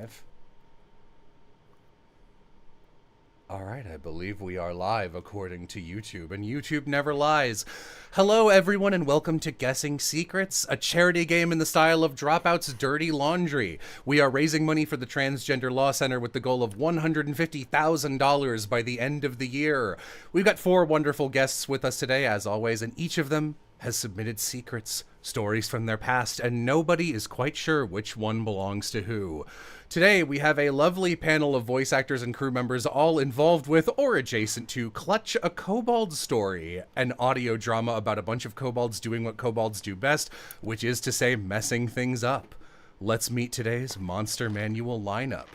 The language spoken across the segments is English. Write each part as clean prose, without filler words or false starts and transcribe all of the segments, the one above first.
live? All right, I believe we are live according to YouTube, and YouTube never lies. Hello, everyone, and welcome to Guessing Secrets, a charity game in the style of Dropout's Dirty Laundry. We are raising money for the Transgender Law Center with the goal of $150,000 by the end of the year. We've got 4 wonderful guests with us today, as always, and each of them has submitted secrets, stories from their past, and nobody is quite sure which one belongs to who. Today, we have a lovely panel of voice actors and crew members all involved with or adjacent to Clutch, a Kobold Story, an audio drama about a bunch of kobolds doing what kobolds do best, which is to say messing things up. Let's meet today's Monster Manual lineup.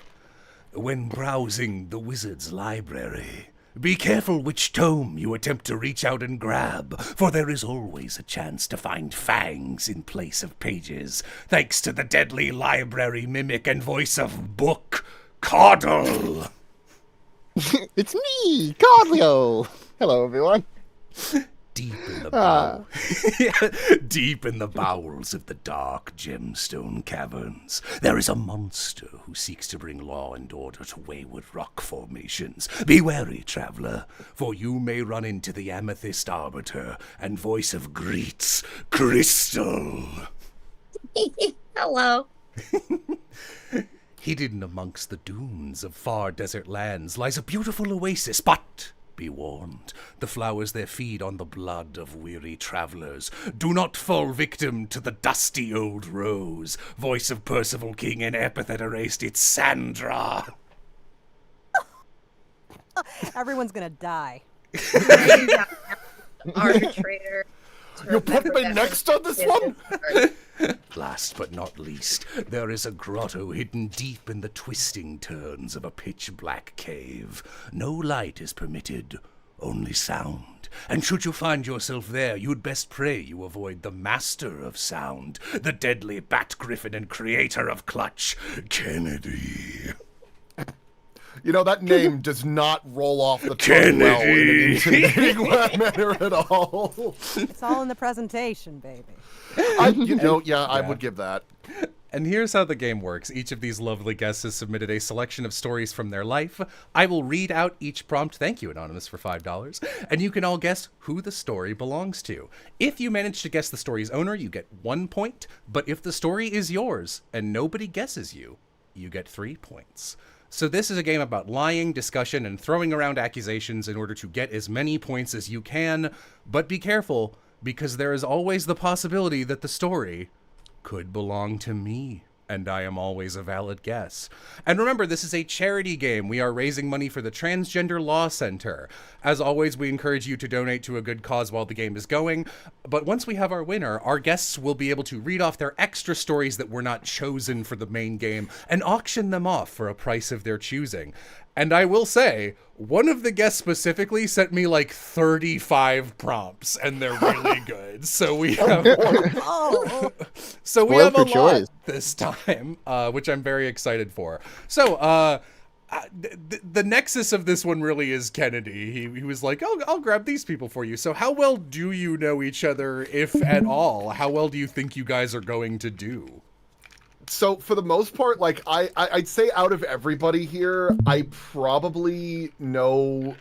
When browsing the wizard's library, be careful which tome you attempt to reach out and grab, for there is always a chance to find fangs in place of pages, thanks to the deadly library mimic and voice of book, Caudle. It's me, Caudle. Hello, everyone. Deep in the bowels of the dark gemstone caverns, there is a monster who seeks to bring law and order to wayward rock formations. Be wary, traveler, for you may run into the Amethyst Arbiter and voice of Greets, Krystal. Hello. Hidden amongst the dunes of far desert lands lies a beautiful oasis, but be warned, the flowers there feed on the blood of weary travelers. Do not fall victim to the dusty old rose. Voice of Percival King and Epithet Erased, it's Sandra. Everyone's gonna die. Arbitrator. You put me next on this one? Last but not least, there is a grotto hidden deep in the twisting turns of a pitch-black cave. No light is permitted, only sound. And should you find yourself there, you'd best pray you avoid the master of sound, the deadly Bat Griffin and creator of Clutch, Kennedy. You know, that name does not roll off the tongue well in an intimidating manner at all. It's all in the presentation, baby. I would give that. And here's how the game works. Each of these lovely guests has submitted a selection of stories from their life. I will read out each prompt. Thank you, Anonymous, for $5. And you can all guess who the story belongs to. If you manage to guess the story's owner, you get 1 point. But if the story is yours and nobody guesses you, you get 3 points. So this is a game about lying, discussion, and throwing around accusations in order to get as many points as you can. But be careful, because there is always the possibility that the story could belong to me, and I am always a valid guess. And remember, this is a charity game. We are raising money for the Transgender Law Center. As always, we encourage you to donate to a good cause while the game is going. But once we have our winner, our guests will be able to read off their extra stories that were not chosen for the main game and auction them off for a price of their choosing. And I will say, one of the guests specifically sent me like 35 prompts, and they're really good. So we have, so we have a lot this time, which I'm very excited for. So the nexus of this one really is Kennedy. He was like, "Oh, I'll grab these people for you." So how well do you know each other, if at all? How well do you think you guys are going to do? So for the most part, like I'd say out of everybody here, I probably know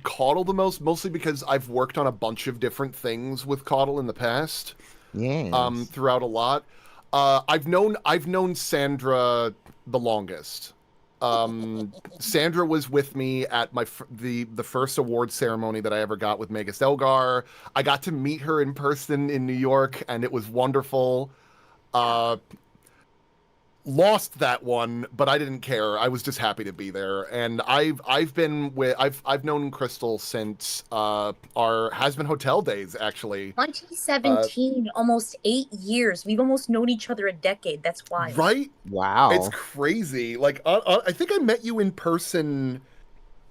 Caudle the most, mostly because I've worked on a bunch of different things with Caudle in the past. Yes. Throughout a lot. I've known Sandra the longest. Sandra was with me at the first award ceremony that I ever got with Magus Elgar. I got to meet her in person in New York, and it was wonderful. Lost that one, but I didn't care. I was just happy to be there. And I've known Krystal since our Has-Been Hotel days, actually. 2017, almost 8 years. We've almost known each other a decade. That's wild. Right? Wow. It's crazy. Like I think I met you in person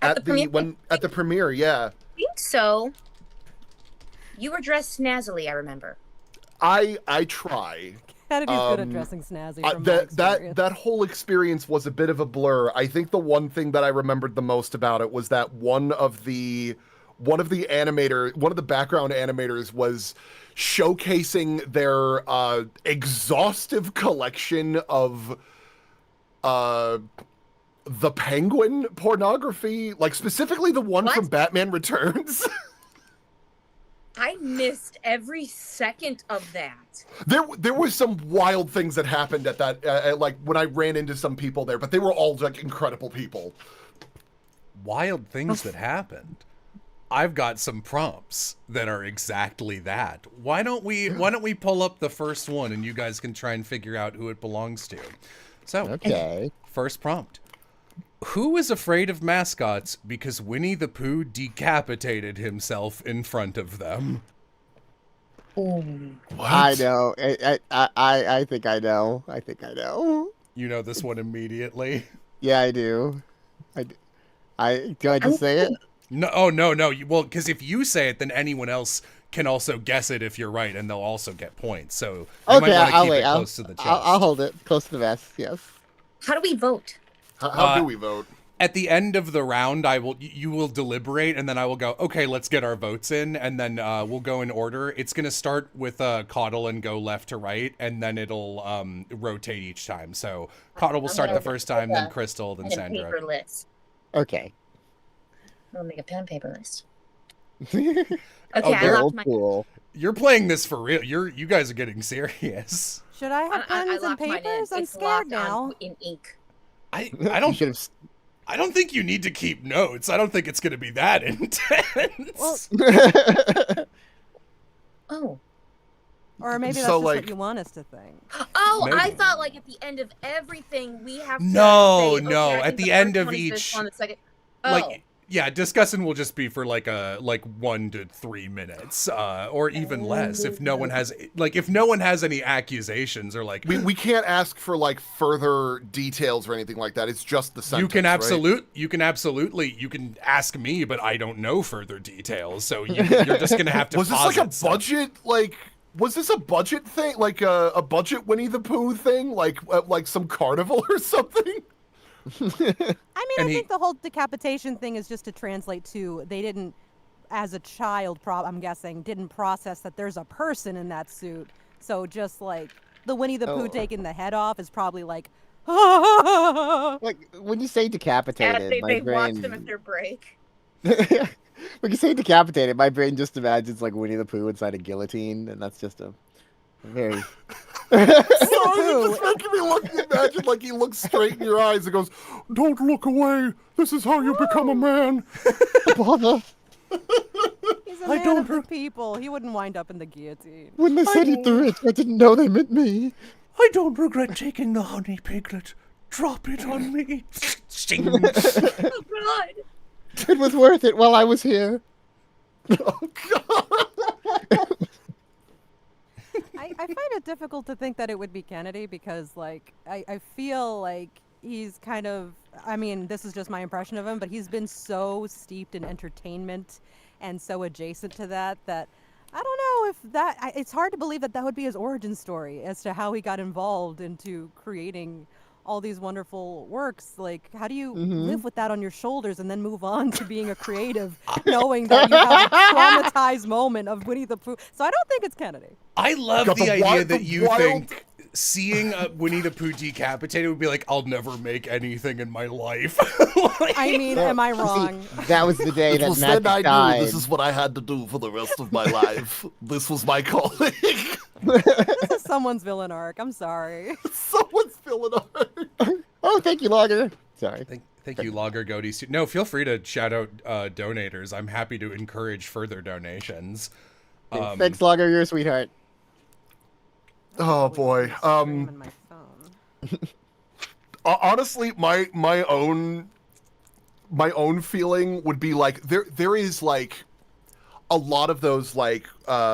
at the premiere, yeah. I think so. You were dressed snazzily, I remember. I try. Kennedy's good at dressing snazzy. From my experience. That whole experience was a bit of a blur. I think the one thing that I remembered the most about it was that one of the background animators was showcasing their exhaustive collection of the Penguin pornography, like specifically the one from Batman Returns. I missed every second of that. There were some wild things that happened at that, like when I ran into some people there, but they were all like incredible people. Wild things that happened. I've got some prompts that are exactly that. Why don't we pull up the first one and you guys can try and figure out who it belongs to. So, okay. First prompt. Who is afraid of mascots because Winnie the Pooh decapitated himself in front of them? Ooh. What? I know. I think I know. I think I know. You know this one immediately? Yeah, I do. Do I just say it? No, oh, no. Well, because if you say it, then anyone else can also guess it if you're right, and they'll also get points. So you might want to keep it close to the chest. I'll hold it close to the vest. Yes. How do we vote? How do we vote? At the end of the round, you will deliberate, and then I will go, okay, let's get our votes in, and then we'll go in order. It's going to start with Caudle and go left to right, and then it'll rotate each time. So Caudle will start the first time, then Krystal, then Sandra. Paper list. Okay. I'll make a pen and paper list. Okay, I locked my. cool. You're playing this for real. You guys are getting serious. Should I have pens and locked mine in. papers? I'm It's scared locked now. on in ink. I You don't should have. I don't think you need to keep notes. I don't think it's going to be that intense. Well, Oh. or maybe that's So, just like- what you want us to think. Oh, Maybe. I thought like at the end of everything we have to No, say, no, okay, I at think the first end of one is this each- one, the second. Oh. Like, yeah, discussing will just be for like 1 to 3 minutes, or even less if no one has any accusations or like. We can't ask for like further details or anything like that. It's just the sentence. You can right? you can ask me, but I don't know further details, so you're just gonna have to. Was this like a posit stuff. budget? Like, was this a budget thing? Like a budget Winnie the Pooh thing? Like some carnival or something? I mean, And I think the whole decapitation thing is just to translate to they didn't, as a child, I'm guessing, didn't process that there's a person in that suit. So just like the Winnie the Pooh taking the head off is probably like, Like when you say decapitated, They my watch brain. them at their break. When you say decapitated, my brain just imagines like Winnie the Pooh inside a guillotine, and that's just a very. Sorry, you're just making me imagine like he looks straight in your eyes and goes, "Don't look away. This is how you become a man." Bother. he's a man of the people. He wouldn't wind up in the guillotine. When they said he threw it, I didn't know they meant me. I don't regret taking the honey piglet. Drop it on me. Sting. Oh God. It was worth it while I was here. Oh God. I find it difficult to think that it would be Kennedy because, like, I feel like he's kind of, I mean, this is just my impression of him, but he's been so steeped in entertainment and so adjacent to that I don't know if that, it's hard to believe that would be his origin story as to how he got involved into creating all these wonderful works. Like, how do you live with that on your shoulders and then move on to being a creative, knowing that you have a traumatized moment of Winnie the Pooh? So I don't think it's Kennedy. I love Got the the idea wild- that the you wild- think seeing Winnie the Pooh decapitated would be like, I'll never make anything in my life. Like, I mean, am I wrong? That was the day It that was then Magic I died. knew this is what I had to do for the rest of my life. This was my calling. This is someone's villain arc. I'm sorry. Someone's filling up. Oh, thank you, Logger. Sorry. Thank you, Logger Goaties. No, feel free to shout out donators. I'm happy to encourage further donations. Thanks, Logger. You're a sweetheart. Oh boy. On my phone. Honestly, my own feeling would be like there is like a lot of those like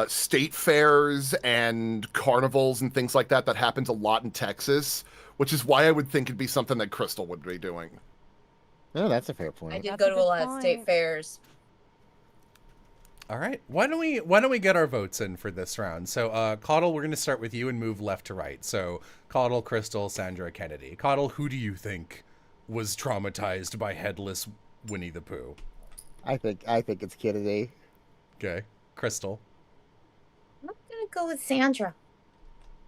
state fairs and carnivals and things like that happens a lot in Texas, which is why I would think it'd be something that Krystal would be doing. Oh, that's a fair I point. did That's go a to a good lot of state point. fairs. All right. Why don't we get our votes in for this round? So, Caudle, we're going to start with you and move left to right. So, Caudle, Krystal, Sandra, Kennedy. Caudle, who do you think was traumatized by headless Winnie the Pooh? I think it's Kennedy. Okay. Krystal, I'm gonna go with Sandra.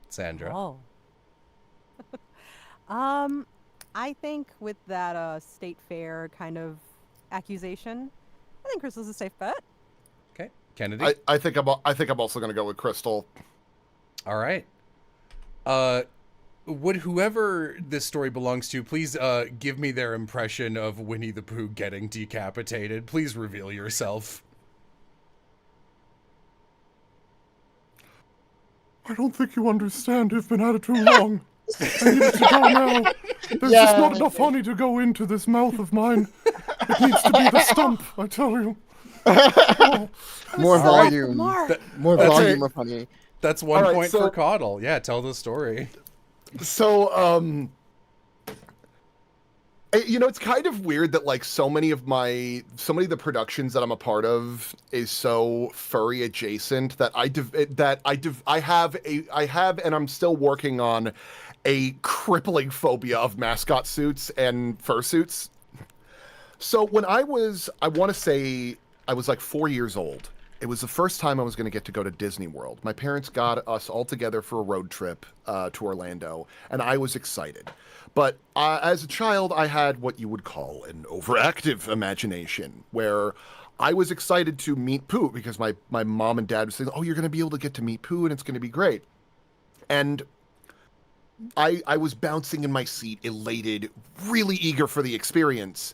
Sandra. Oh. I think with that state fair kind of accusation, I think Krystal's a safe bet. Okay, Kennedy. I think I'm also gonna go with Krystal. All right. Would whoever this story belongs to please give me their impression of Winnie the Pooh getting decapitated? Please reveal yourself. I don't think you understand. You've been at it too long. I need it to go now. There's just not enough honey to go into this mouth of mine. It needs to be the stump, I tell you. Oh. More volume. Mark. More volume of honey. That's one All right, point so- for Caudle. Yeah, tell the story. So, it's kind of weird that like so many of the productions that I'm a part of is so furry adjacent that I have and I'm still working on a crippling phobia of mascot suits and fursuits. So when I want to say I was like 4 years old. It was the first time I was going to get to go to Disney World. My parents got us all together for a road trip to Orlando, and I was excited. But as a child, I had what you would call an overactive imagination, where I was excited to meet Pooh because my mom and dad were saying, oh, you're going to be able to get to meet Pooh, and it's going to be great. And I was bouncing in my seat, elated, really eager for the experience.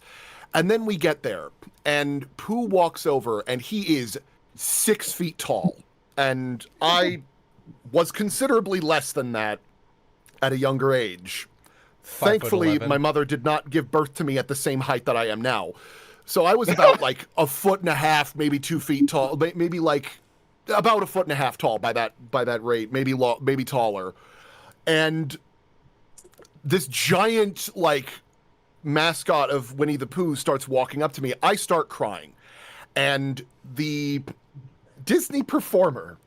And then we get there, and Pooh walks over, and he is 6 feet tall, and I was considerably less than that at a younger age. Thankfully, 5'11". my mother did not give birth to me at the same height that I am now. So I was about like 1.5 feet, maybe 2 feet tall, maybe like about 1.5 feet tall by that rate, maybe taller. And this giant like mascot of Winnie the Pooh starts walking up to me. I start crying, and the Disney performer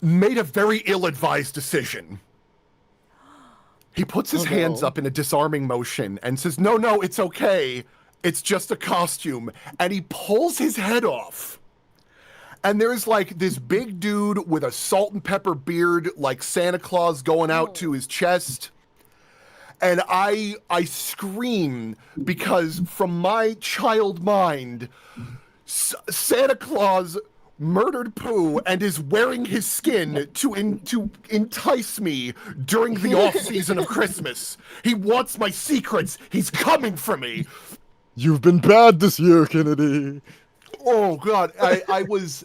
made a very ill-advised decision. He puts his hands up in a disarming motion and says, no, it's okay. It's just a costume. And he pulls his head off. And there's like this big dude with a salt and pepper beard, like Santa Claus going out to his chest. And I scream because from my child mind, Santa Claus murdered Pooh and is wearing his skin to entice me during the off season of Christmas. He wants my secrets. He's coming for me. You've been bad this year, Kennedy. Oh God, I was.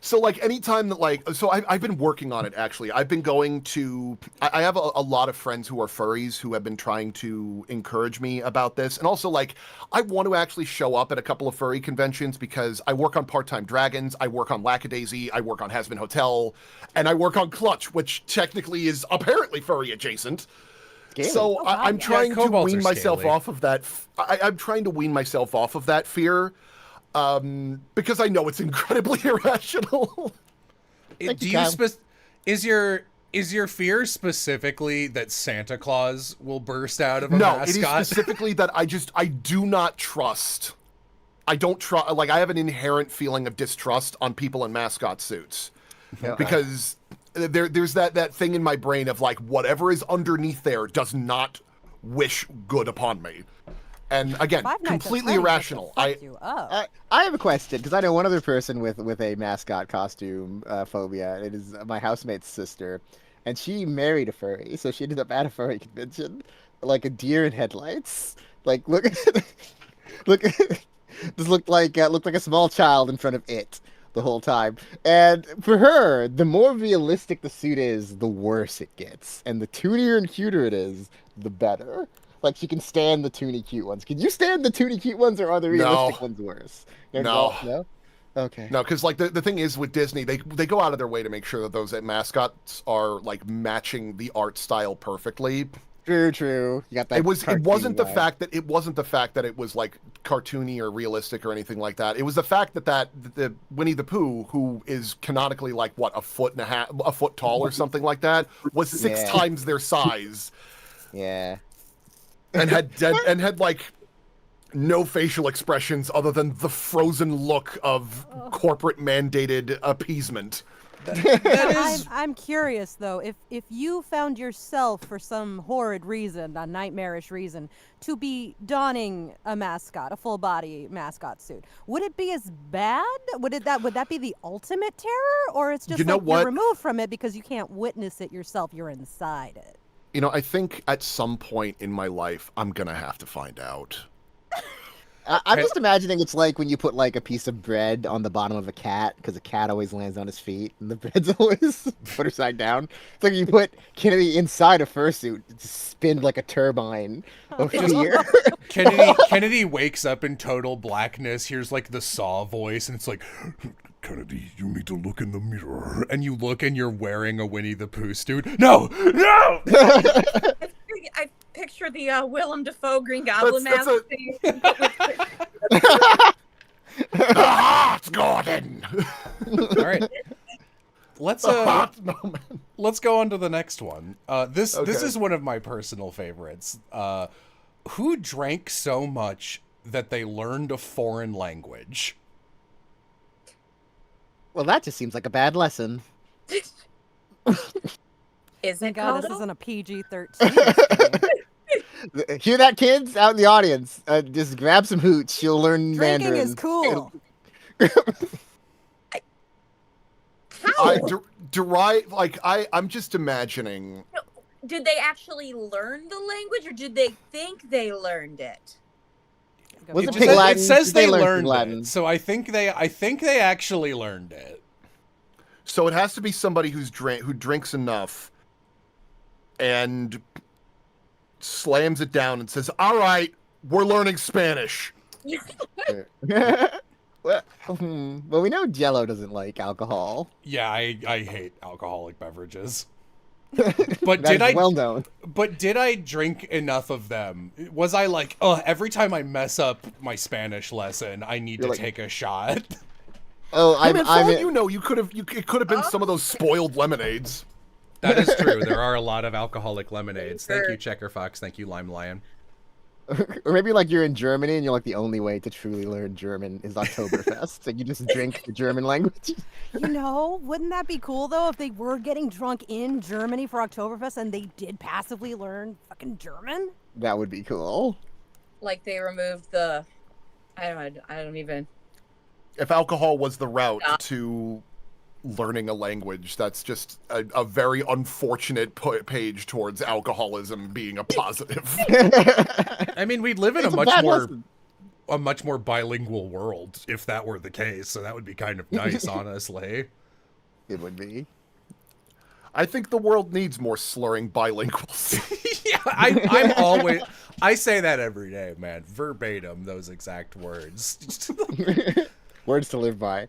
So like anytime that like, so I've been working on it actually. I've been going to, I have a lot of friends who are furries who have been trying to encourage me about this. And also like, I want to actually show up at a couple of furry conventions because I work on Part-Time Dragons, I work on Lackadaisy, I work on Hasbin Hotel, and I work on Clutch, which technically is apparently furry adjacent. Scaly. So I'm trying to kobolds wean are myself scaly. off of that. I'm trying to wean myself off of that fear. Because I know it's incredibly irrational. Is your fear specifically that Santa Claus will burst out of a No, mascot? it is specifically that I do not trust. I don't trust. Like I have an inherent feeling of distrust on people in mascot suits, because there's that thing in my brain of like whatever is underneath there does not wish good upon me. And again, Five Nights at completely Freddy's irrational. will fuck you up. I have a question, because I know one other person with a mascot costume phobia. It is my housemate's sister, and she married a furry, so she ended up at a furry convention, like a deer in headlights. Like look, this looked like a small child in front of it the whole time. And for her, the more realistic the suit is, the worse it gets, and the toonier and cuter it is, the better. Like, she can stand the toony cute ones. Can you stand the toony cute ones, or are the realistic ones worse? No? Okay. No, because like the thing is with Disney, they go out of their way to make sure that those mascots are like matching the art style perfectly. True. You got that. It wasn't the vibe. fact that it was like cartoony or realistic or anything like that. It was the fact that the Winnie the Pooh, who is canonically like what, a foot tall or something like that, was 6 times their size. Yeah. And had like no facial expressions other than the frozen look of corporate mandated appeasement. That is I'm curious though, if you found yourself for some horrid reason, a nightmarish reason, to be donning a mascot, a full body mascot suit, would it be as bad? Would that be the ultimate terror, or it's just You know like what? you're removed from it because you can't witness it yourself, you're inside it? You know, I think at some point in my life, I'm gonna have to find out. I'm just imagining it's like when you put like a piece of bread on the bottom of a cat, because a cat always lands on his feet, and the bread's always put side down. It's like you put Kennedy inside a fursuit to spin like a turbine of fear. Kennedy wakes up in total blackness, hears like the Saw voice, and it's like, Kennedy, you need to look in the mirror. And you look and you're wearing a Winnie the Pooh suit. No! No! I picture the Willem Dafoe Green Goblin mask. It's Gordon. All right. Let's go on to the next one. This is one of my personal favorites. Who drank so much that they learned a foreign language? Well, that just seems like a bad lesson. Isn't God, this Caudle? isn't a PG-13. Hear that, kids out in the audience? Just grab some hooch. You'll learn Drinking Mandarin. is cool. I derive like I'm just imagining. Did they actually learn the language, or did they think they learned it? Was It, it just- Pig Latin? it says they learned Pig learned Latin? it, so I think they actually learned it. So it has to be somebody who drinks enough and slams it down and says, "All right, we're learning Spanish." Well, we know Jello doesn't like alcohol. Yeah, I hate alcoholic beverages. But That's well known. But did I drink enough of them? Was I like, oh, every time I mess up my Spanish lesson, I need to take a shot? Oh, I mean, for all you know, it could have been some of those spoiled lemonades. That is true. There are a lot of alcoholic lemonades. Thank you, Checker Fox. Thank you, Lime Lion. Or maybe like you're in Germany and you're like the only way to truly learn German is Oktoberfest. So you just drink the German language. You know, wouldn't that be cool though if they were getting drunk in Germany for Oktoberfest and they did passively learn fucking German? That would be cool. Like they removed the, I don't even. If alcohol was the route to learning a language, that's just a very unfortunate page towards alcoholism being a positive. I mean, we'd live in It's a a bad much more bilingual world if that were the case. So that would be kind of nice, honestly. It would be. I think the world needs more slurring bilinguals. Yeah, I'm always. I say that every day, man. Verbatim, those exact words. Words to live by.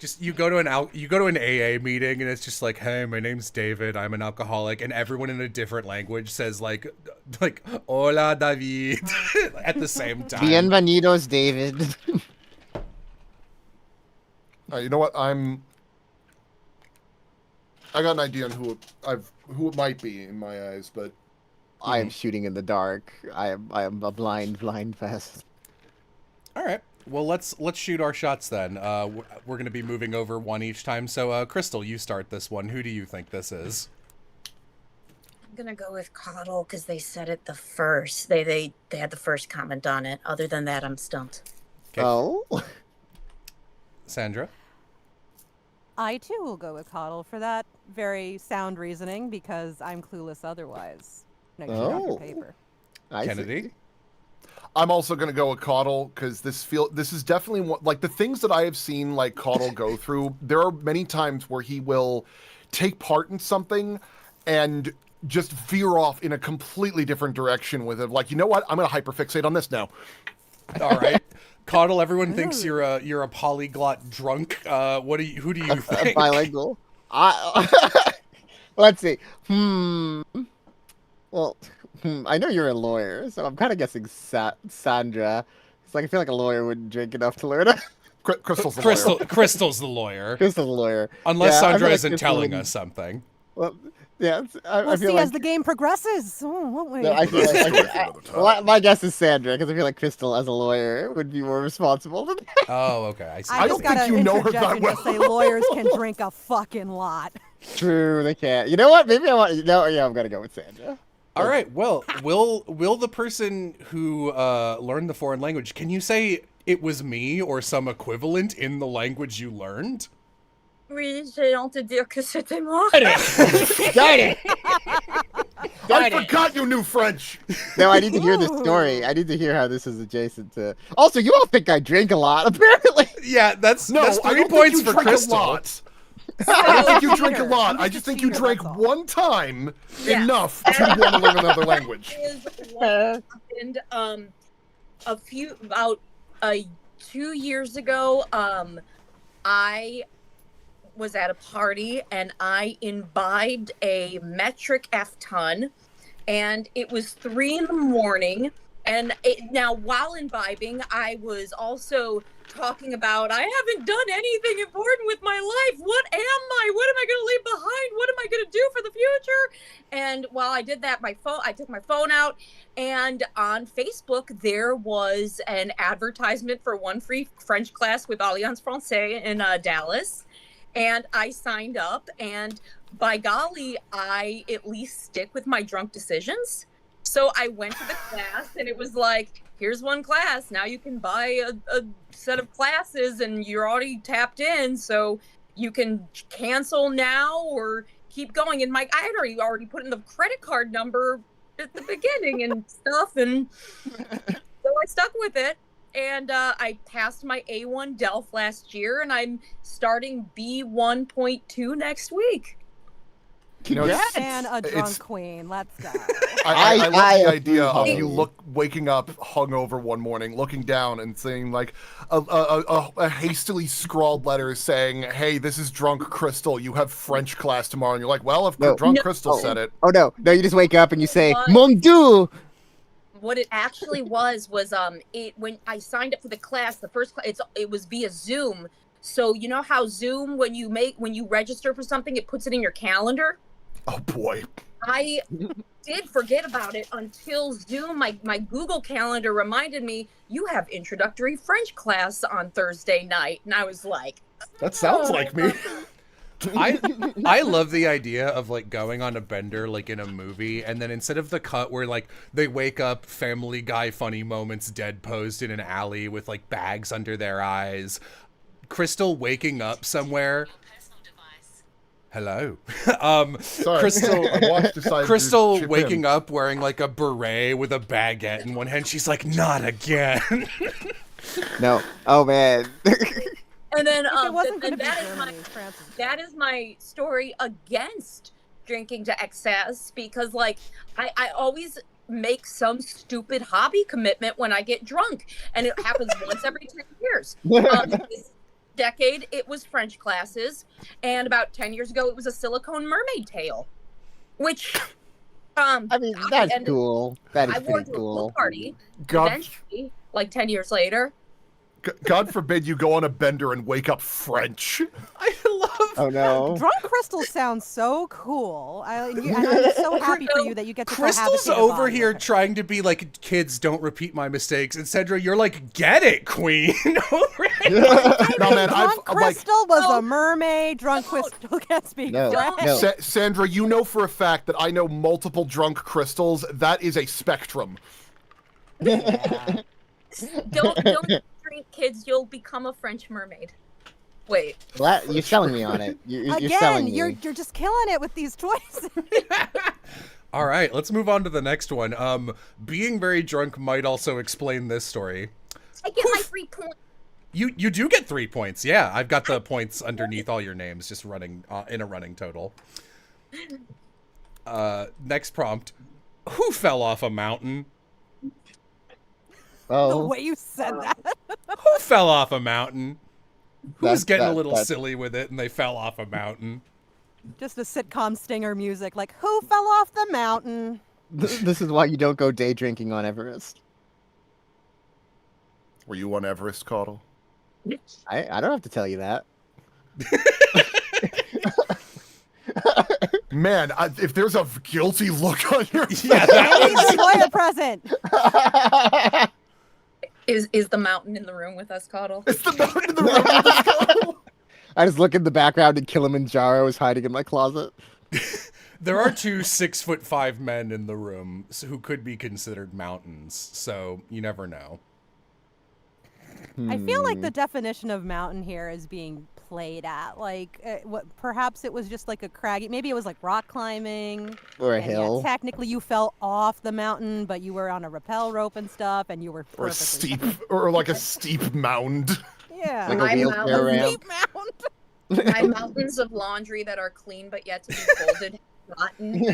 Just you go to an AA meeting and it's just like, hey, my name's David, I'm an alcoholic, and everyone in a different language says like hola David at the same time. Bienvenidos, David. You know what? I got an idea on who it might be in my eyes, but I am shooting in the dark. I am a blind fest. All right. Well, let's shoot our shots then. We're going to be moving over one each time. So, Krystal, you start this one. Who do you think this is? I'm gonna go with Caudle because they said it the first. They had the first comment on it. Other than that, I'm stumped. Okay. Oh. Sandra? I too will go with Caudle for that very sound reasoning because I'm clueless otherwise. Next to Dr. Paper. Kennedy? See. I'm also gonna go with Caudle because this is definitely one, like the things that I have seen like Caudle go through. There are many times where he will take part in something and just veer off in a completely different direction with it. Like, you know what? I'm gonna hyperfixate on this now. All right. Caudle, everyone thinks you're a polyglot drunk. Who do you think? Bilingual. Let's see. Well, I know you're a lawyer, so I'm kind of guessing Sandra. It's like I feel like a lawyer wouldn't drink enough to learn. Krystal's the lawyer. Krystal's the lawyer. Crystal's a lawyer. Unless Yeah, I Sandra feel like isn't Crystal telling wouldn't- us something. Well, Yeah, I We'll feel see like as the game progresses, won't we? no, I feel Story like, for another time. well, my guess is Sandra because I feel like Krystal as a lawyer would be more responsible than that. Oh, okay. I see. I don't just think gotta you know her interject that and just say well. lawyers can drink a fucking lot. True, they can't. You know what? Maybe I want. No, yeah, I'm gonna go with Sandra. All right. Well, will the person who learned the foreign language, can you say it was me or some equivalent in the language you learned? Oui, j'ai honte de dire que c'était moi. Got it. I forgot you knew French. No, I need to hear this story. I need to hear how this is adjacent to. Also, you all think I drink a lot, apparently. Yeah, that's No, that's I 3 don't points think you for drink Krystal. a lot. I don't think you drink a Cheater. lot. I'm I just just a think you cheater, drank that's all. one time Yeah. enough to want to learn another language. Is what happened about 2 years ago. I was at a party and I imbibed a metric F ton, and it was 3 a.m. And now, while imbibing, I was also talking about, I haven't done anything important with my life. What am I? What am I going to leave behind? What am I going to do for the future? And while I did that, I took my phone out, and on Facebook, there was an advertisement for one free French class with Alliance Française in Dallas. And I signed up, and by golly, I at least stick with my drunk decisions. So I went to the class, and it was like, here's one class. Now you can buy a set of classes, and you're already tapped in, so you can cancel now or keep going. And I had already put in the credit card number at the beginning and stuff, and so I stuck with it. And I passed my A1 DELF last year, and I'm starting B1.2 next week. You know, Congrats. And a drunk It's- queen. Let's go. I love I the idea of approve. you waking up hungover one morning, looking down and seeing like a hastily scrawled letter saying, "Hey, this is drunk Krystal. You have French class tomorrow." And you're like, "Well, if No. drunk No. Krystal said it." Oh no, you just wake up and you say, What? "Mon Dieu." What it actually was it when I signed up for the class, the first class, it was via Zoom. So you know how Zoom, when you register for something, it puts it in your calendar. Oh boy. I did forget about it until Zoom, my Google Calendar reminded me, you have introductory French class on Thursday night. And I was like, That sounds like me. I love the idea of like going on a bender like in a movie, and then instead of the cut where like they wake up, Family Guy funny moments, dead posed in an alley with like bags under their eyes, Krystal waking up somewhere. Hello. Sorry. Krystal I watched decided to Krystal chip waking in. up wearing like a beret with a baguette in one hand. She's like, not again. No. Oh man. and then If it wasn't going and to be that is Germany, France is that is my story against drinking to excess, because like I always make some stupid hobby commitment when I get drunk, and it happens once every 10 years. This decade it was French classes, and about 10 years ago it was a silicone mermaid tail, which I mean, that's ended- cool. That is I wore pretty to a pool cool. party God, eventually, like 10 years later. God forbid you go on a bender and wake up French. I love Oh no. Drunk Krystal sounds so cool. I'm so happy for you that you get to Crystal's cohabit a over body here with her. trying to be like, kids, don't repeat my mistakes. And Sandra, you're like, get it, queen. Over it. No, man, Drunk I've like Krystal was No. a mermaid. Drunk No. Krystal can't speak No. French. No. Sandra, you know for a fact that I know multiple drunk Krystals. That is a spectrum. Don't drink, kids. You'll become a French mermaid. Wait. You're selling me on it. You're Again, selling me. you're just killing it with these choices. All right, let's move on to the next one. Being very drunk might also explain this story. I get my 3 points. You do get 3 points. Yeah, I've got the points underneath all your names, just running in a running total. Next prompt. Who fell off a mountain? The Oh, way you said that. Who fell off a mountain? Who's getting a that- little that- silly with it and they fell off a mountain? Just a sitcom stinger music, like, who fell off the mountain? this is why you don't go day drinking on Everest. Were you on Everest, Caudle? I don't have to tell you that. Man, if there's a guilty look on your face, Yeah, that Maybe was. the lawyer present. Is the mountain in the room with us, Caudle? it's the mountain in the room with the skull. I just look in the background and Kilimanjaro is hiding in my closet. There are 2 6'5" men in the room who could be considered mountains, so you never know. I feel like the definition of mountain here is being played at. Like, perhaps it was just like a craggy. Maybe it was like rock climbing Or a and yeah, hill. technically, you fell off the mountain, but you were on a rappel rope and stuff, and you were Or a perfectly steep, or like a steep mound. Yeah, Like My a wheelchair mountain- ramp. steep mound. My mountains of laundry that are clean but yet to be folded, rotten.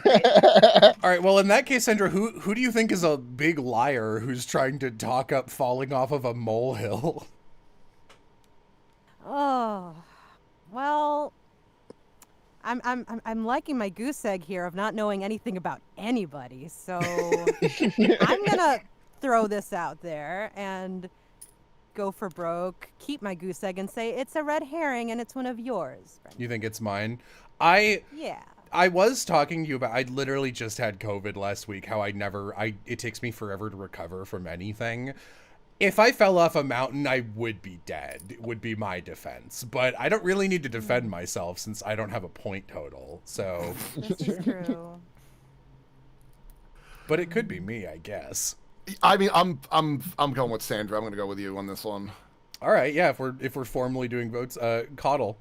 All right, well, in that case, Sandra, who do you think is a big liar who's trying to talk up falling off of a molehill? Oh, well, I'm liking my goose egg here of not knowing anything about anybody. So I'm gonna throw this out there and go for broke, keep my goose egg, and say it's a red herring and it's one of yours. Brenda. You think it's mine? Yeah. I was talking to you about, I literally just had COVID last week, how it takes me forever to recover from anything. If I fell off a mountain, I would be dead, would be my defense. But I don't really need to defend myself since I don't have a point total, so. This is true. But it could be me, I guess. I mean, I'm going with Sandra. I'm gonna go with you on this one. All right, yeah, if we're formally doing votes, Caudle.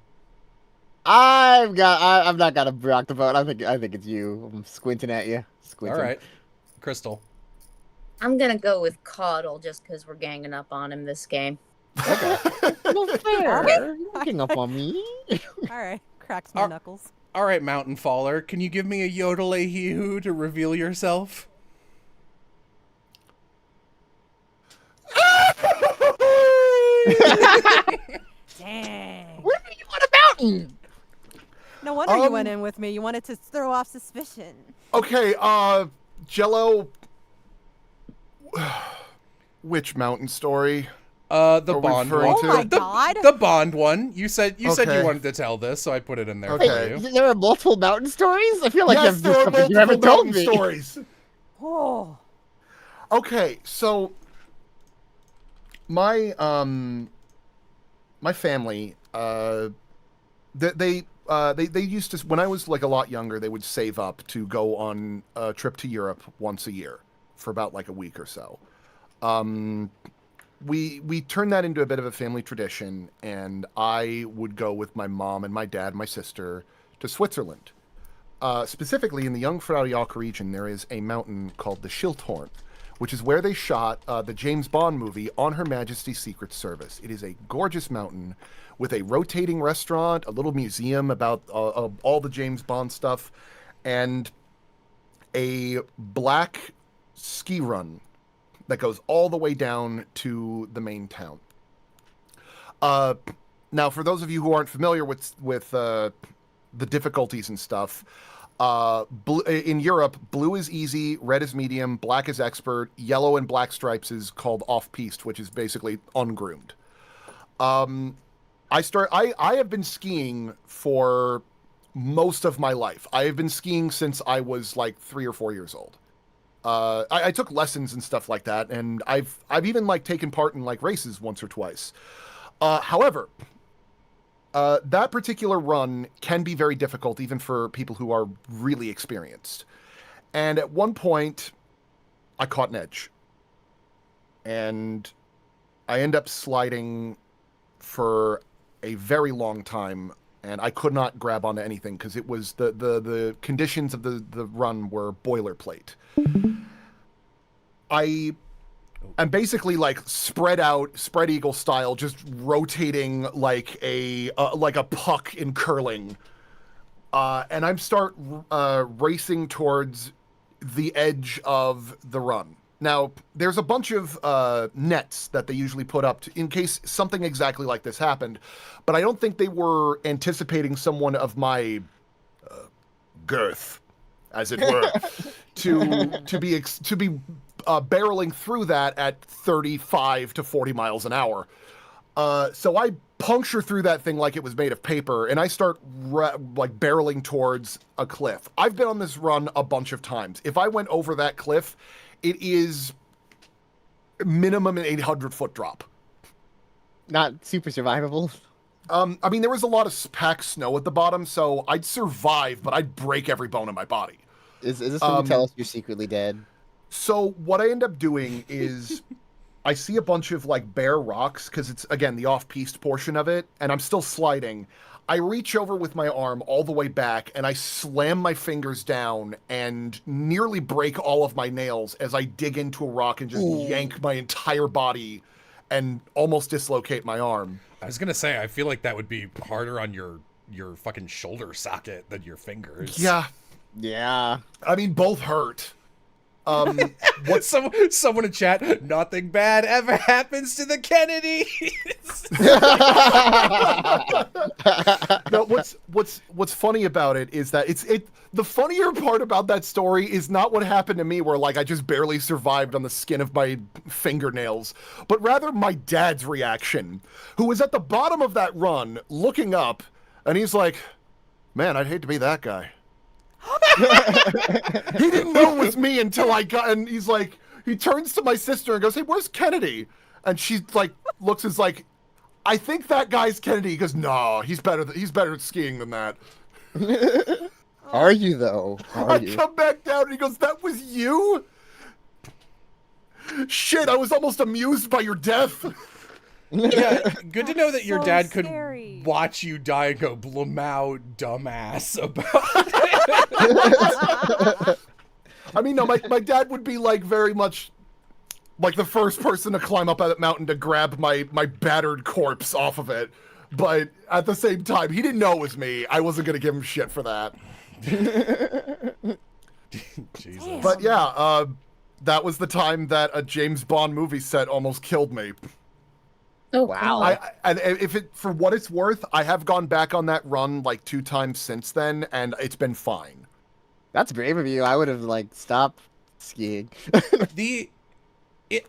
I've not got a rock to vote. I think it's you. I'm squinting at you. Squinting. All right, Krystal. I'm gonna go with Caudle just because we're ganging up on him this game. No fair. You're looking up on me. All right, cracks my knuckles. All right, Mountain Faller, can you give me a yodel a hee-hoo to reveal yourself? Dang. Where are you on a mountain? No wonder you went in with me. You wanted to throw off suspicion. Okay, Jello. Which mountain story? The Are we Bond referring one. to- Oh my the, God. The Bond one. You said you Okay. wanted to tell this, so I put it in there Okay. for you. There are multiple mountain stories? I feel like Yes, that's there just are something you multiple haven't told mountain me. stories. Oh. Okay, so my my family they used to, when I was like a lot younger, they would save up to go on a trip to Europe once a year for about like a week or so. We turned that into a bit of a family tradition, and I would go with my mom and my dad and my sister to Switzerland. Specifically in the Jungfrau Joch region, there is a mountain called the Schildhorn, which is where they shot the James Bond movie On Her Majesty's Secret Service. It is a gorgeous mountain with a rotating restaurant, a little museum about all the James Bond stuff, and a black ski run that goes all the way down to the main town. Now, for those of you who aren't familiar with the difficulties and stuff, in Europe, blue is easy, red is medium, black is expert, yellow and black stripes is called off-piste, which is basically ungroomed. I have been skiing for most of my life. I have been skiing since I was like 3 or 4 years old. I took lessons and stuff like that, and I've even like taken part in like races once or twice. However, that particular run can be very difficult, even for people who are really experienced. And at one point, I caught an edge, and I end up sliding for a very long time, and I could not grab onto anything because it was the conditions of the run were boilerplate. I'm basically like spread out, spread eagle style, just rotating like a puck in curling, and I'm start racing towards the edge of the run. Now, there's a bunch of nets that they usually put up in case something exactly like this happened, but I don't think they were anticipating someone of my girth, as it were, to be barreling through that at 35 to 40 miles an hour. So puncture through that thing like it was made of paper, and I start like barreling towards a cliff. I've been on this run a bunch of times. If I went over that cliff, it is minimum an 800-foot drop. Not super survivable. I mean, there was a lot of packed snow at the bottom, so I'd survive, but I'd break every bone in my body. Is this when you tell us you're secretly dead? So what I end up doing is I see a bunch of like bare rocks because it's, again, the off-piste portion of it, and I'm still sliding. I reach over with my arm all the way back, and I slam my fingers down and nearly break all of my nails as I dig into a rock and just yank my entire body and almost dislocate my arm. I was gonna say, I feel like that would be harder on your fucking shoulder socket than your fingers. Yeah. Yeah. I mean, both hurt. Someone in chat, nothing bad ever happens to the Kennedys. No, what's funny about it is that the funnier part about that story is not what happened to me, where like I just barely survived on the skin of my fingernails, but rather my dad's reaction, who was at the bottom of that run looking up, and he's like, "Man, I'd hate to be that guy." He didn't know it was me until I got, and he's like, he turns to my sister and goes, "Hey, where's Kennedy?" And she like looks and is like, "I think that guy's Kennedy." He goes, "No, he's better at skiing than that." Are you though? I come back down and he goes, "That was you? Shit, I was almost amused by your death." Yeah, good to know that your so dad could scary. watch you die and go, "Blamau, dumbass," about it. I mean, no, my dad would be like very much like the first person to climb up that mountain to grab my battered corpse off of it. But at the same time, he didn't know it was me. I wasn't going to give him shit for that. Jesus. But yeah, that was the time that a James Bond movie set almost killed me. Oh, Wow. And if it, for what it's worth, I have gone back on that run like 2 times since then, and it's been fine. That's brave of you. I would have like stopped skiing.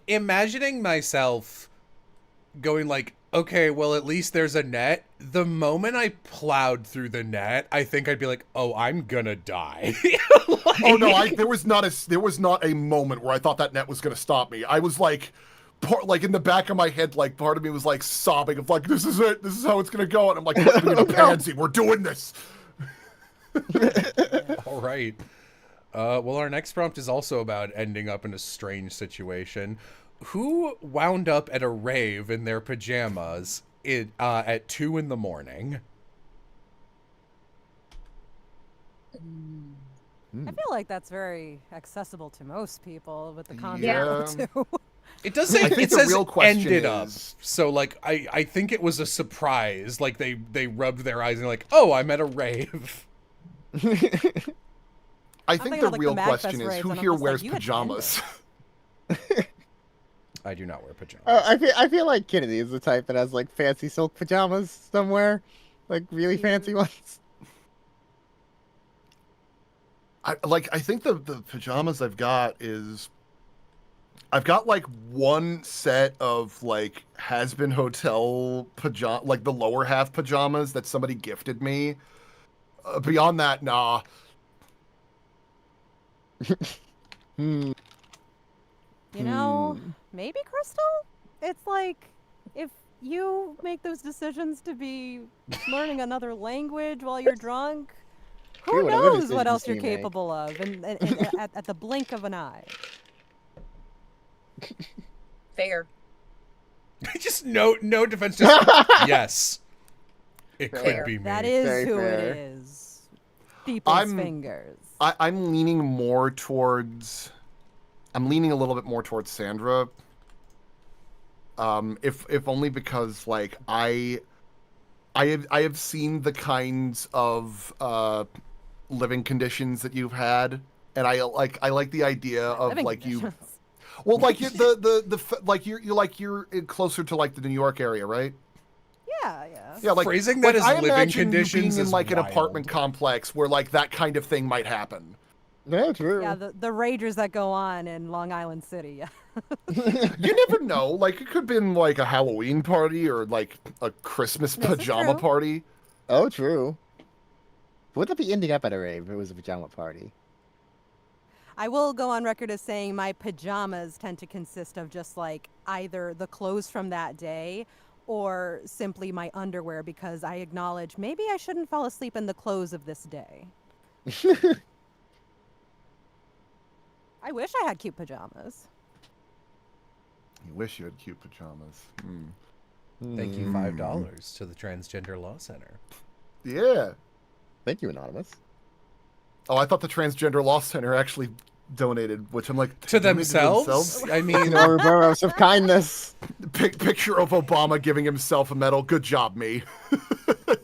Imagining myself going like, okay, well, at least there's a net. The moment I plowed through the net, I think I'd be like, oh, I'm gonna die. Like, Oh no, there was not a moment where I thought that net was gonna stop me. I was like, like in the back of my head, like part of me was like sobbing of like, this is it, this is how it's gonna go, and I'm like, put me in a pansy, we're doing this. All right. Well, our next prompt is also about ending up in a strange situation. Who wound up at a rave in their pajamas at 2 in the morning? I feel like that's very accessible to most people with the concept Yeah. too. It does say I think it the says real question ended up. is- So like I think it was a surprise. Like they rubbed their eyes and like, oh, I'm at a rave. I think thinking the of, like, real the question Magfest is raves, who and I'm here just like, wears you attended. pajamas? I do not wear pajamas. I feel like Kennedy is the type that has like fancy silk pajamas somewhere, like really fancy ones. I think the pajamas I've got like one set of like has-been hotel pajama, like the lower half pajamas that somebody gifted me. Beyond that, nah. Hmm. You know, maybe Krystal? It's like if you make those decisions to be learning another language while you're drunk, who True, whatever knows what decisions else you're you make. capable of and at the blink of an eye. fair. Just no defense. Just yes, it could Fair. be me. That is Very who fair. it is. People's I'm- fingers. I'm leaning more towards. I'm leaning a little bit more towards Sandra. If only because like I have seen the kinds of living conditions that you've had, and I like the idea of Living like you. conditions. Well, like you're closer to like the New York area, right? Yeah, yeah. Yeah, like Phrasing that like, as I living imagine you conditions being in is like an wild. apartment complex where like that kind of thing might happen. No, true. Yeah, the ragers that go on in Long Island City. Yeah. You never know. Like, it could have been like a Halloween party or like a Christmas This is pajama true. party. Oh, true. Would that be ending up at a rave if it was a pajama party? I will go on record as saying my pajamas tend to consist of just like either the clothes from that day or simply my underwear because I acknowledge maybe I shouldn't fall asleep in the clothes of this day. I wish I had cute pajamas. You wish you had cute pajamas. Thank you $5 to the Transgender Law Center. Yeah. Thank you, Anonymous. Oh, I thought the Transgender Law Center actually donated, which I'm like... To donated themselves? I mean, Ouroboros of kindness. Picture of Obama giving himself a medal. Good job, me.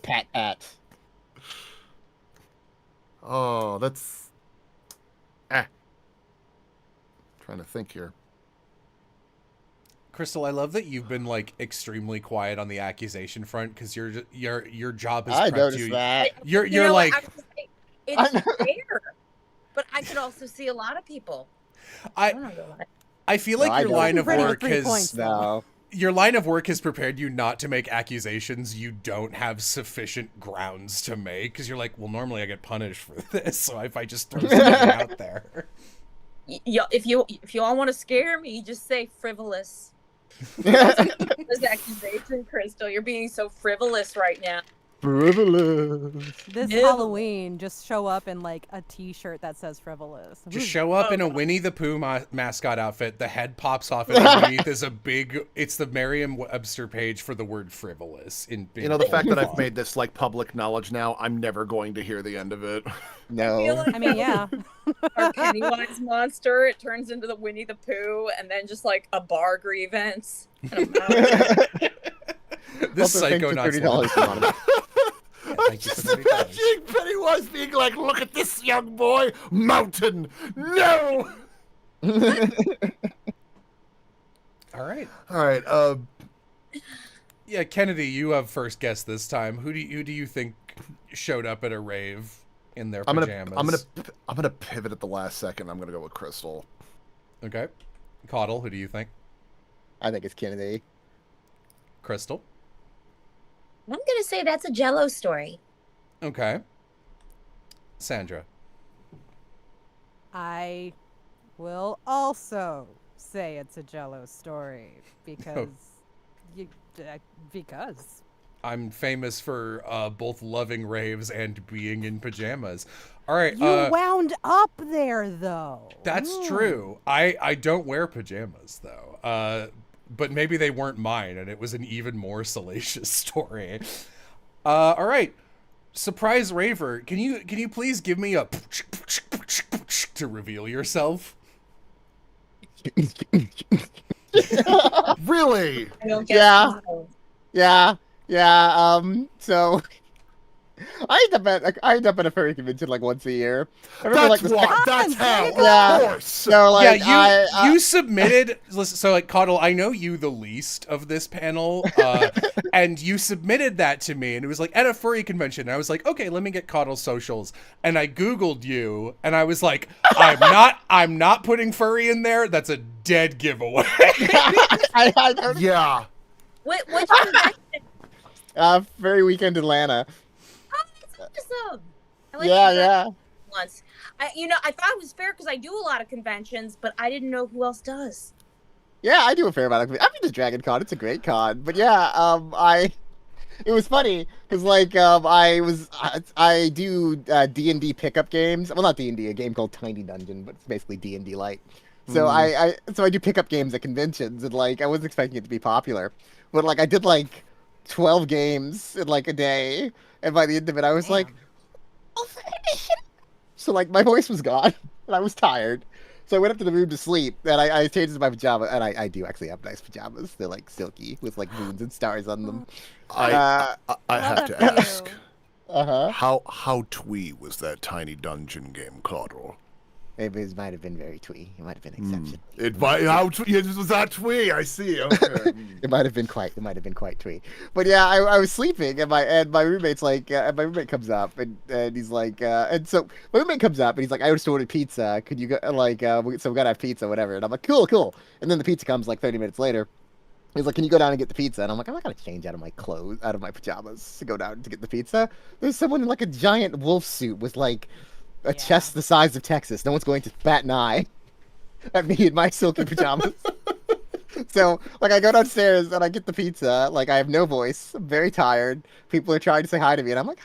Pat pat. Oh, that's... Trying to think here. Krystal, I love that you've been like extremely quiet on the accusation front because your job has I prepped noticed you. that. You're You know what? like I was gonna say, it's fair, but I could also see a lot of people. I don't know why. I feel No, like I your don't. line of Pretty with work 3 has points. No. your line of work has prepared you not to make accusations you don't have sufficient grounds to make because you're like, well, normally I get punished for this, so if I just throw something out there. If you all want to scare me, just say frivolous. This accusation, Krystal, you're being so frivolous right now. Frivolous. This Ew. Halloween, just show up in like a t-shirt that says frivolous. Just Ooh. show up in a Winnie the Pooh mascot outfit. The head pops off, and underneath is a big. It's the Merriam-Webster page for the word frivolous. In big You know, the fact bold that I've font. made this like public knowledge now, I'm never going to hear the end of it. No. I mean, yeah. Our Pennywise monster, it turns into the Winnie the Pooh, and then just like a bar grievance. And a mountain. This Also, psycho thanks for not $30, Anonymous. Thank you for Just $30. imagining Pennywise being like, look at this young boy, mountain, no! All right. All right, Yeah, Kennedy, you have first guess this time. Who do you think showed up at a rave in their I'm pajamas? gonna pivot at the last second. I'm gonna go with Krystal. Okay. Caudle, who do you think? I think it's Kennedy. Krystal. I'm gonna say that's a Jello story. Okay. Sandra. I will also say it's a Jello story because because I'm famous for both loving raves and being in pajamas. All right. you wound up there though. That's true. I don't wear pajamas though. But maybe they weren't mine, and it was an even more salacious story. All right. Surprise raver, can you please give me a to reveal yourself? Really? I don't get Yeah. it. Yeah. So I end up at a furry convention like once a year. I remember, That's like, the why. That's how. Yeah. Of course. So like Yeah, you submitted. Listen, so like Caudle, I know you the least of this panel, and you submitted that to me, and it was like at a furry convention. And I was like, okay, let me get Caudle's socials, and I googled you, and I was like, I'm not putting furry in there. That's a dead giveaway. I don't, Yeah. Which convention? furry weekend Atlanta. Oh, that's awesome. I like Yeah, that yeah. once. I thought it was fair because I do a lot of conventions, but I didn't know who else does. Yeah, I do a fair amount of. I've been to Dragon Con. It's a great con. But yeah, it was funny because like I do D&D pickup games. Well, not D&D, a game called Tiny Dungeon, but it's basically D&D light. So I do pickup games at conventions, and like I wasn't expecting it to be popular, but like I did like 12 games in like a day, and by the end of it, I was like, oh, so like my voice was gone, and I was tired. So I went up to the room to sleep, and I changed into my pajama, and I do actually have nice pajamas. They're like silky with like moons and stars on them. I have Love to that for ask, you. Uh huh. how twee was that Tiny Dungeon game, Caudle? It might have been very twee. It might have been exceptional. It was that twee. I see. Okay. It might have been quite twee. But yeah, I was sleeping and my roommate's like, my roommate comes up and he's like, and so my roommate comes up and he's like, I just ordered pizza. Could you go so we gotta have pizza, whatever. And I'm like, cool. And then the pizza comes like 30 minutes later. He's like, can you go down and get the pizza? And I'm like, I'm not gonna change out of my pajamas to go down to get the pizza. There's someone in like a giant wolf suit with like a chest the size of Texas. No one's going to bat an eye at me in my silky pajamas. So, like, I go downstairs and I get the pizza. Like, I have no voice. I'm very tired. People are trying to say hi to me, and I'm like,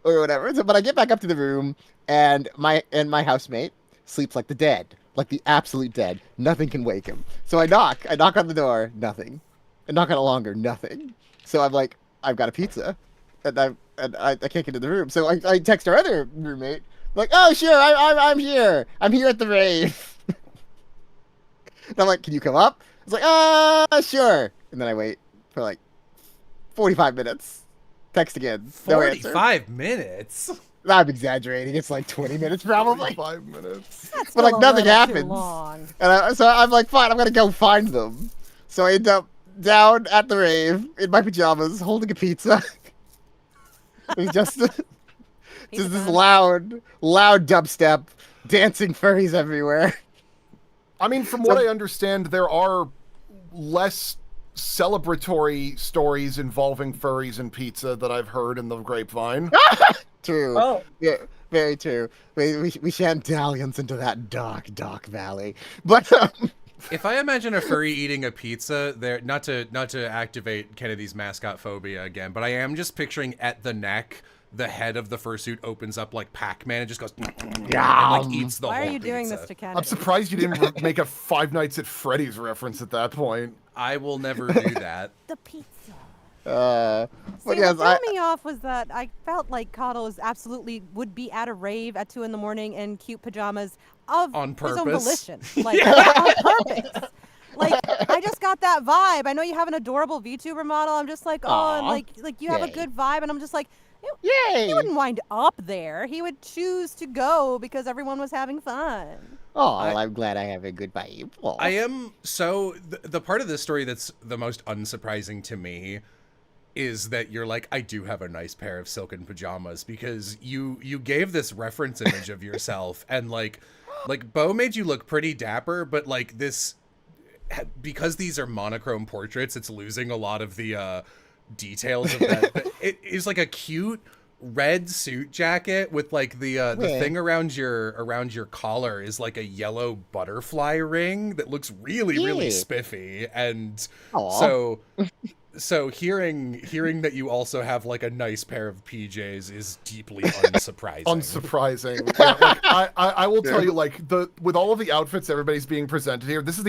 or whatever. So, but I get back up to the room, and my housemate sleeps like the dead, like the absolute dead. Nothing can wake him. So I knock on the door, nothing. I knock on it longer, nothing. So I'm like, I've got a pizza, and I can't get in the room. So I text our other roommate, like, oh sure, I'm here. I'm here at the rave. And I'm like, can you come up? It's like, sure. And then I wait for like 45 minutes. Text again. No answer. 45 minutes? I'm exaggerating. It's like 20 minutes probably. 5 minutes. That's But like still a nothing little too happens. long. And so I'm like, fine, I'm gonna go find them. So I end up down at the rave in my pajamas, holding a pizza. It's just this time. loud dubstep, dancing furries everywhere. I mean, from what I understand, there are less celebratory stories involving furries and pizza that I've heard in the grapevine. True. Oh. Yeah, very true. We shan't dalliance into that dark valley. But If I imagine a furry eating a pizza, there not to activate Kennedy's mascot phobia again, but I am just picturing at the neck, the head of the fursuit opens up like Pac-Man and just goes and like eats the Why whole are you doing pizza. this to Kennedy? I'm surprised you didn't make a Five Nights at Freddy's reference at that point. I will never do that. The pizza. but See, yes, what threw me off was that I felt like Caudle would be at a rave at 2 a.m. in cute pajamas of On his own purpose. volition, like on purpose. Like I just got that vibe. I know you have an adorable VTuber model. I'm just like, oh, and Aw. like you have a Yay. good vibe, and I'm just like, yay! he wouldn't wind up there. He would choose to go because everyone was having fun. Oh, well, I'm glad I have a good vibe. Aw. I am so the part of this story that's the most unsurprising to me is that you're like, I do have a nice pair of silken pajamas, because you gave this reference image of yourself and like Bo made you look pretty dapper, but like this, because these are monochrome portraits, it's losing a lot of the details of that. But it is like a cute red suit jacket with like the thing around your collar is like a yellow butterfly ring that looks really Yeah. spiffy. And Aw. so hearing that you also have like a nice pair of PJs is deeply unsurprising. Unsurprising. Yeah, like, I will tell you, like, with all of the outfits everybody's being presented here, this is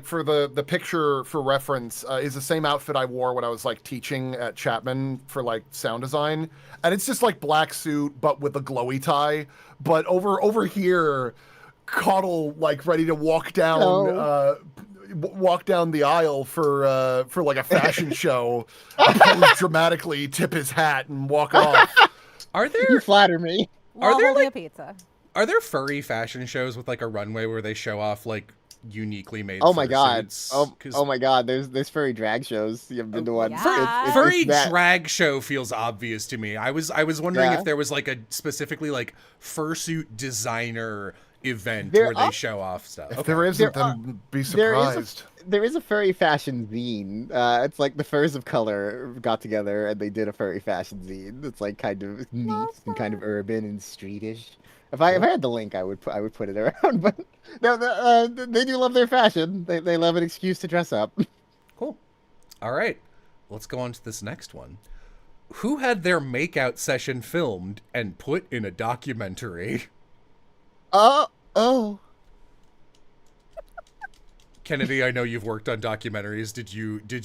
for the picture for reference is the same outfit I wore when I was like teaching at Chapman for like sound design, and it's just like black suit but with a glowy tie. But over here, Caudle like ready to walk down. Walk down the aisle for like a fashion show, pose dramatically, tip his hat, and walk off. Are You there flatter me. While there, holding like- a pizza? furry fashion shows with like a runway where they show off like uniquely made Oh my god. fursuits? 'Cause Oh my god. There's furry drag shows. You've been to one. yeah. furry that- drag show feels obvious to me. I was wondering Yeah. if there was like a specifically like fursuit designer event There where they are- show off stuff. If Okay. there isn't, There then be there is a- surprised. There is a furry fashion zine. It's like the Furs of Color got together and they did a furry fashion zine. It's like kind of neat and kind of urban and streetish. If I had the link, I would put it around. But no, they do love their fashion. They love an excuse to dress up. Cool. All right. Let's go on to this next one. Who had their makeout session filmed and put in a documentary? Oh. Kennedy, I know you've worked on documentaries. Did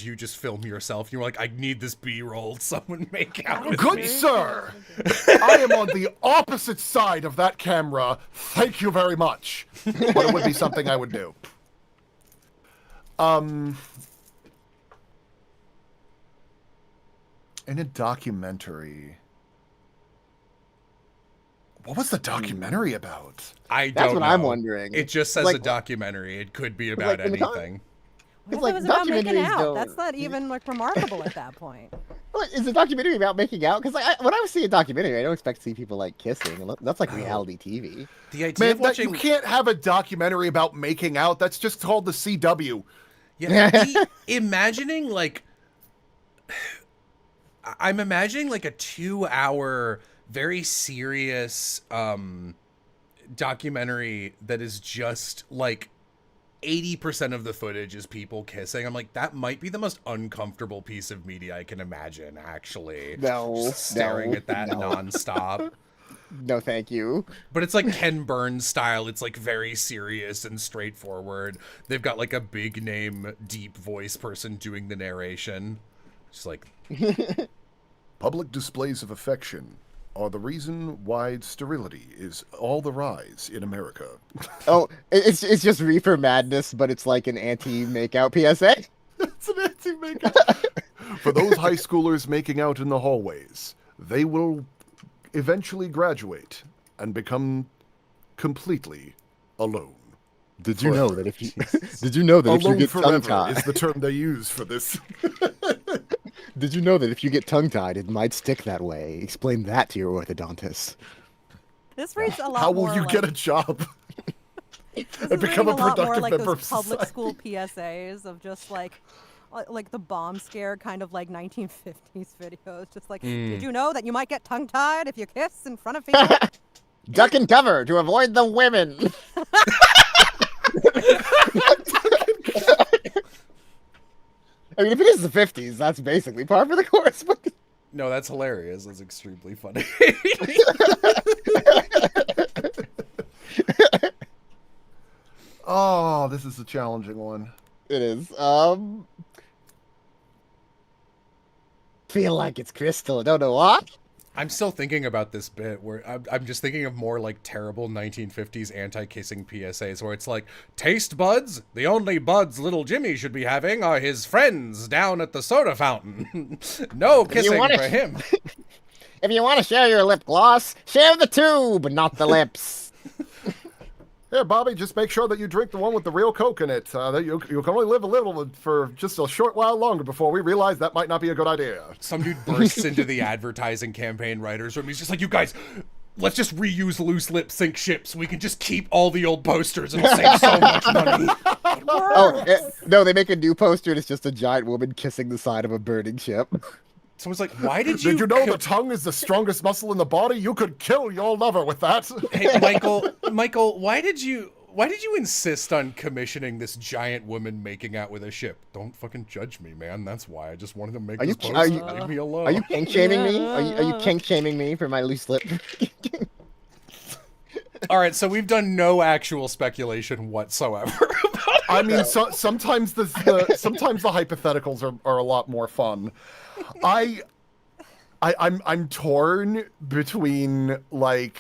you just film yourself? You were like, I need this B-roll. Someone make out with Good me. sir, I am on the opposite side of that camera. Thank you very much. But it would be something I would do. In a documentary, What was the documentary about? I don't That's what know. I'm wondering. It just says Like- a documentary. It could be about like, in the con- anything. What if like, it was about making documentaries out? don't- That's not even like remarkable at that point. What, is a documentary about making out? Because like, when I see a documentary, I don't expect to see people like kissing. That's like reality TV. The idea Man, of watching... you can't have a documentary about making out. That's just called the CW. Yeah, imagining like... I'm imagining like a 2-hour, very serious documentary that is just like 80% of the footage is people kissing. I'm like, that might be the most uncomfortable piece of media I can imagine, actually. No, Just staring at that no. nonstop. No, thank you. But it's like Ken Burns style. It's like very serious and straightforward. They've got like a big name, deep voice person doing the narration. Just like, Public displays of affection are the reason why sterility is all the rise in America. Oh, it's just Reefer Madness, but it's like an anti-makeout PSA. It's an anti-makeup. For those high schoolers making out in the hallways, they will eventually graduate and become completely alone. Did you know that if you Alone get forever tongue-tied? is the term they use for this. Did you know that if you get tongue-tied, it might stick that way? Explain that to your orthodontist. This reads a lot How more will you like, get a job? this and is become reading a a lot more productive like member those of public society? school PSAs of just like the bomb scare kind of like 1950s videos. Just like, did you know that you might get tongue-tied if you kiss in front of people? Duck and cover to avoid the women. I mean, if it is the 50s, that's basically par for the course. But no, that's hilarious. That's extremely funny. Oh, this is a challenging one. it is. Feel like it's Krystal. I don't know what. I'm still thinking about this bit where I'm just thinking of more like terrible 1950s anti-kissing PSAs where it's like, taste buds? The only buds little Jimmy should be having are his friends down at the soda fountain. No kissing wanna- for him. If you want to share your lip gloss, share the tube, not the lips. Here, Bobby, just make sure that you drink the one with the real Coke in it. That you can only live a little for just a short while longer before we realize that might not be a good idea. Some dude bursts into the advertising campaign writers room. He's just like, you guys, let's just reuse loose lip sync ships. We can just keep all the old posters and save so much money. No, they make a new poster and it's just a giant woman kissing the side of a burning ship. Someone's like, why did you... Did you know the tongue is the strongest muscle in the body? You could kill your lover with that. Hey, Michael, why did you insist on commissioning this giant woman making out with a ship? Don't fucking judge me, man. That's why. I just wanted to make this post. Leave me alone. Are you kink shaming me? Are you kink shaming me for my loose lip? All right, so we've done no actual speculation whatsoever. I mean, sometimes the hypotheticals are a lot more fun. I'm torn between like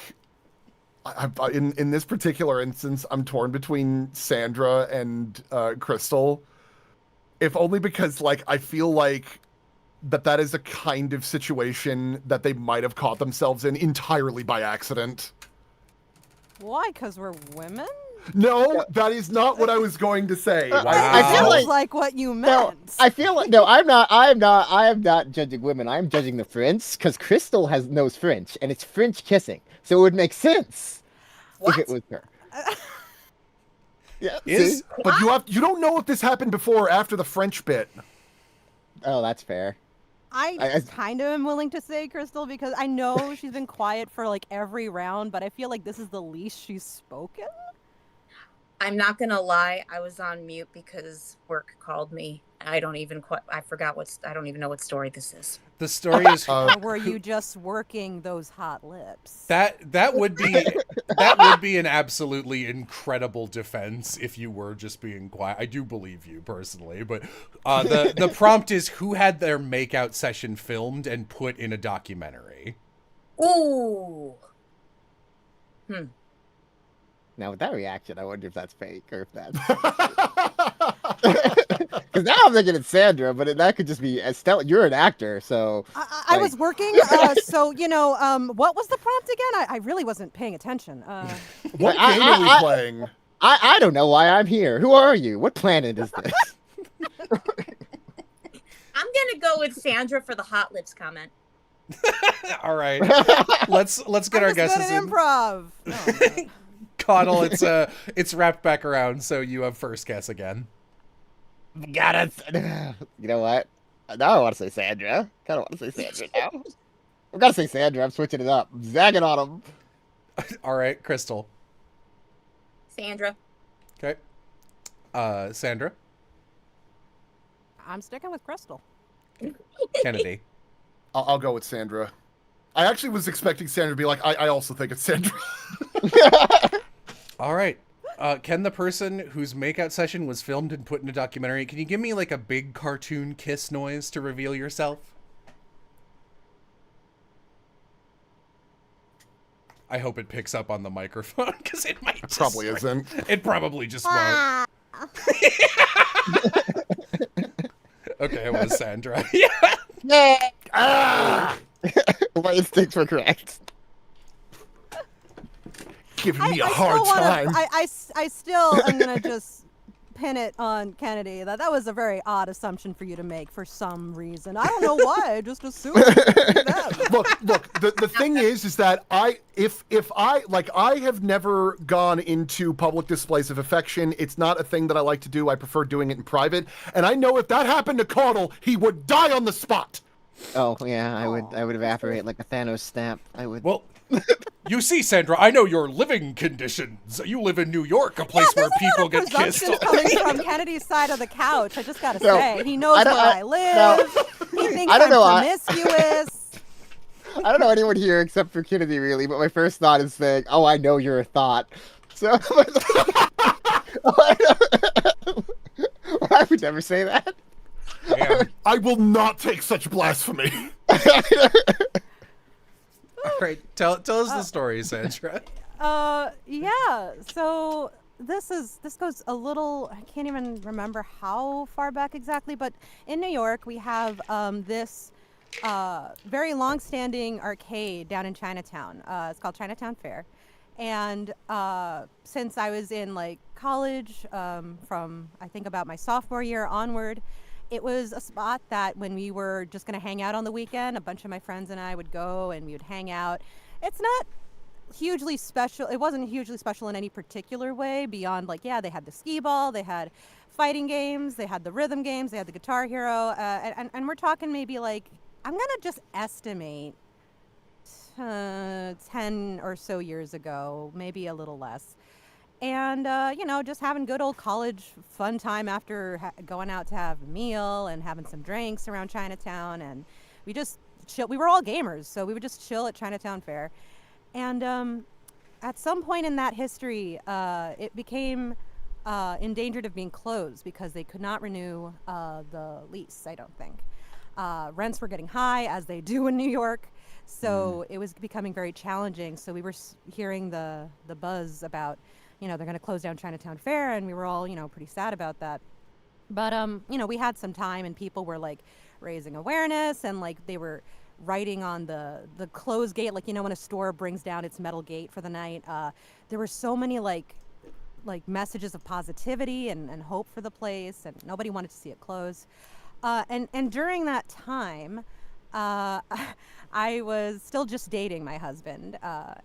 in this particular instance, I'm torn between Sandra and Krystal, if only because like I feel like that is a kind of situation that they might have caught themselves in entirely by accident. Why? Because we're women? No, that is not what I was going to say. I feel Sounds like what you meant. I feel like I am not judging women. I'm judging the French because Krystal knows French and it's French kissing, so it would make sense if it was her. Yeah, see? But you don't know if this happened before or after the French bit. Oh, that's fair. I kind of am willing to say Krystal because I know she's been quiet for like every round, but I feel like this is the least she's spoken. I'm not gonna lie, I was on mute because work called me. I don't even I don't even know what story this is. The story is Or were you just working those hot lips? that would be an absolutely incredible defense if you were just being quiet. I do believe you personally, but the prompt is who had their makeout session filmed and put in a documentary. Ooh. Now with that reaction, I wonder if that's fake or if that's. Because now I'm thinking it's Sandra, but that could just be Estella. You're an actor, so I was working, so what was the prompt again? I really wasn't paying attention. What I- game I- are we I- playing? I don't know why I'm here. Who are you? What planet is this? I'm gonna go with Sandra for the hot lips comment. All right. Let's get I'm our just good guesses at in. improv. Oh, Caudle, it's wrapped back around, so you have first guess again. Got it. You know what? Now I want to say Sandra. Kind of want to say Sandra now. I've got to say Sandra. I'm switching it up. I'm zagging on him. All right, Krystal. Sandra. Okay. Sandra. I'm sticking with Krystal. Kennedy. I'll go with Sandra. I actually was expecting Sandra to be like, I also think it's Sandra. All right. Can the person whose makeout session was filmed and put in a documentary, can you give me like a big cartoon kiss noise to reveal yourself? I hope it picks up on the microphone because it might just, Probably isn't. It probably just won't. Okay, it was Sandra. Yeah. Ah! My instincts were correct. Giving me a I hard still time. I still am gonna just pin it on Kennedy. That was a very odd assumption for you to make for some reason. I don't know why. I just assumed that. Look. The thing is that I have never gone into public displays of affection. It's not a thing that I like to do. I prefer doing it in private. And I know if that happened to Caudle, he would die on the spot. Oh yeah, I would evaporate like a Thanos stamp. I would. Well, you see, Sandra, I know your living conditions. You live in New York, a place where people get kissed. Presumption coming from Kennedy's side of the couch. I just gotta No, say, he knows I where don't- I live. He thinks I don't I'm know, promiscuous. I don't know anyone here except for Kennedy, really. But my first thought is saying, "Oh, I know you're a thought." So I would never say that. Damn. I will not take such blasphemy. All right, tell us the story, Sandra. Yeah. So this goes a little. I can't even remember how far back exactly, but in New York we have this very long-standing arcade down in Chinatown. It's called Chinatown Fair, and since I was in like college, from I think about my sophomore year onward, it was a spot that when we were just going to hang out on the weekend, a bunch of my friends and I would go and we would hang out. It's not hugely special. It wasn't hugely special in any particular way beyond like, yeah, they had the skee ball, they had fighting games, they had the rhythm games, they had the Guitar Hero. And we're talking maybe like, I'm going to just estimate 10 or so years ago, maybe a little less. And, just having good old college fun time after going out to have a meal and having some drinks around Chinatown. And we just chill. We were all gamers, so we would just chill at Chinatown Fair. And at some point in that history, it became endangered of being closed because they could not renew the lease, I don't think. Rents were getting high, as they do in New York. So it was becoming very challenging. So we were hearing the buzz about, they're going to close down Chinatown Fair, and we were all, pretty sad about that. But, we had some time, and people were, like, raising awareness, and, like, they were writing on the closed gate, like, when a store brings down its metal gate for the night. There were so many, like messages of positivity and hope for the place, and nobody wanted to see it close. And during that time, I was still just dating my husband,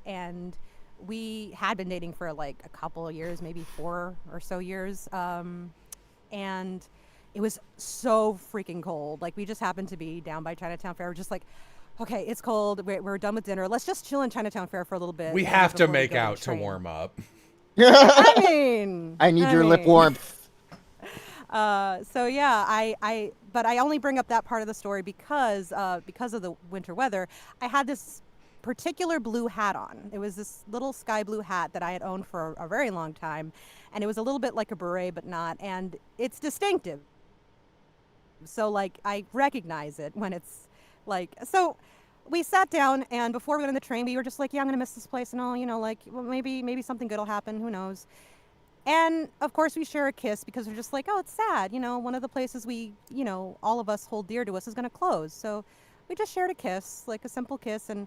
and we had been dating for like a couple of years, maybe 4 or so years. And it was so freaking cold. Like, we just happened to be down by Chinatown Fair. We're just like, okay, it's cold. We're done with dinner. Let's just chill in Chinatown Fair for a little bit. We have to before we make go the out to train. warm up. I mean, I need your lip warmth. So yeah, but I only bring up that part of the story because of the winter weather. I had this particular blue hat on. It was this little sky blue hat that I had owned for a very long time, and it was a little bit like a beret, but not, and it's distinctive. So like, I recognize it when it's like, so we sat down, and before we went on the train, we were just like, yeah, I'm gonna miss this place and all, like, well, maybe something good will happen, who knows. And of course, we share a kiss because we're just like, oh, it's sad. One of the places we, all of us hold dear to us is going to close. So we just shared a kiss, like a simple kiss, and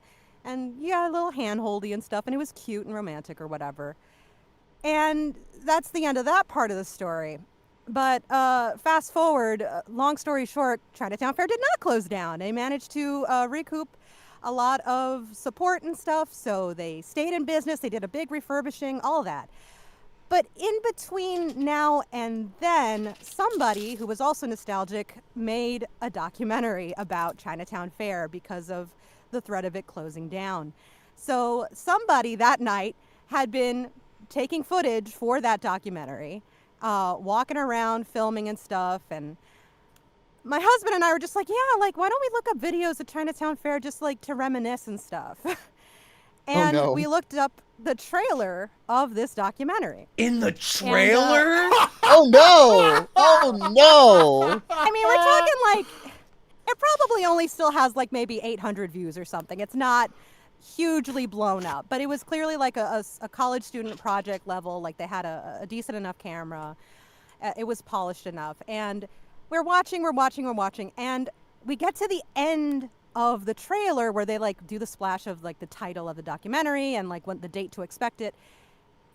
yeah, a little hand holdy and stuff. And it was cute and romantic or whatever. And that's the end of that part of the story. But fast forward, long story short, Chinatown Fair did not close down. They managed to recoup a lot of support and stuff. So they stayed in business. They did a big refurbishing, all that. But in between now and then, somebody who was also nostalgic made a documentary about Chinatown Fair because of the threat of it closing down. So somebody that night had been taking footage for that documentary, walking around, filming and stuff. And my husband and I were just like, yeah, like, why don't we look up videos of Chinatown Fair just like to reminisce and stuff? And no. we looked up the trailer of this documentary. In the trailer? Oh no! Oh no! I mean, we're talking like, it probably only still has like maybe 800 views or something. It's not hugely blown up, but it was clearly like a college student project level. Like they had a decent enough camera. It was polished enough. And we're watching, and we get to the end of the trailer where they like do the splash of like the title of the documentary and like when the date to expect it.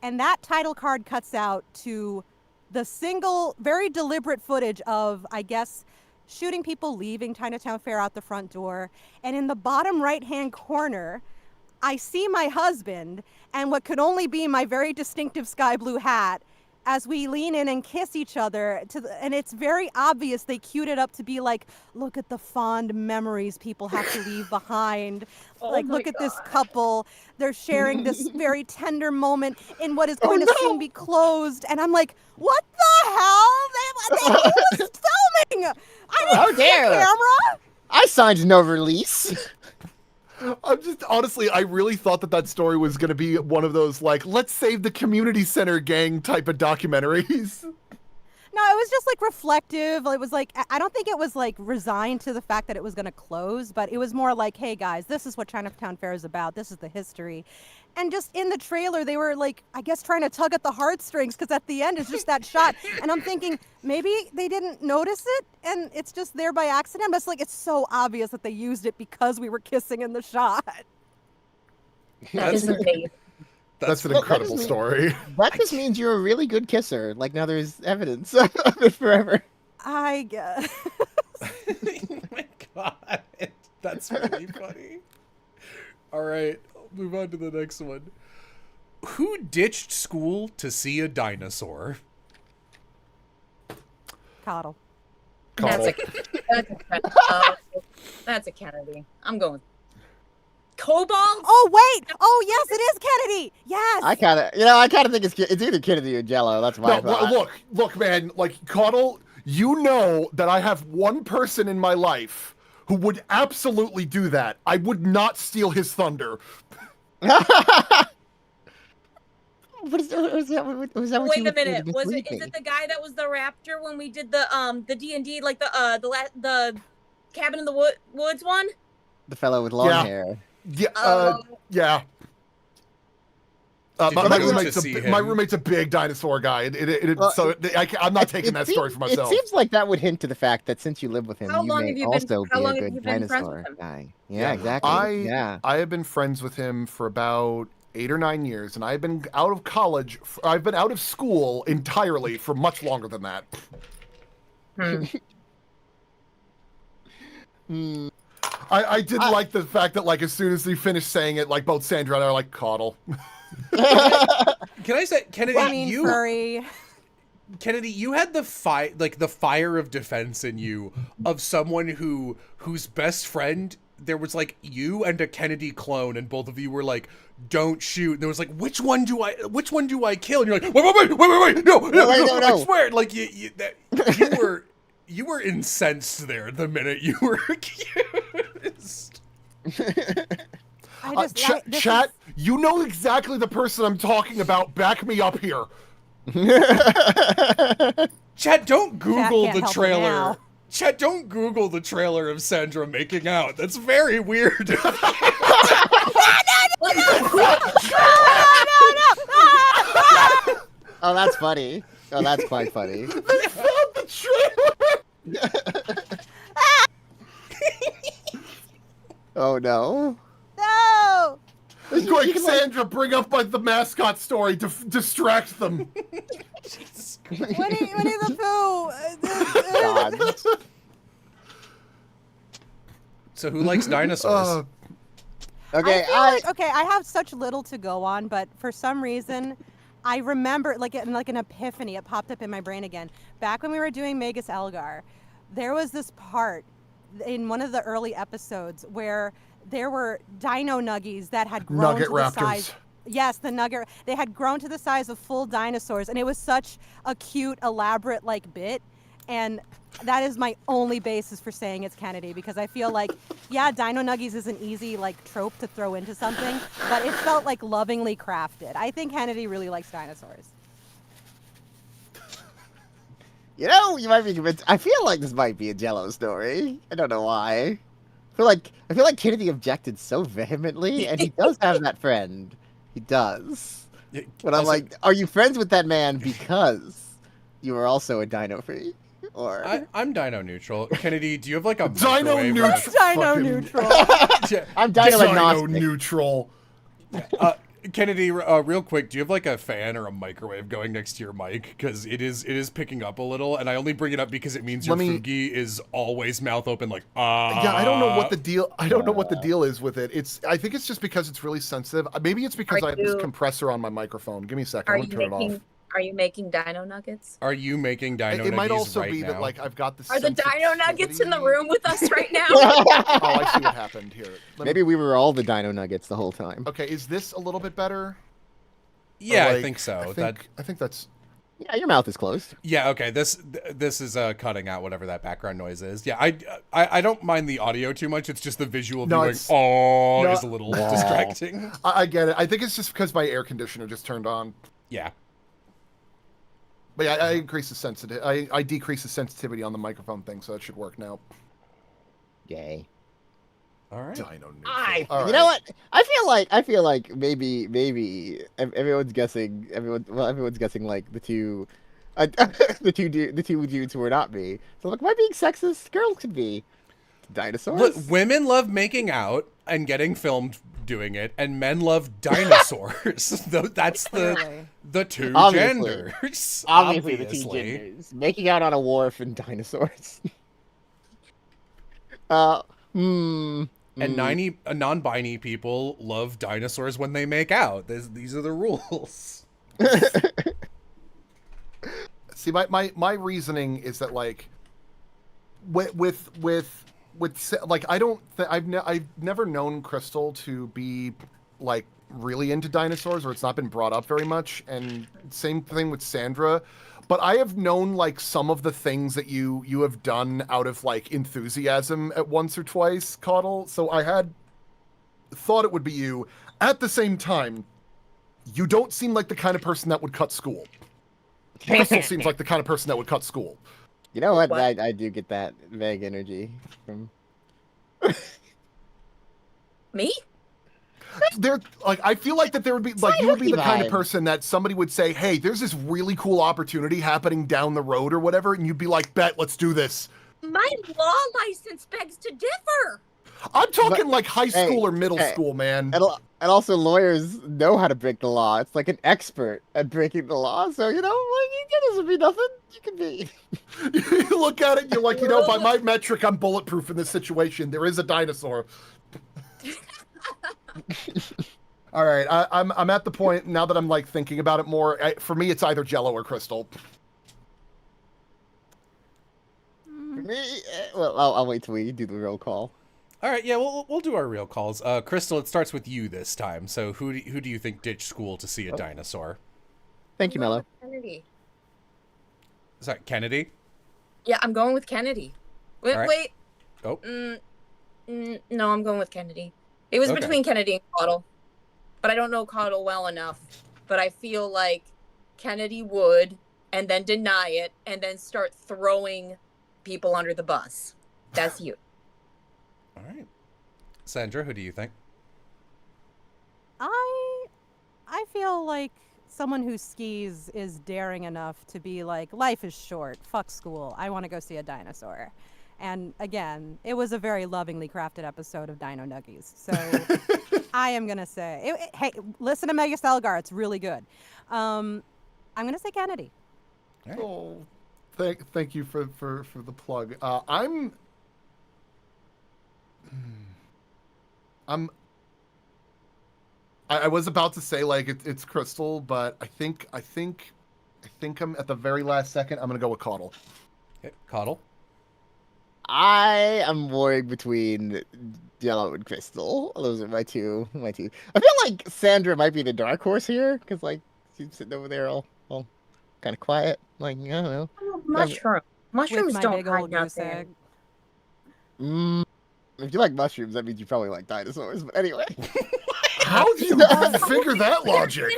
And that title card cuts out to the single, very deliberate footage of, I guess, shooting people leaving Chinatown Fair out the front door. And in the bottom right-hand corner, I see my husband and what could only be my very distinctive sky blue hat as we lean in and kiss each other. And it's very obvious they queued it up to be like, look at the fond memories people have to leave behind. Like, look at this couple. They're sharing this very tender moment in what is going to soon be closed. And I'm like, what the hell? Who was filming? I didn't see a camera. I signed no release. I'm just, honestly, I really thought that story was going to be one of those, like, let's save the community center gang type of documentaries. No, it was just like reflective. It was like, I don't think it was like resigned to the fact that it was going to close, but it was more like, hey guys, this is what Chinatown Fair is about. This is the history. And just in the trailer, they were like, I guess trying to tug at the heartstrings because at the end it's just that shot. And I'm thinking maybe they didn't notice it and it's just there by accident. But it's like, it's so obvious that they used it because we were kissing in the shot. That is amazing. That's an incredible story. That just means you're a really good kisser. Like, now there's evidence of it forever. I guess. Oh my god. That's really funny. All right, I'll move on to the next one. Who ditched school to see a dinosaur? Caudle. That's a Kennedy. I'm going. Kobold? Oh wait! Oh yes, it is Kennedy. Yes. I kind of think it's either Kennedy or Jello. That's my thought. Look, man. Like, Caudle, you know that I have one person in my life who would absolutely do that. I would not steal his thunder. Was that what Wait you a minute. were Is it the guy that was the raptor when we did the D&D, like the cabin in the woods one? The fellow with long hair. Yeah. Yeah. My roommate's a big dinosaur guy. I'm not taking that story for myself. It seems like that would hint to the fact that since you live with him, How you long may have you also been- how be long a have you good been friends dinosaur with him? guy. Yeah, exactly. I have been friends with him for about 8 or 9 years, and I've been out of college. I've been out of school entirely for much longer than that. I did like the fact that, like, as soon as he finished saying it, like, both Sandra and I are like, Caudle. Can I say, Kennedy, Kennedy, you had the fire of defense in you of someone whose best friend, there was like you and a Kennedy clone, and both of you were like, don't shoot. And there was like, which one do I kill? And you're like, wait, no, I swear, like you were incensed there the minute you were accused. Chat, you know exactly the person I'm talking about. Back me up here. Chat, don't Google the help trailer. now. Chat, don't Google the trailer of Sandra making out. That's very weird. No! Oh, that's funny. Oh, that's quite funny. They found the trailer. Oh no. No! Quick, You can, like- Sandra, bring up the mascot story to distract them. Winnie the Pooh! God. So who likes dinosaurs? Okay, I have such little to go on, but for some reason, I remember, like an epiphany, it popped up in my brain again. Back when we were doing Magus Elgar, there was this part in one of the early episodes where there were dino nuggies that had grown Nugget to the raptors. size. Yes, the nugget. They had grown to the size of full dinosaurs, and it was such a cute, elaborate bit. And that is my only basis for saying it's Kennedy, because I feel like, yeah, Dino Nuggies is an easy trope to throw into something, but it felt lovingly crafted. I think Kennedy really likes dinosaurs. You know, you might be convinced. I feel like this might be a Jello story. I don't know why. I feel like Kennedy objected so vehemently, and he does have that friend. He does. But I'm like, are you friends with that man because you are also a dino freak? Or I'm dino neutral. Kennedy, do you have a Dino microwave? neutral. Dino neutral. I'm dino Dino agnostic. neutral. Kennedy, real quick, do you have a fan or a microwave going next to your mic? Because it is picking up a little, and I only bring it up because it means your Fugi is always mouth open, Yeah, I don't know what the deal. I don't know what the deal is with it. I think it's just because it's really sensitive. Maybe it's because I have this compressor on my microphone. Give me a second. I'm gonna turn it off. Are you making dino nuggets? Are you making dino nuggets? It might also right be now? that I've got the. Are the dino nuggets in the room with us right now? Oh, I see what happened here. Maybe we were all the dino nuggets the whole time. Okay, is this a little bit better? Yeah, I think so. I think that's. Yeah, your mouth is closed. Yeah, okay. This is cutting out whatever that background noise is. Yeah, I don't mind the audio too much. It's just the visual of going is a little distracting. I get it. I think it's just because my air conditioner just turned on. Yeah. But yeah, I increase the I decrease the sensitivity on the microphone thing, so that should work now. Yay. All right. Dino neutral. You know what? I feel like maybe everyone's guessing. Everyone's guessing the two, the two dudes who are not me. So am I being sexist? Girls could be dinosaurs. Look, women love making out and getting filmed doing it, and men love dinosaurs. That's the two genders. Obviously, the two genders. Making out on a wharf and dinosaurs. And non-binary people love dinosaurs when they make out. These are the rules. See, my reasoning is that I've never known Krystal to be really into dinosaurs, or it's not been brought up very much, and same thing with Sandra. But I have known some of the things that you have done out of enthusiasm at once or twice, Caudle. So I had thought it would be you. At the same time, you don't seem like the kind of person that would cut school. Krystal seems like the kind of person that would cut school. You know what? I do get that vague energy from Me? I feel like that there would be you would be the kind of person that somebody would say, hey, there's this really cool opportunity happening down the road or whatever, and you'd be like, bet, let's do this. My law license begs to differ. I'm talking high school or middle school, man. And also lawyers know how to break the law. It's like an expert at breaking the law. So, this would be nothing. You can be. You look at it, you're like, by my metric, I'm bulletproof in this situation. There is a dinosaur. All right, I'm at the point now that I'm thinking about it more. For me, it's either Jello or Krystal. For me, well, I'll wait till we do the roll call. All right, yeah, we'll do our real calls. Krystal, it starts with you this time. So who do you think ditched school to see a dinosaur? Thank you, Mello. Kennedy. Is that Kennedy? Yeah, I'm going with Kennedy. Wait, right. wait. Oh. No, I'm going with Kennedy. It was between Kennedy and Caudle. But I don't know Caudle well enough. But I feel like Kennedy would, and then deny it, and then start throwing people under the bus. That's you. All right. Sandra, who do you think? I feel like someone who skis is daring enough to be like, life is short, fuck school, I want to go see a dinosaur. And again, it was a very lovingly crafted episode of Dino Nuggies. So I am going to say, hey, listen to Magus Elgar. It's really good. I'm going to say Kennedy. Right. Oh, thank you for the plug. I was about to say like it's Krystal, but I think I'm at the very last second. I'm gonna go with Caudle. Okay, Caudle. I am warring between Jello and Krystal. Those are my two. I feel like Sandra might be the dark horse here because like she's sitting over there all kind of quiet. Like I don't know. Oh, mushrooms With my don't big hide old goose nothing. egg. If you like mushrooms, that means you probably like dinosaurs. But anyway. How do you figure that logic?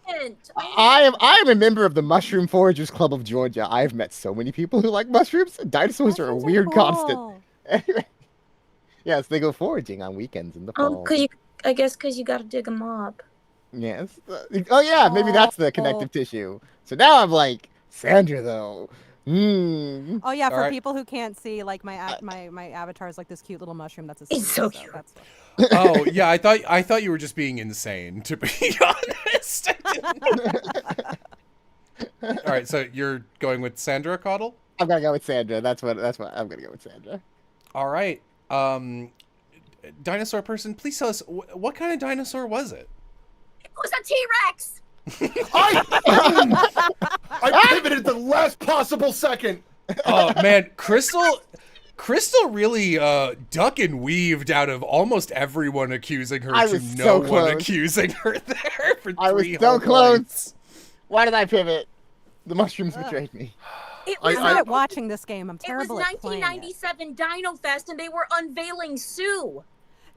Innocent. I am a member of the Mushroom Foragers Club of Georgia. I've met so many people who like mushrooms. Dinosaurs are a Mushrooms weird constant. cool. Anyway. Yes, they go foraging on weekends in the fall. I guess because you got to dig them up. Yes. Oh yeah, maybe that's the Oh. connective tissue. So now I'm like, Sandra though. Oh yeah, for Alright. people who can't see, like my avatar is like this cute little mushroom. That's a It's seed, so cute. That's Oh yeah, I thought you were just being insane. To be honest. All right, so you're going with Sandra Caudle? I'm gonna go with Sandra. That's what I'm gonna go with Sandra. All right. Dinosaur person, please tell us what kind of dinosaur was it? It was a T-Rex. I pivoted at the last possible second. Oh man, Krystal really duck and weaved out of almost everyone accusing her I to was no so one close. accusing her there for I was 3 so whole close. points. Why did I pivot? The mushrooms betrayed me. It I- was, I'm I- not watching this game. I'm it was terrible at playing it. 1997 Dino Fest, and they were unveiling Sue.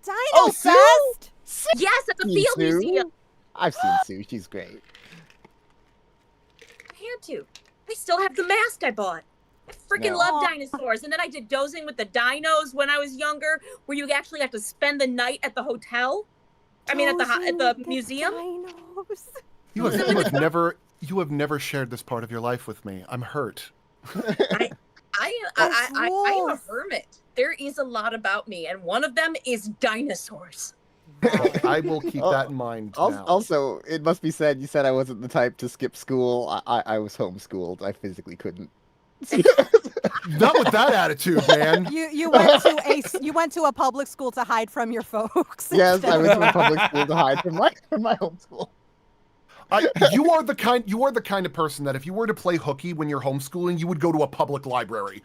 Dino Oh, Sue? Fest? Yes, at the Sue? Field Museum. I've seen Sue. She's great. I had to. I still have the mask I bought. I freaking No. love Aw. dinosaurs. And then I did dozing with the dinos when I was younger, where you actually have to spend the night at the hotel. I mean, at the museum. Dinos. You have never shared this part of your life with me. I'm hurt. I am a rules. hermit. There is a lot about me, and one of them is dinosaurs. I will keep that in mind now. Also, it must be said, you said I wasn't the type to skip school. I was homeschooled. I physically couldn't. Not with that attitude, man. You went to a public school to hide from your folks. Yes, I went to a public school to hide from my home school. You are the kind of person that if you were to play hooky when you're homeschooling, you would go to a public library.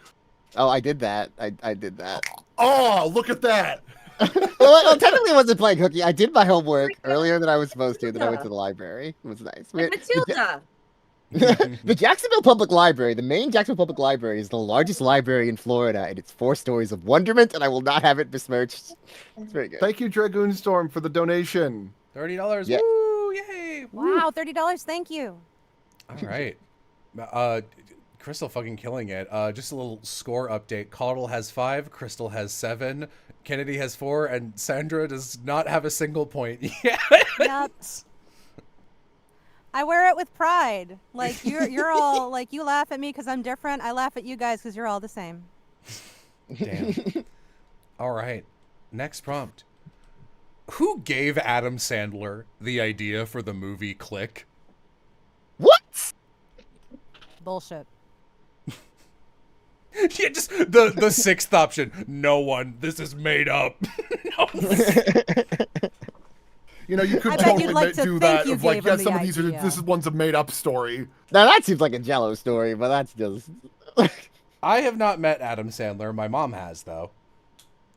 Oh, I did that. I did that. Oh, look at that. Well, technically, I wasn't playing hooky. I did my homework earlier than I was supposed to. Then I went to the library. It was nice. Like Matilda. The Jacksonville Public Library, the main Jacksonville Public Library, is the largest library in Florida, and it's 4 stories of wonderment, and I will not have it besmirched. It's very good. Thank you, Dragoon Storm, for the donation. $30. Yeah. Woo! Yay! Wow, $30. Thank you. All right. Krystal fucking killing it. Just a little score update. Caudle has 5, Krystal has 7, Kennedy has 4, and Sandra does not have a single point yet. Yep. I wear it with pride. Like you're all like, you laugh at me because I'm different. I laugh at you guys because you're all the same. Damn. All right. Next prompt. Who gave Adam Sandler the idea for the movie Click? What? Bullshit. Yeah, just the sixth option. No one. This is made up. No. You know, you could I bet totally you'd like to do think that. you Of like, gave yeah, him the some of these are. idea. This is one's a made-up story. Now that seems like a Jello story, but that's just. I have not met Adam Sandler. My mom has, though.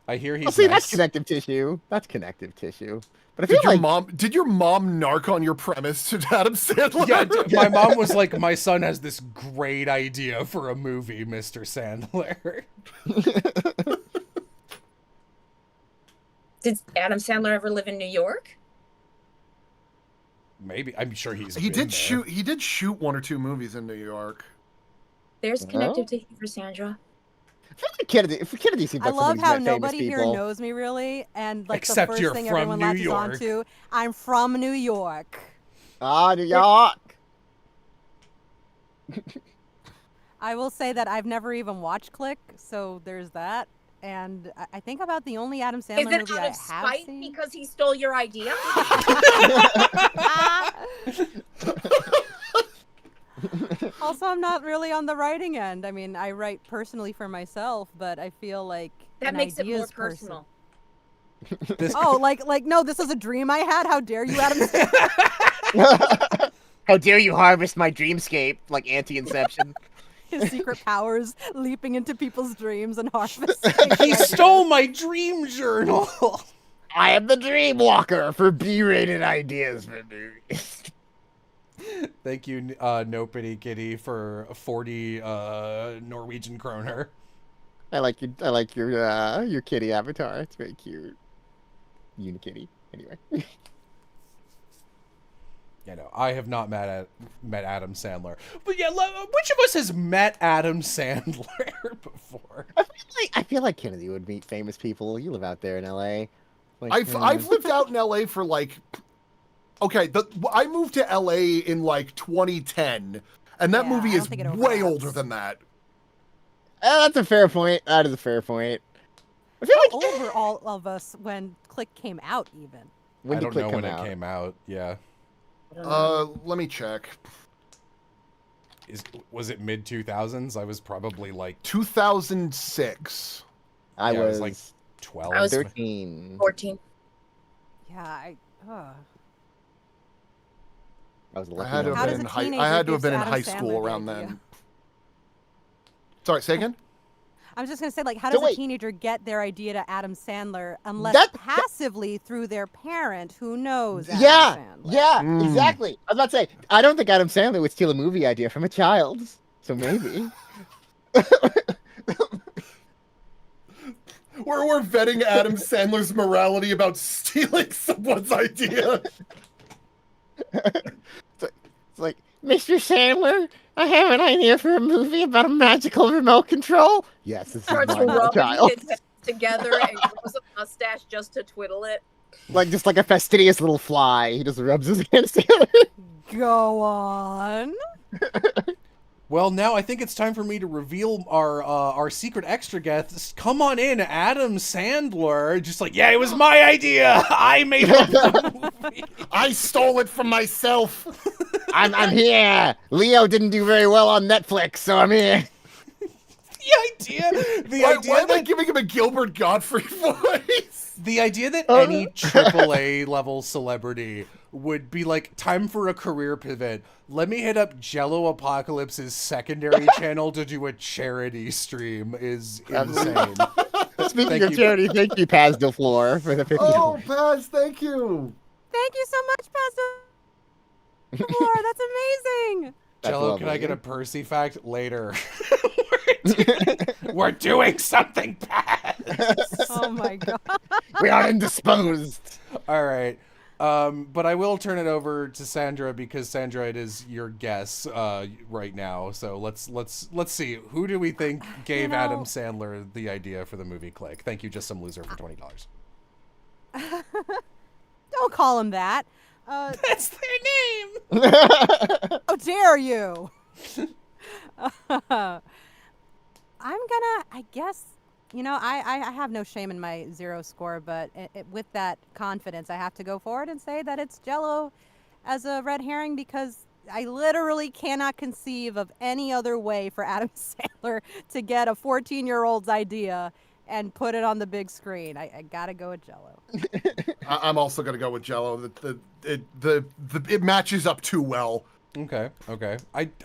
I hear he's Oh, see, nice. that's connective tissue. That's connective tissue. But I Did feel your like did your mom narc on your premise to Adam Sandler? Yeah, my mom was like, my son has this great idea for a movie, Mr. Sandler. Did Adam Sandler ever live in New York? Maybe. I'm sure he's He been did there. shoot. He did shoot 1 or 2 movies in New York. There's connective tissue for Sandra. I feel like Kennedy seems I like love someone how who's met famous nobody here people. knows me really, and like Except the 1st you're thing from everyone New latches York. onto, I'm from New York. Ah, New York. I will say that I've never even watched Click, so there's that. And I think about the only Adam Is Sandler it movie out I of have spite seen. because he stole your idea? Also, I'm not really on the writing end. I mean, I write personally for myself, but I feel like That an makes it more ideas person. personal. Oh, like no, this is a dream I had. How dare you, Adam Sandler? How dare you harvest my dreamscape like anti-Inception? His secret powers leaping into people's dreams and harvesting. He stole my dream journal. I am the Dream Walker for B-rated ideas for movies. Thank you, No Pity Kitty, for 40 Norwegian kroner. I like your kitty avatar. It's very cute. Unikitty. Anyway. You know, I have not met Adam Sandler, but yeah, which of us has met Adam Sandler before? I feel like Kennedy would meet famous people. You live out there in LA. Like, I've lived out in LA for like, okay, I moved to LA in like 2010, and that Yeah, movie I don't is think it way overlaps. older than that. That's a fair point. That is a fair point. I feel How like old were all of us when Click came out? Even when I did don't Click know come when out? it came out. Yeah, Let me check. was it mid 2000s? I was probably like 2006. I yeah, was like 12. I was 13. 14. yeah, I was I lucky. had to enough. How have does been a in high. teenager I had to have gives been in Adam high Sandler school the around idea? then. Sorry, say again. I was just gonna say, like, how So does a wait. teenager get their idea to Adam Sandler unless That- passively through their parent who knows Adam Yeah, Sandler? yeah, Mm. exactly. I was about to say, I don't think Adam Sandler would steal a movie idea from a child. So maybe. We're vetting Adam Sandler's morality about stealing someone's idea. It's like, Mr. Sandler, I have an idea for a movie about a magical remote control. Yes, this is Starts mine, rubbing child. his head together and grows a mustache just to twiddle it. Like just like a fastidious little fly. He just rubs his hands together. Go on. Well, now I think it's time for me to reveal our secret extra guest. Come on in, Adam Sandler. Just like, yeah, it was my idea. I made up the movie. I stole it from myself. I'm here. Leo didn't do very well on Netflix, so I'm here. Why am I giving him a Gilbert Godfrey voice? The idea that any AAA level celebrity would be like, time for a career pivot. Let me hit up Jello Apocalypse's secondary channel to do a charity stream is insane. Speaking Thank of you. charity, thank you, Paz Del Flor, for the 50. Oh, Paz, thank you. Thank you so much, Pastor Flora. That's amazing. That's Jello, can I lovely. get a Percy fact later? We're doing something bad. Oh my god. We are indisposed. All right. But I will turn it over to Sandra because Sandra, it is your guess right now. So let's see. Who do we think gave know- Adam Sandler the idea for the movie Click? Thank you, just some loser for $20. Don't call him that. That's their name. How dare you? I'm gonna, I guess, you know, I have no shame in my zero score, but with that confidence, I have to go forward and say that it's Jello as a red herring because I literally cannot conceive of any other way for Adam Sandler to get a 14-year-old's idea and put it on the big screen. I gotta go with Jello. I'm also gonna go with Jello. It matches up too well. Okay.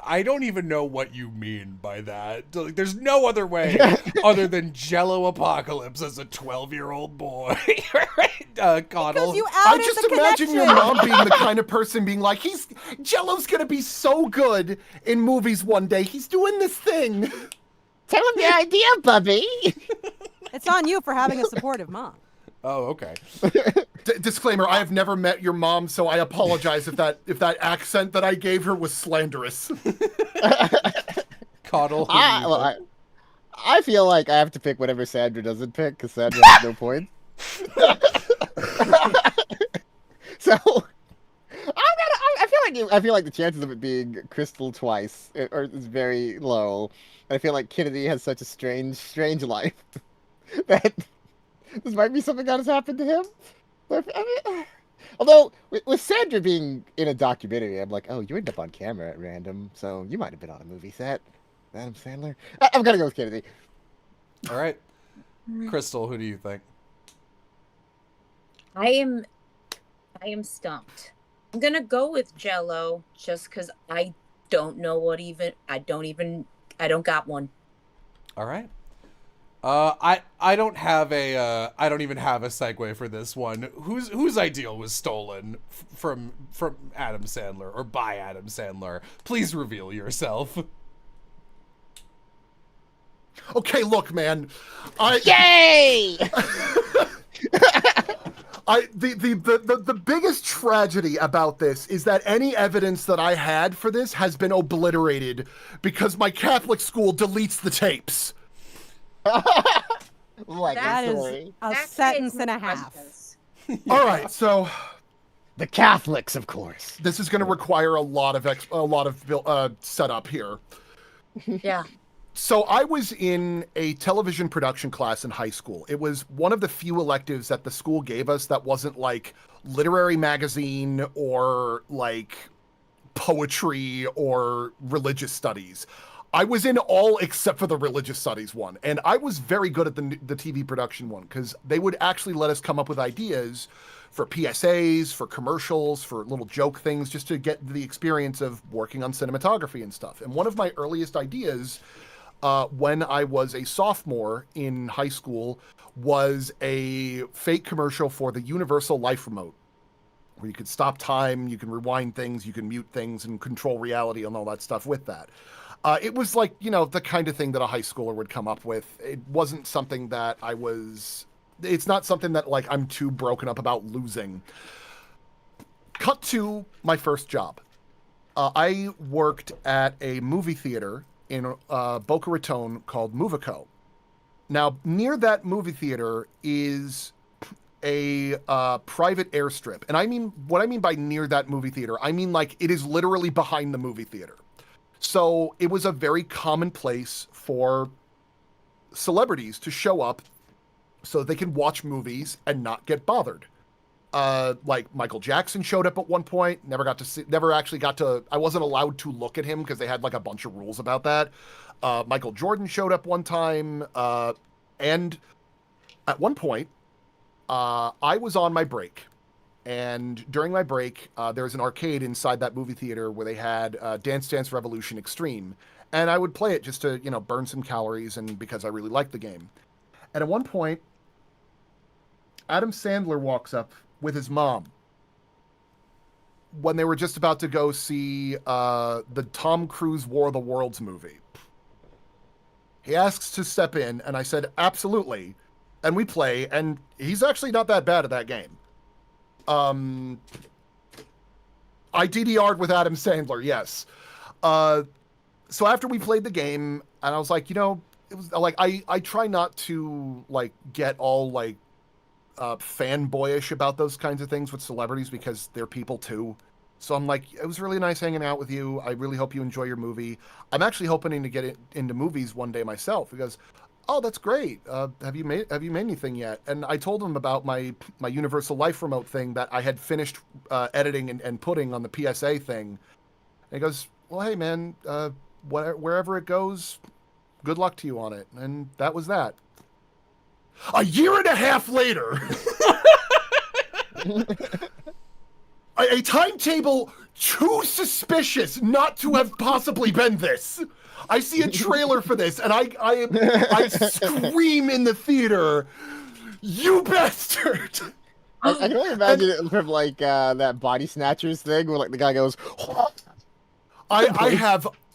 I don't even know what you mean by that. Like, there's no other way other than Jello Apocalypse as a 12-year-old boy. Caudle. Because you I outed just the imagine connection. your mom being the kind of person being like, Jello's gonna be so good in movies one day. He's doing this thing. Tell him your idea, Bubby. It's on you for having a supportive mom. Oh, okay. Disclaimer: I have never met your mom, so I apologize if that accent that I gave her was slanderous. Caudle. who do you think? I feel like I have to pick whatever Sandra doesn't pick because Sandra has no points. So I feel I feel like the chances of it being Krystal twice is very low. I feel like Kennedy has such a strange life that this might be something that has happened to him. But, I mean, although with Sandra being in a documentary, I'm like, oh, you end up on camera at random, so you might have been on a movie set. Adam Sandler. I'm gonna go with Kennedy. All right. Krystal, who do you think? I am stumped. I'm gonna go with Jello just because I don't know what even. I don't got one. All right. I don't have a I don't even have a segue for this one. Whose ideal was stolen from Adam Sandler or by Adam Sandler? Please reveal yourself. Okay, look, man. Yay! The biggest tragedy about this is that any evidence that I had for this has been obliterated because my Catholic school deletes the tapes. Like That is story. a That sentence creates and a more half. questions. All right, so The Catholics, of course. this is going to require a lot of setup here. Yeah. So I was in a television production class in high school. It was one of the few electives that the school gave us that wasn't like literary magazine or like poetry or religious studies. I was in all except for the religious studies one. And I was very good at the TV production one because they would actually let us come up with ideas for PSAs, for commercials, for little joke things, just to get the experience of working on cinematography and stuff. And one of my earliest ideas when I was a sophomore in high school was a fake commercial for the Universal Life Remote, where you could stop time, you can rewind things, you can mute things, and control reality and all that stuff with that. It was like, you know, the kind of thing that a high schooler would come up with. It wasn't something that it's not something that, like, I'm too broken up about losing. Cut to my first job. I worked at a movie theater in Boca Raton called Movico. Now, near that movie theater is a private airstrip. And what I mean by near that movie theater, I mean like it is literally behind the movie theater. So it was a very common place for celebrities to show up so they can watch movies and not get bothered. Like Michael Jackson showed up at one point, I wasn't allowed to look at him because they had like a bunch of rules about that. Michael Jordan showed up one time, and at one point, I was on my break. And during my break, there was an arcade inside that movie theater where they had Dance Dance Revolution Extreme. And I would play it just to, you know, burn some calories and because I really liked the game. And at one point, Adam Sandler walks up with his mom when they were just about to go see the Tom Cruise War of the Worlds movie. He asks to step in, and I said, absolutely. And we play, and he's actually not that bad at that game. I DDR'd with Adam Sandler, yes. So after we played the game, and I was like, you know, it was like, I try not to, like, get all, like, fanboyish about those kinds of things with celebrities because they're people too. So I'm like, it was really nice hanging out with you. I really hope you enjoy your movie. I'm actually hoping to get into movies one day myself. He goes, oh, that's great. Have you made anything yet? And I told him about my Universal Life Remote thing that I had finished editing and putting on the PSA thing. And he goes, well, hey man, wherever it goes, good luck to you on it. And that was that. A year and a half later, a timetable too suspicious not to have possibly been this. I see a trailer for this, and I scream in the theater, "You bastard!" I can only imagine it from like that Body Snatchers thing where like the guy goes.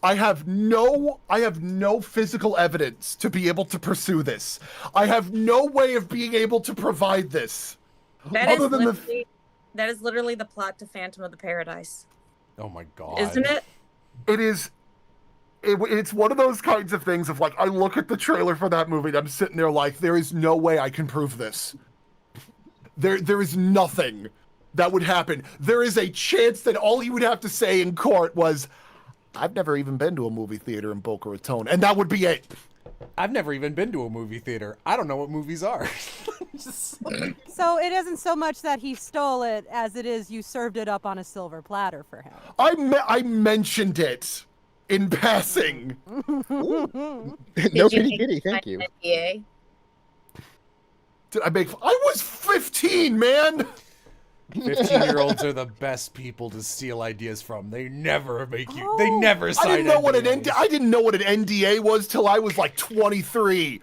I have no physical evidence to be able to pursue this. I have no way of being able to provide this. That is literally the plot to Phantom of the Paradise. Oh my god. Isn't it? It is. It's one of those kinds of things of like, I look at the trailer for that movie and I'm sitting there like, there is no way I can prove this. There is nothing. that would happen. There is a chance that all he would have to say in court was, I've never even been to a movie theater in Boca Raton, and that would be it. I've never even been to a movie theater. I don't know what movies are. So it isn't so much that he stole it as it is you served it up on a silver platter for him. I mentioned it in passing. No Did you pity kitty, thank you. NDA? Did I make? I was 15, man. 15-year-olds are the best people to steal ideas from. They never make you. They Oh. never I sign didn't know what an NDAs. I didn't know what an NDA was till I was like 23.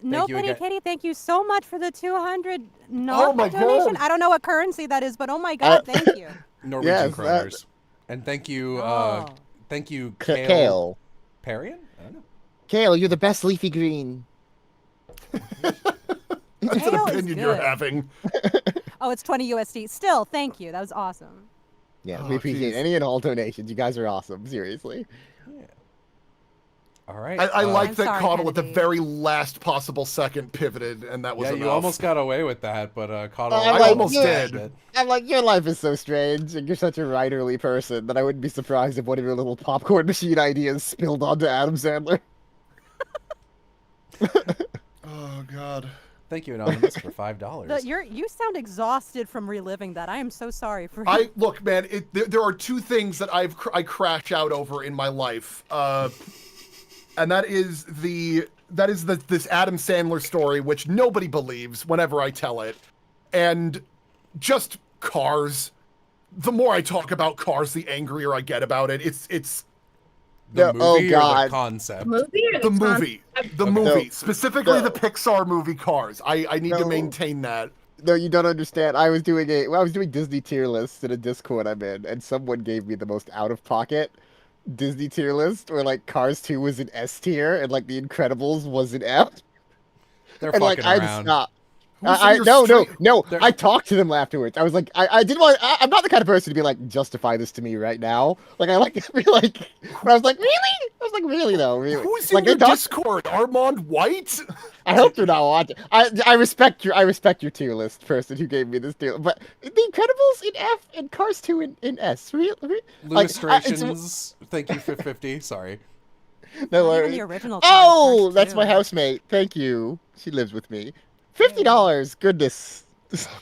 No you pity again. kitty, thank you so much for the 200 Oh my donation. God. I don't know what currency that is, but oh my god, thank you. Norwegian Yes, kroners. And thank you, Oh. Kale. Parian? I don't know. Kale, you're the best leafy green. That's an Kale is opinion you're good. having. Oh, it's 20 USD. Still, thank you. That was awesome. Yeah, Oh, we appreciate jeez. any and all donations. You guys are awesome, seriously. All right. I like I'm that sorry, Caudle at the Kennedy. very last possible second pivoted, and that was Yeah, enough. you almost got away with that, but Caudle. I'm I like, almost yeah. did. I'm like, your life is so strange, and you're such a writerly person that I wouldn't be surprised if one of your little popcorn machine ideas spilled onto Adam Sandler. Oh God. Thank you, Anonymous, for $5. You sound exhausted from reliving that. I am so sorry for I look, man. There are two things that I crash out over in my life, and that is this Adam Sandler story, which nobody believes whenever I tell it, and just Cars. The more I talk about Cars, the angrier I get about it. It's The No, movie oh, or God. the concept? Movie or the the movie, the Okay. movie, No. specifically No. the Pixar movie Cars. I need to No. maintain that. No, you don't understand. I was doing Disney tier lists in a Discord I'm in, and someone gave me the most out of pocket Disney tier list where like Cars 2 was an S tier and like The Incredibles was an F. They're And like fucking I around. stopped. Who's in your No, street? They're- I talked to them afterwards. I was like, I didn't want. I'm not the kind of person to be like, justify this to me right now. Like I like to be like, but I was like, really? I was like, really though, really. Who's like in your they talk- Discord? Armand White? I hope they're not watching. I respect your tier list person who gave me this tier. But The Incredibles in F and Cars 2 in S. Really? Illustrations. Thank you for 50. Sorry. No Not even worries. the original. Oh, Cars that's too. my housemate. Thank you. She lives with me. $50. Goodness.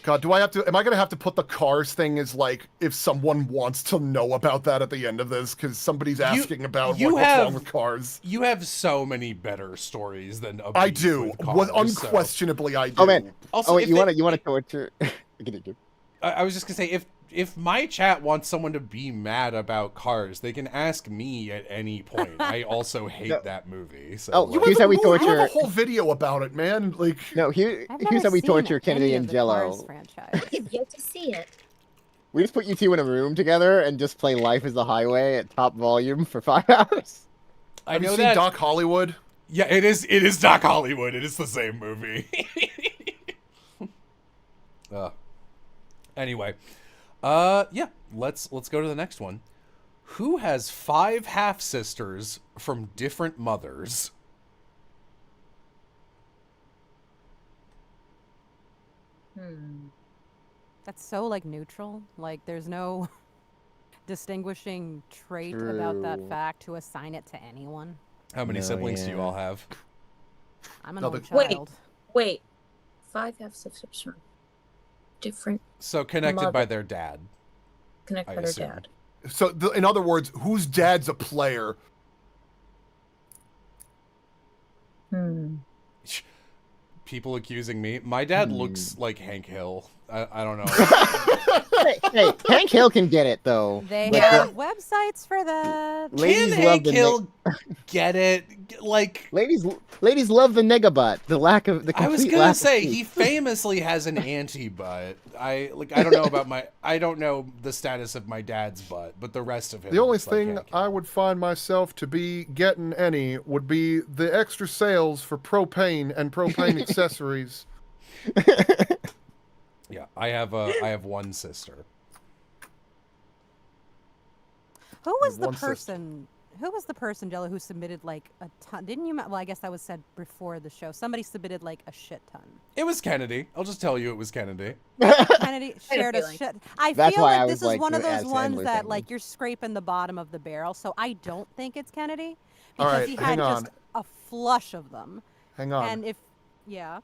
God, am I gonna have to put the Cars thing as like if someone wants to know about that at the end of this because somebody's asking about you what's have- wrong with Cars? You have so many better stories than a I beef do. with Well, Cars, so- unquestionably, I do. Oh man. Also, Oh wait, if you they- want to torture? Continue. I was just gonna say, if my chat wants someone to be mad about Cars, they can ask me at any point. I also hate No. that movie. So Oh, like- You Here's have how we you have torture- a whole video about it, man. Like, No, I've here's never how we seen torture Kennedy any and of the Jello. Cars franchise. I've yet to see it. We just put you two in a room together and just play Life is the Highway at top volume for 5 hours. I have you know seen that. Doc Hollywood? Yeah, it is. It is Doc Hollywood. It is the same movie. Anyway, yeah. Let's go to the next one. Who has 5 half sisters from different mothers? That's so like neutral. Like there's no distinguishing trait about that True. fact to assign it to anyone. How many No, siblings do you yeah. all have? I'm an No, old but- Wait. child. Wait, 5 half-sisters from different So connected by Mother. their dad. connect I by their assume. dad. So, in other words, whose dad's a player? People accusing me. My dad looks like Hank Hill. I don't know. hey, Hank Hill can get it though. They Like, have websites for that. Ladies Can love Hank the Hill get it? Like, ladies love the negabutt. The lack of the I was complete gonna lack of say, teeth. he famously has an anti-butt. I don't know about I don't know the status of my dad's butt, but the rest of him. The only looks like thing Hank Hill. I would find myself to be getting any would be the extra sales for propane and propane accessories. Yeah, I have one sister. Who was the One sister. person who was the person, Jello, who submitted like a ton? Didn't you? Well, I guess that was said before the show. Somebody submitted like a shit ton. It was Kennedy. I'll just tell you it was Kennedy. Kennedy shared a feeling. shit. I That's feel why I like was this is like one of the those Adam ones Sandler that thing. like you're scraping the bottom of the barrel. So I don't think it's Kennedy All because right, he hang had on. just a flush of them. Hang on. And if yeah,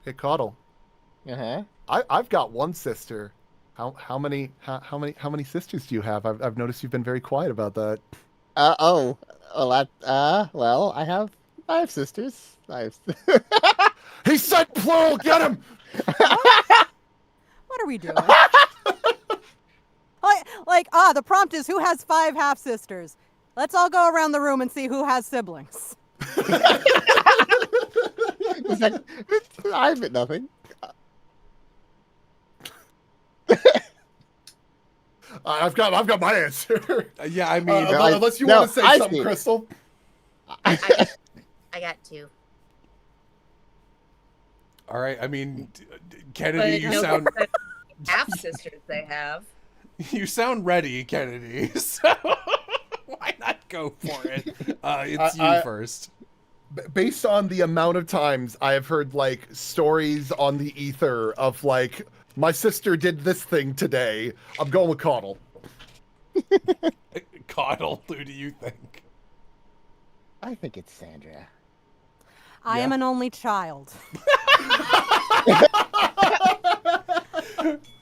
Hey, Caudle. Uh-huh. I've got one sister. How many sisters do you have? I've noticed you've been very quiet about that. Well, I have 5 sisters. He said plural. Get him. what are we doing? The prompt is who has 5 half sisters. Let's all go around the room and see who has siblings. It's like, I've been nothing. I've got my answer. Yeah, I mean, Unless you no, want to say I something, see. Krystal. I got 2. all right. I mean, Kennedy, you no sound half sisters they have. you sound ready, Kennedy. So why not go for it? It's you first. Based on the amount of times I have heard like stories on the ether of like my sister did this thing today, I'm going with Caudle. Caudle, who do you think? I think it's Sandra. I am an only child.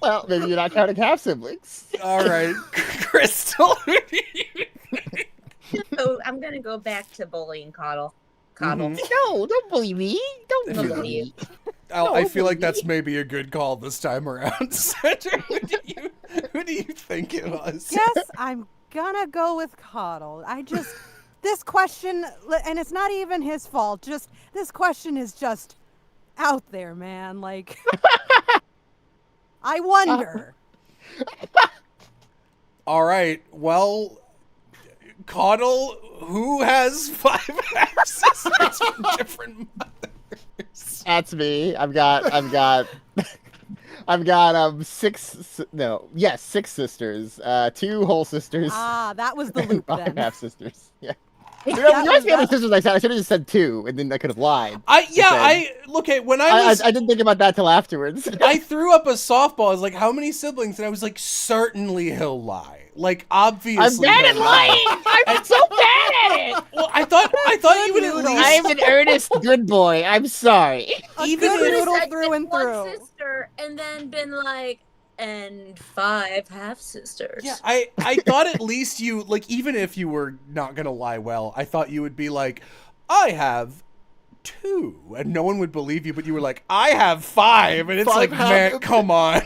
Well, maybe you're not counting half siblings. All right, Krystal, who do you think? So I'm gonna go back to bullying Caudle. Caudle. No, don't bully me. Don't Don't bully bully you. me. I feel like that's maybe a good call this time around. Sandra, who do you think it was? Yes, I'm gonna go with Caudle. This question, and it's not even his fault. Just this question is just out there, man. Like, I wonder. All right, well, Caudle, who has 5 half sisters from different mothers? That's me. I've got 6 sisters. 2 whole sisters. Ah, that was the loop 5 then. half sisters. Yeah. That You asked me how was- many sisters I said. I should have just said 2, and then I could have lied. When I was I didn't think about that till afterwards. I threw up a softball. I was like, how many siblings? And I was like, certainly he'll lie. Like, obviously. I'm bad at he'll lie. lying. I'm so bad at it. Well, I thought you would at least. I'm an earnest good boy. I'm sorry. A Even good if- noodle Said through and one through. sister, and then been like, and 5 half sisters. Yeah, I thought at least you, like, even if you were not going to lie well, I thought you would be like, I have 2. And no one would believe you, but you were like, I have 5. And it's 5 like, half- man, come on.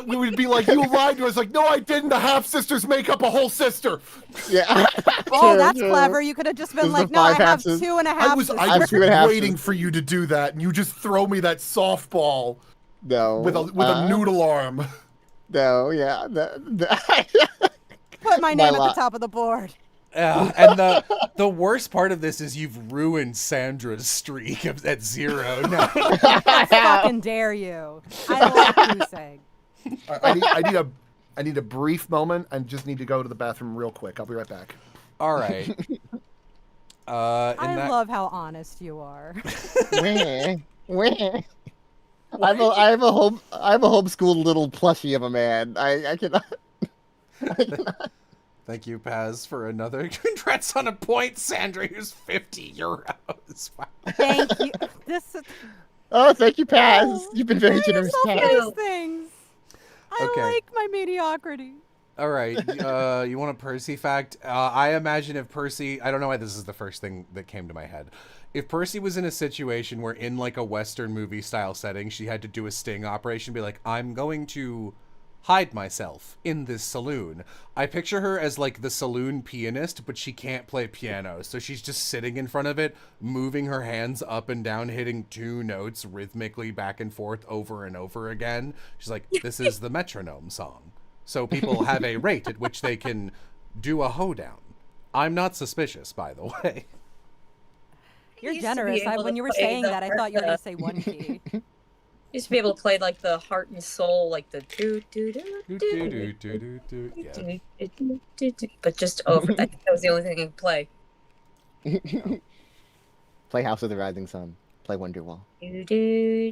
We would be like, you lied to us. Like, no, I didn't. The half sisters make up a whole sister. Yeah. Oh, True, that's true. clever. You could have just been Those are like, the no, I 5 have half sis- 2 and a I half was sisters. 2 and a half waiting sisters. for you to do that, and you just throw me that softball No. with a noodle arm. No, yeah. Put my name at lot. the top of the board. And the worst part of this is you've ruined Sandra's streak at 0 now. How fucking dare you? I like Kusang. I need a brief moment and just need to go to the bathroom real quick. I'll be right back. All right. I love how honest you are. Where? I have a homeschooled little plushie of a man. I cannot. Thank you, Paz, for another. Congrats on a point, Sandra. Here's 50 euros. Wow. Thank you. Oh, thank you, Paz. You've been very I generous, so Paz. nice things. I Okay. like my mediocrity. All right. You want a Percy fact? I imagine if Percy, I don't know why this is the first thing that came to my head. If Percy was in a situation where in like a Western movie style setting, she had to do a sting operation, be like, I'm going to hide myself in this saloon. I picture her as like the saloon pianist, but she can't play piano. So she's just sitting in front of it, moving her hands up and down, hitting 2 notes rhythmically back and forth over and over again. She's like, this is the metronome song. So people have a rate at which they can do a hoedown. I'm not suspicious, by the way. You're used to be generous. able When to you were play saying the that, I thought you were going harp. to say 1 key. Used to be able to play like the heart and soul, like the do do do Do, do do, do, do, do, do. Yeah. but just over. That was the only thing I could play. Play House of the Rising Sun. Play Wonderwall. Do, do, do,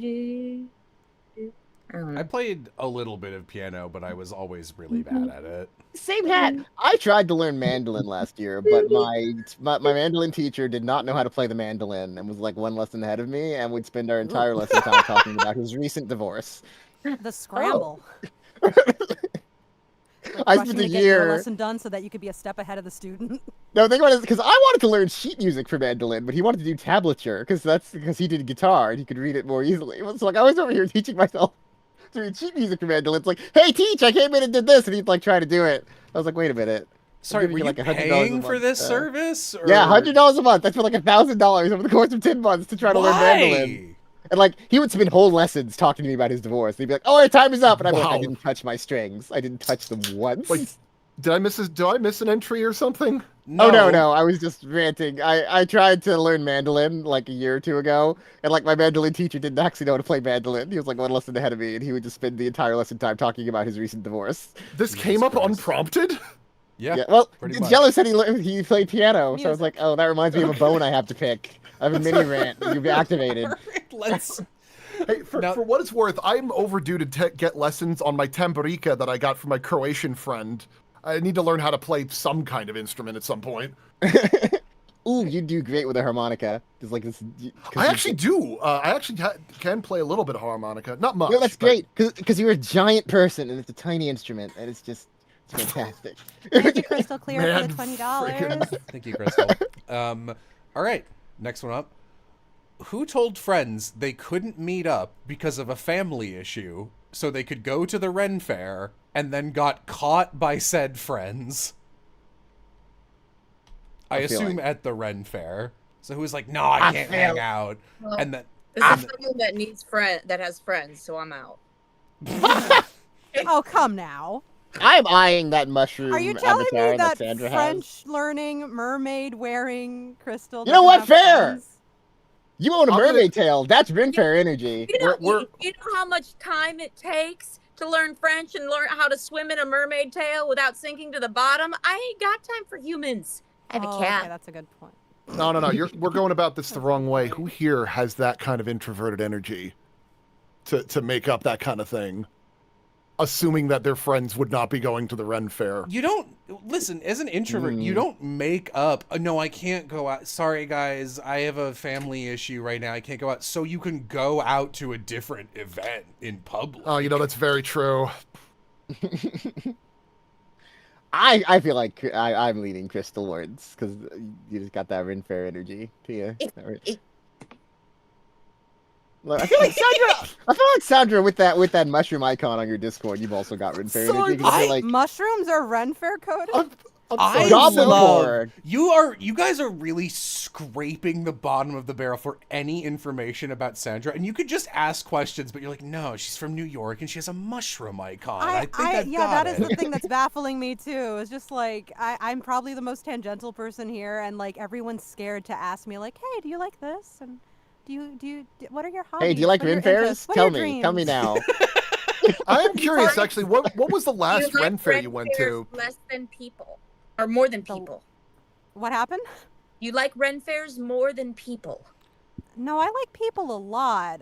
do. I don't I know. played a little bit of piano, but I was always really bad at it. Same hat. I tried to learn mandolin last year, but my mandolin teacher did not know how to play the mandolin and was like one lesson ahead of me, and would spend our entire lesson time talking about his recent divorce. The scramble. I Rushing spent to a get your year. lesson done so that you could be a step ahead of the student. No, think about it, because I wanted to learn sheet music for mandolin, but he wanted to do tablature because he did guitar and he could read it more easily. It's like I was over here teaching myself to read sheet music for mandolin. It's like, hey, teach! I came in and did this, and he'd like try to do it. I was like, wait a minute. Sorry, were you like $100 a paying for month, this service? Or... Yeah, $100 a month. I spent like $1,000 over the course of 10 months to try to learn mandolin. And like he would spend whole lessons talking to me about his divorce. He'd be like, "Oh, our time is up," and I'd be like, "I didn't touch my strings. I didn't touch them once." Like, did I miss an entry or something? Oh no! I was just ranting. I tried to learn mandolin like a year or two ago, and like my mandolin teacher didn't actually know how to play mandolin. He was like one lesson ahead of me, and he would just spend the entire lesson time talking about his recent divorce. This Jesus came up Christ. unprompted? Yeah. Well, pretty much. Jello said he played piano, so I was Music. like, "Oh, that reminds me of a bone I have to pick." I have a mini rant. You've activated. Let's. Hey, Now- for what it's worth, I'm overdue to get lessons on my tamburica that I got from my Croatian friend. I need to learn how to play some kind of instrument at some point. Ooh, you do great with a harmonica. Just like this. I actually do. I actually can play a little bit of harmonica. Not much. No, that's but- great because you're a giant person and it's a tiny instrument and it's fantastic. Thank you, Crystal Clear, for Man, the $20. freaking- Thank you, Crystal. All right, next one up. Who told friends they couldn't meet up because of a family issue so they could go to the Ren Fair and then got caught by said friends? I I feel assume like- at the Ren Fair. So who was like, no, I can't hang out. Well, And then This is someone that needs that has friends, so I'm out. Oh, come now. I'm eyeing that mushroom Are you telling avatar me that Sandra has. French learning, mermaid wearing Crystal? You know doesn't what? have Fair. friends? You own a I'm gonna- mermaid tail. That's Ren Fair energy. You know, We're- you know how much time it takes to learn French and learn how to swim in a mermaid tail without sinking to the bottom? I ain't got time for humans. I have Oh, a cat. Okay, that's a good point. No. We're going about this the wrong way. Who here has that kind of introverted energy to make up that kind of thing? Assuming that their friends would not be going to the Ren Fair. you don't listen as an introvert. You don't make up. No, I can't go out. Sorry, guys, I have a family issue right now. I can't go out. So you can go out to a different event in public. Oh, that's very true. I feel like I'm leading Crystal words because you just got that Ren Fair energy to you. Look, I feel like Sandra with that mushroom icon on your Discord, you've also got Ren Fair Sorry, energy. 'Cause I feel like Mushrooms are Ren Fair coded? I'm I sorry. Goblin love board. you guys are really scraping the bottom of the barrel for any information about Sandra, and you could just ask questions, but you're like, no, she's from New York and she has a mushroom icon. I think I've yeah, got that is it. the thing that's baffling me too. It's just like I'm probably the most tangential person here, and like everyone's scared to ask me, like, "Hey, do you like this?" And what are your hobbies? hey, do you like What are Ren your Fairs? interests? What are Tell your me. Tell me dreams?" now. I am curious, actually. What was the You last like Ren Fair Ren you went Fairs to? less than people, or more than So- people. What happened? You like Ren Fairs more than people. No, I like people a lot.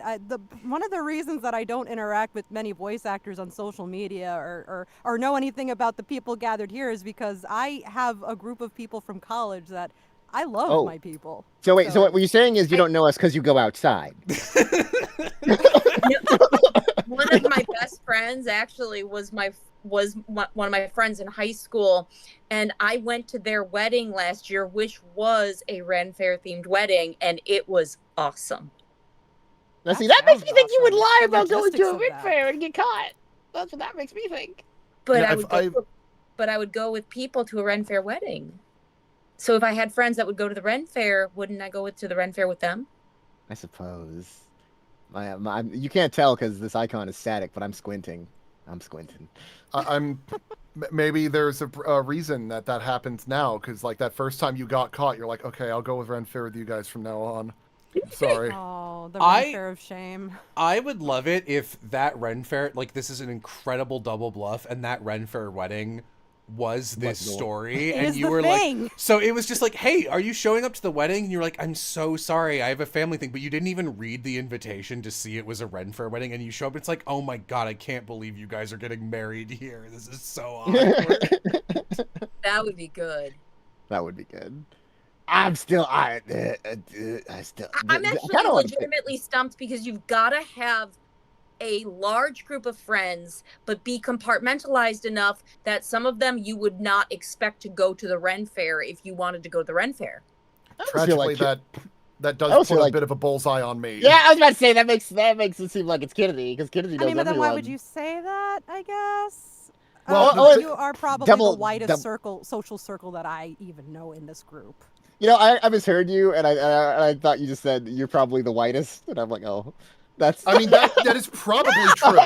One of the reasons that I don't interact with many voice actors on social media or know anything about the people gathered here is because I have a group of people from college that I love Oh. my people. So wait, so what you're saying is you don't know us because you go outside. One of my best friends actually was one of my friends in high school, and I went to their wedding last year, which was a Ren Fair themed wedding, and it was awesome. Now, see, That that makes me sounds think you would awesome. lie The about going to logistics a of Ren that. Fair and get caught. That's what that makes me think. But Yeah, I would go with people to a Ren Fair wedding. So if I had friends that would go to the Ren Fair, wouldn't I go to the Ren Fair with them? I suppose. You can't tell because this icon is static, but I'm squinting. Maybe there's a reason that happens now, because like that first time you got caught, you're like, okay, I'll go with Ren Fair with you guys from now on. Sorry. Oh no, the I- Ren Fair of shame. I would love it if that Ren Fair, like, this is an incredible double bluff, and that Ren Fair wedding was this Like, no. story, It and is you the were thing. like, so it was just like, hey, are you showing up to the wedding? And you're like, I'm so sorry, I have a family thing, but you didn't even read the invitation to see it was a Ren Fair wedding, and you show up, it's like, oh my god, I can't believe you guys are getting married here. This is so awkward. That would be good. That would be good. I'm still, I still. I'm I actually kinda wanna pick- legitimately stumped because you've got to have a large group of friends, but be compartmentalized enough that some of them you would not expect to go to the Ren Fair if you wanted to go to the Ren Fair. I almost feel Tragically, like- that I does almost put feel a like- bit of a bullseye on me. Yeah, I was about to say that makes it seem like it's Kennedy because Kennedy knows I mean, but then everyone. why would you say that? I guess. Well, You are probably double- the widest dou- social circle that I even know in this group. You know, I misheard you, and I thought you just said you're probably the whitest, and I'm like, oh, that's. I mean, that is probably true.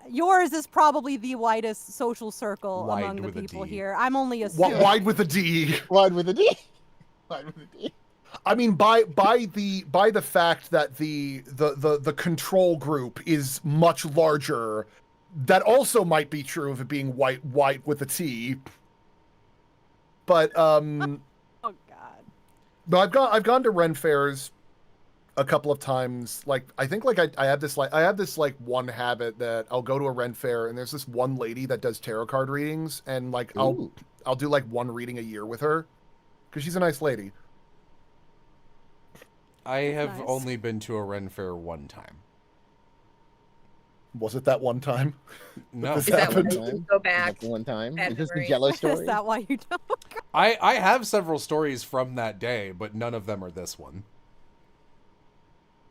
Yours is probably the widest social circle Wide among the with a people D. here. I'm only assuming. Wide with a D. Wide with a D. Wide with a D. I mean, by the fact that the control group is much larger, that also might be true of it being white with a T. But Oh God. no, I've gone to Ren fairs a couple of times. Like I think like I have this one habit that I'll go to a Ren fair and there's this one lady that does tarot card readings, and like Ooh. I'll do like one reading a year with her because she's a nice lady. I have Nice. only been to a Ren Fair one time. Was it that one time? No. Is that happened. why you go back? That's the one time. Bad Is this the memory. Jello Is story? that why you don't? Go? I have several stories from that day, but none of them are this one.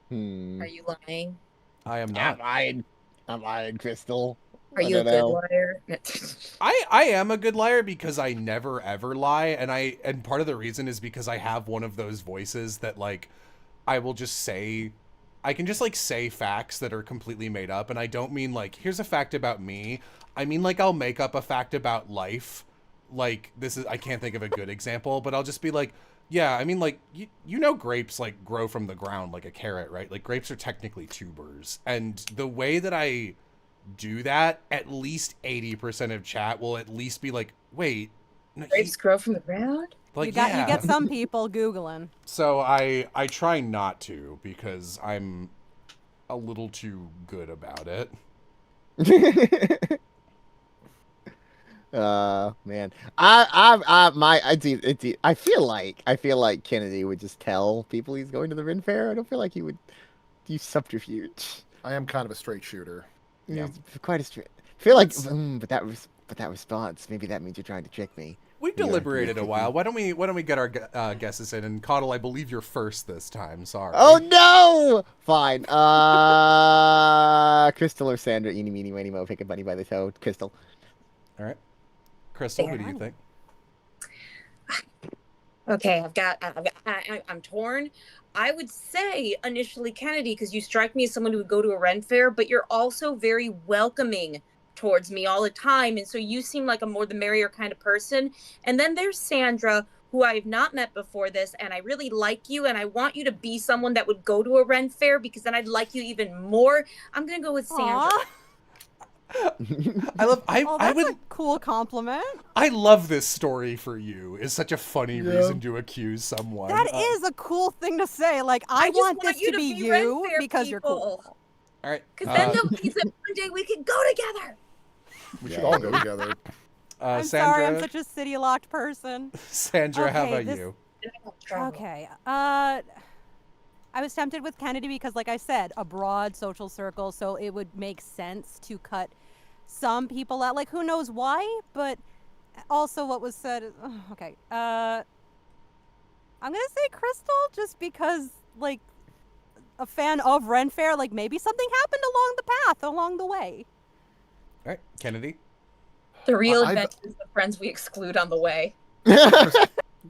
Hmm. Are you lying? I am I'm not. lying, Krystal. Are I you a don't good know. liar? I am a good liar because I never ever lie, and part of the reason is because I have one of those voices that like I will just say, I can just like say facts that are completely made up, and I don't mean like here's a fact about me. I mean like I'll make up a fact about life. Like this is I can't think of a good example, but I'll just be like, yeah, I mean like you know grapes like grow from the ground like a carrot, right? Like grapes are technically tubers, and the way that I do that, at least 80% of chat will at least be like, wait, no, Grapes grow from the ground? like You yeah. get some people googling. So I try not to because I'm a little too good about it. Man, I feel like Kennedy would just tell people he's going to the Ren Fair. I don't feel like he would use subterfuge. I am kind of a straight shooter. Yeah. He's quite a straight. I feel like, but that response, maybe that means you're trying to trick me. We've Yeah, deliberated a yeah. while. Why don't we get our guesses in? And Caudle, I believe you're first this time. Sorry. Oh no! Fine. Krystal or Sandra, eeny meeny miny mo, pick a bunny by the toe. Krystal. All right. Crystal, who do you Yeah. think? Okay, I'm torn. I would say initially Kennedy because you strike me as someone who would go to a Ren fair, but you're also very welcoming towards me all the time, and so you seem like a more the merrier kind of person. And then there's Sandra, who I have not met before this, and I really like you, and I want you to be someone that would go to a Ren fair because then I'd like you even more. I'm gonna go with Sandra. Aw. I love. Oh, I that's would. a cool compliment. I love this story for you. It's such a funny reason to accuse someone. That is a cool thing to say. Like, I just want this to be Ren you fair because you're cool. people. All right. Because then that means that one day we could go together. We should all go together. I'm Sandra, sorry, I'm such a city locked person. Sandra, how Okay, about this- you? Okay. I was tempted with Kennedy because, like I said, a broad social circle, so it would make sense to cut some people out. Like, who knows why? But also, what was said. Okay. I'm gonna say Krystal, just because, like, a fan of Ren Fair. Like, maybe something happened along the path, along the way. All right, Kennedy. The real I've- adventures of friends we exclude on the way.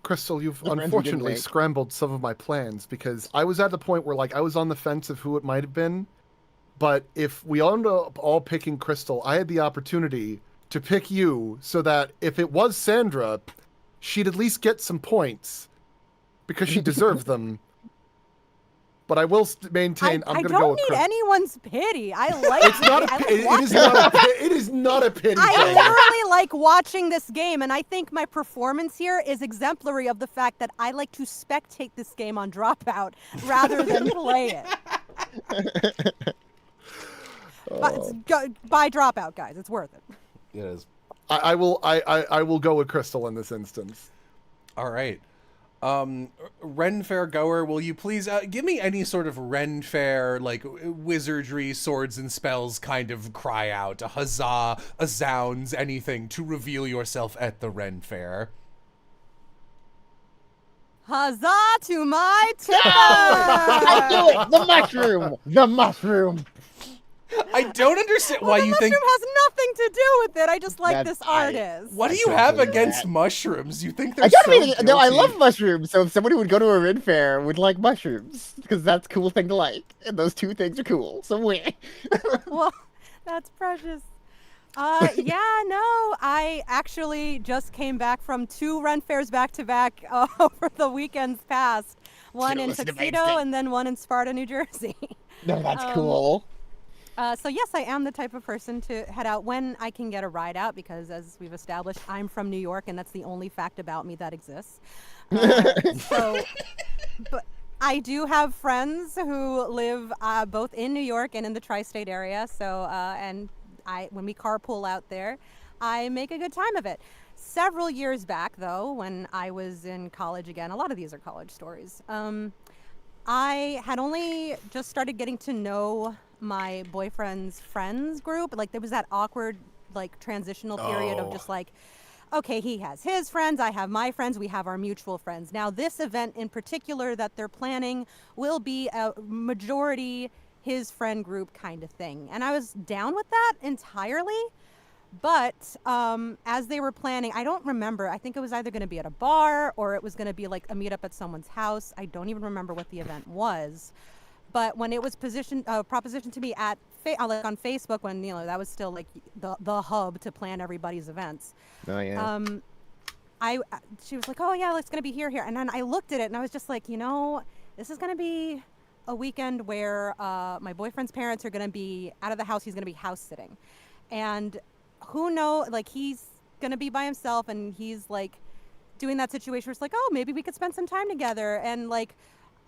Crystal, you've The friends we didn't unfortunately make. scrambled some of my plans because I was at the point where like I was on the fence of who it might have been. But if we ended up all picking Krystal, I had the opportunity to pick you so that if it was Sandra, she'd at least get some points because she deserved them. but I will maintain. I'm I going to go don't with need Krystal. anyone's pity. I like It's not. It is not. It is not a pity I thing. literally like watching this game, and I think my performance here is exemplary of the fact that I like to spectate this game on Dropout rather than play it. Buy Dropout, guys. It's worth it. It is. I will go with Krystal in this instance. All right. Ren Fair goer, will you please give me any sort of Ren Fair, like, wizardry, swords and spells kind of cry out, a huzzah, a zounds, anything to reveal yourself at the Ren Fair? Huzzah to my tipper! I do it! The mushroom! The mushroom! I don't understand why you think... The mushroom has nothing to do with it. I just like That's this artist. What do I you don't have believe against that. mushrooms? You think they're I don't so mean, no, I guilty? love mushrooms, so if somebody would go to a Ren Fair would like mushrooms, because that's a cool thing to like, and those two things are cool, so win. Well, that's precious. Yeah, no, I actually just came back from 2 Ren Fairs back to back over the weekends past. One Should've in listened to Tuxedo Mainstay. and then one in Sparta, New Jersey. No, that's cool. So yes, I am the type of person to head out when I can get a ride out because, as we've established, I'm from New York, and that's the only fact about me that exists. But I do have friends who live both in New York and in the tri-state area. So, and when we carpool out there, I make a good time of it. Several years back, though, when I was in college again, a lot of these are college stories. I had only just started getting to know my boyfriend's friends group. Like, there was that awkward, like, transitional period of just like, okay, he has his friends, I have my friends, we have our mutual friends. Now, this event in particular that they're planning will be a majority his friend group kind of thing. And I was down with that entirely. But as they were planning, I don't remember. I think it was either going to be at a bar or it was going to be like a meetup at someone's house. I don't even remember what the event was. But when it was propositioned to me at like on Facebook, when that was still like the hub to plan everybody's events. Oh yeah. She was like, "Oh yeah, it's going to be here," and then I looked at it and I was just like, this is going to be a weekend where my boyfriend's parents are going to be out of the house. He's going to be house sitting, and who knows? Like, he's going to be by himself, and he's like doing that situation where it's like, oh, maybe we could spend some time together, and like.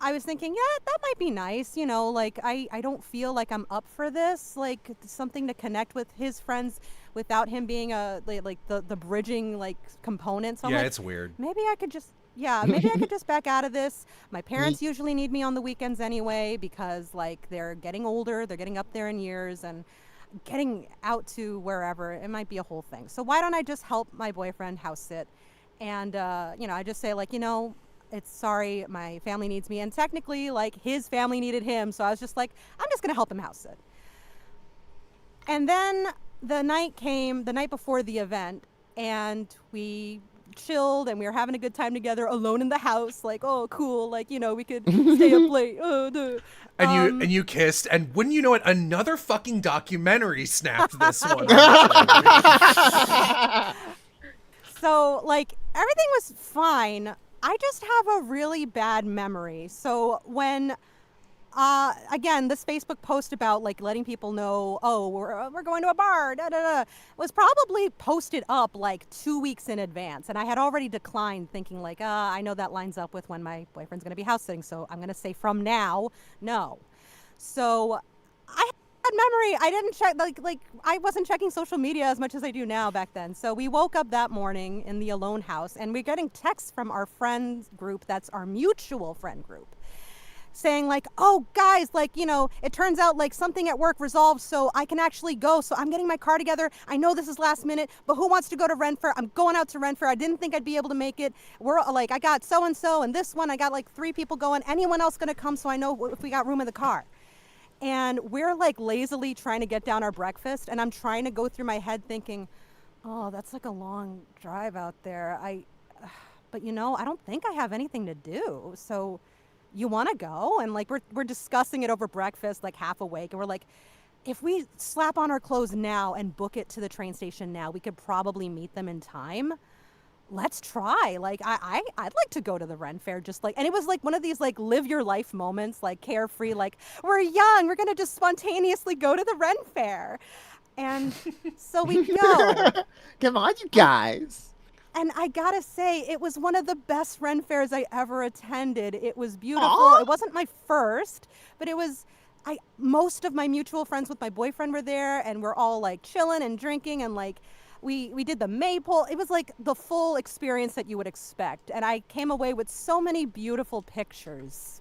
I was thinking, yeah, that might be nice, like I don't feel like I'm up for this, like something to connect with his friends without him being like the bridging like component. So I'm Yeah, like, it's weird. maybe I could just back out of this. My parents usually need me on the weekends anyway because like they're getting older, they're getting up there in years, and getting out to wherever, it might be a whole thing. So why don't I just help my boyfriend house sit? And I just say like, it's sorry, my family needs me. And technically, like, his family needed him. So I was just like, I'm just going to help him house sit. And then the night came, the night before the event, and we chilled and we were having a good time together alone in the house. Like, oh, cool. Like, we could stay up late. And you kissed, and wouldn't you know it, another fucking documentary snapped this one. So, like, everything was fine. I just have a really bad memory. So when, again, this Facebook post about like letting people know, oh, we're going to a bar, was probably posted up like 2 weeks in advance. And I had already declined thinking like, I know that lines up with when my boyfriend's going to be house sitting. So I'm going to say from now, no. So I had memory. I didn't check, like I wasn't checking social media as much as I do now back then. So we woke up that morning in the alone house and we're getting texts from our friends group, that's our mutual friend group, saying like, oh guys, like, it turns out like something at work resolved so I can actually go. So I'm getting my car together. I know this is last minute, but who wants to go to Ren Fair? I'm going out to Ren Fair. I didn't think I'd be able to make it. We're like, I got so-and-so and this one, I got like 3 people going. Anyone else gonna come so I know if we got room in the car? And we're like lazily trying to get down our breakfast, and I'm trying to go through my head thinking, oh, that's like a long drive out there. But I don't think I have anything to do. So you want to go? And like we're discussing it over breakfast, like half awake, and we're like, if we slap on our clothes now and book it to the train station now, we could probably meet them in time. let's try. Like, I'd like to go to the Ren Fair, just like, and it was like one of these like live your life moments, like carefree, like we're young, we're gonna just spontaneously go to the Ren Fair. And so we go. Come on, you guys. And I gotta say, it was one of the best Ren Fairs I ever attended. It was beautiful. Aw. It wasn't my first, but it was. Most of my mutual friends with my boyfriend were there, and we're all like chilling and drinking, and like we did the maypole. It was like the full experience that you would expect, and I came away with so many beautiful pictures.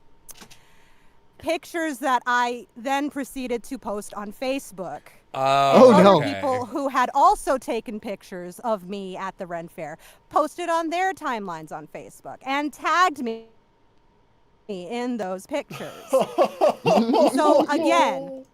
Pictures that I then proceeded to post on Facebook. Oh, Other no. people who had also taken pictures of me at the Ren Fair posted on their timelines on Facebook and tagged me in those pictures. So again,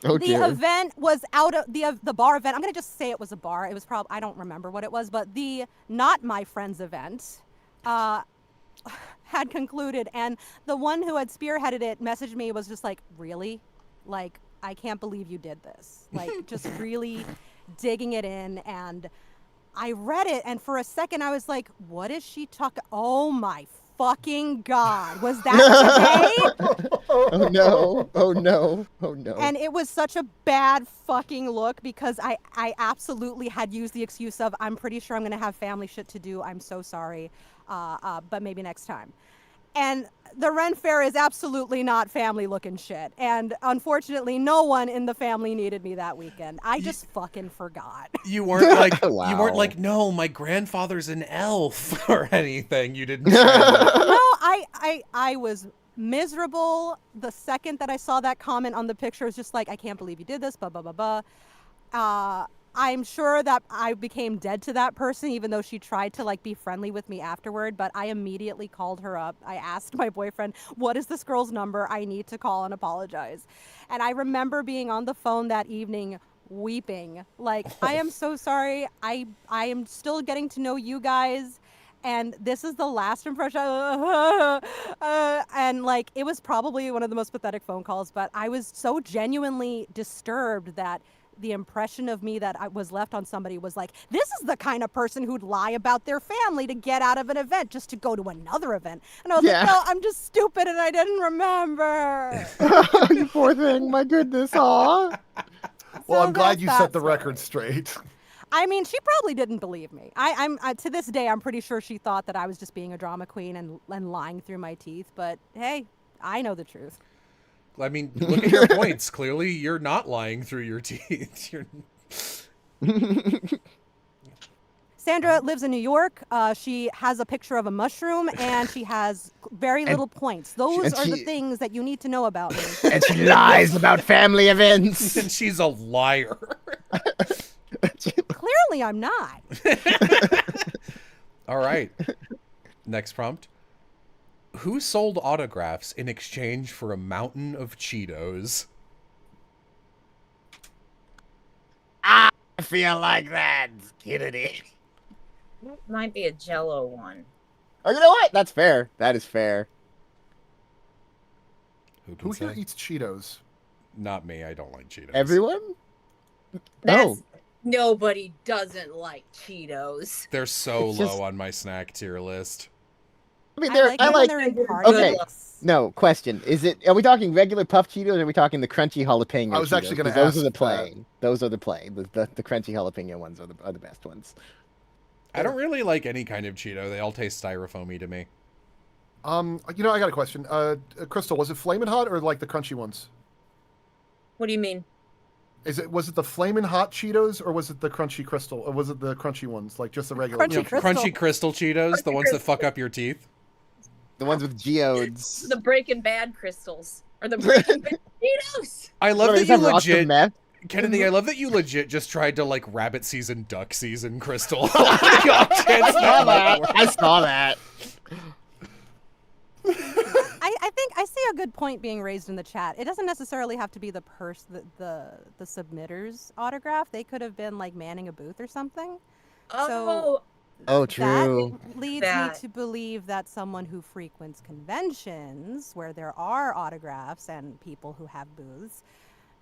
Oh, the dear. event was out of the bar event. I'm gonna just say it was a bar. It was probably, I don't remember what it was, but the not my friends event had concluded, and the one who had spearheaded it messaged me, was just like, really, like, I can't believe you did this. Like, just really digging it in. And I read it, and for a second I was like, what is she talking? Oh my fucking God. Was that today? Oh no. Oh no. Oh no. And it was such a bad fucking look, because I absolutely had used the excuse of, I'm pretty sure I'm going to have family shit to do. I'm so sorry. But maybe next time. And the Ren Fair is absolutely not family looking shit. And unfortunately, no one in the family needed me that weekend. I just fucking forgot. You weren't like, you Wow. weren't like, no, my grandfather's an elf or anything. You didn't. Try to- No, I was miserable. The second that I saw that comment on the picture, it was just like, I can't believe you did this, blah, blah, blah, blah. I'm sure that I became dead to that person, even though she tried to like be friendly with me afterward, but I immediately called her up. I asked my boyfriend, what is this girl's number? I need to call and apologize. And I remember being on the phone that evening weeping. Like, I am so sorry. I am still getting to know you guys. And this is the last impression. And like, it was probably one of the most pathetic phone calls, but I was so genuinely disturbed that the impression of me that I was left on somebody was like, this is the kind of person who'd lie about their family to get out of an event just to go to another event. And I was Yeah. like, no, I'm just stupid and I didn't remember. You poor thing. My goodness. Aw. Well, I'm So glad that's you that set the story. record straight. I mean, she probably didn't believe me. I'm to this day, I'm pretty sure she thought that I was just being a drama queen and lying through my teeth. But hey, I know the truth. I mean, look at your points. Clearly, you're not lying through your teeth. Sandra lives in New York. She has a picture of a mushroom, and she has very little points. Those are the things that you need to know about me. And she lies about family events. And she's a liar. Clearly, I'm not. All right. Next prompt. Who sold autographs in exchange for a mountain of Cheetos? I feel like that's Kennedy. That might be a Jello one. Oh, you know what? That's fair. That is fair. Who can Who say? here eats Cheetos? Not me. I don't like Cheetos. Everyone? That's nobody doesn't like Cheetos. They're so It's low just- on my snack tier list. I mean, I like it when they're in party Okay. mix. No, question. Are we talking regular puff Cheetos or are we talking the crunchy jalapeno I was Cheetos? actually gonna 'Cause those ask are the that. play. Those are the play. The crunchy jalapeno ones are the best ones. I don't really like any kind of Cheeto. They all taste styrofoamy to me. I got a question. Krystal, was it Flamin' Hot or like the crunchy ones? What do you mean? Was it the Flamin' Hot Cheetos or was it the crunchy Krystal? Or was it the crunchy ones, like just the regular? Crunchy You know, Crystal. crunchy crystal Cheetos, the Crunchy ones that Crystal. fuck up your teeth. The ones with geodes. The Breaking Bad crystals or the Breaking Bad Cheetos? I love What, that is you rocks of legit, meth? Kennedy. I love that you legit just tried to like rabbit season, duck season, Crystal. I saw that. I think I see a good point being raised in the chat. It doesn't necessarily have to be the submitter's autograph. They could have been like manning a booth or something. Oh, Oh, true. That leads That. me to believe that someone who frequents conventions where there are autographs and people who have booths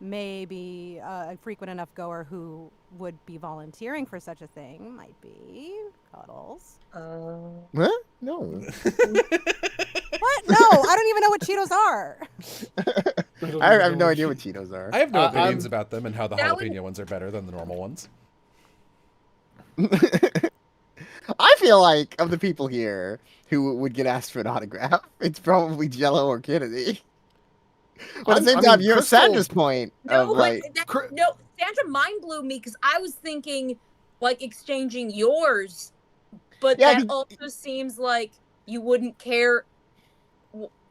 maybe a frequent enough goer who would be volunteering for such a thing might be Cuddles. What? No. What? No, I don't even know what Cheetos are. I have no idea what Cheetos are. I have no opinions about them and how the That jalapeno ones are better than the normal ones. I feel like of the people here who would get asked for an autograph, it's probably Jello or Kennedy. But at the same time, you have Krystal- Sandra's point of No, like, no, Sandra mind blew me because I was thinking like exchanging yours, but Yeah, that also seems like you wouldn't care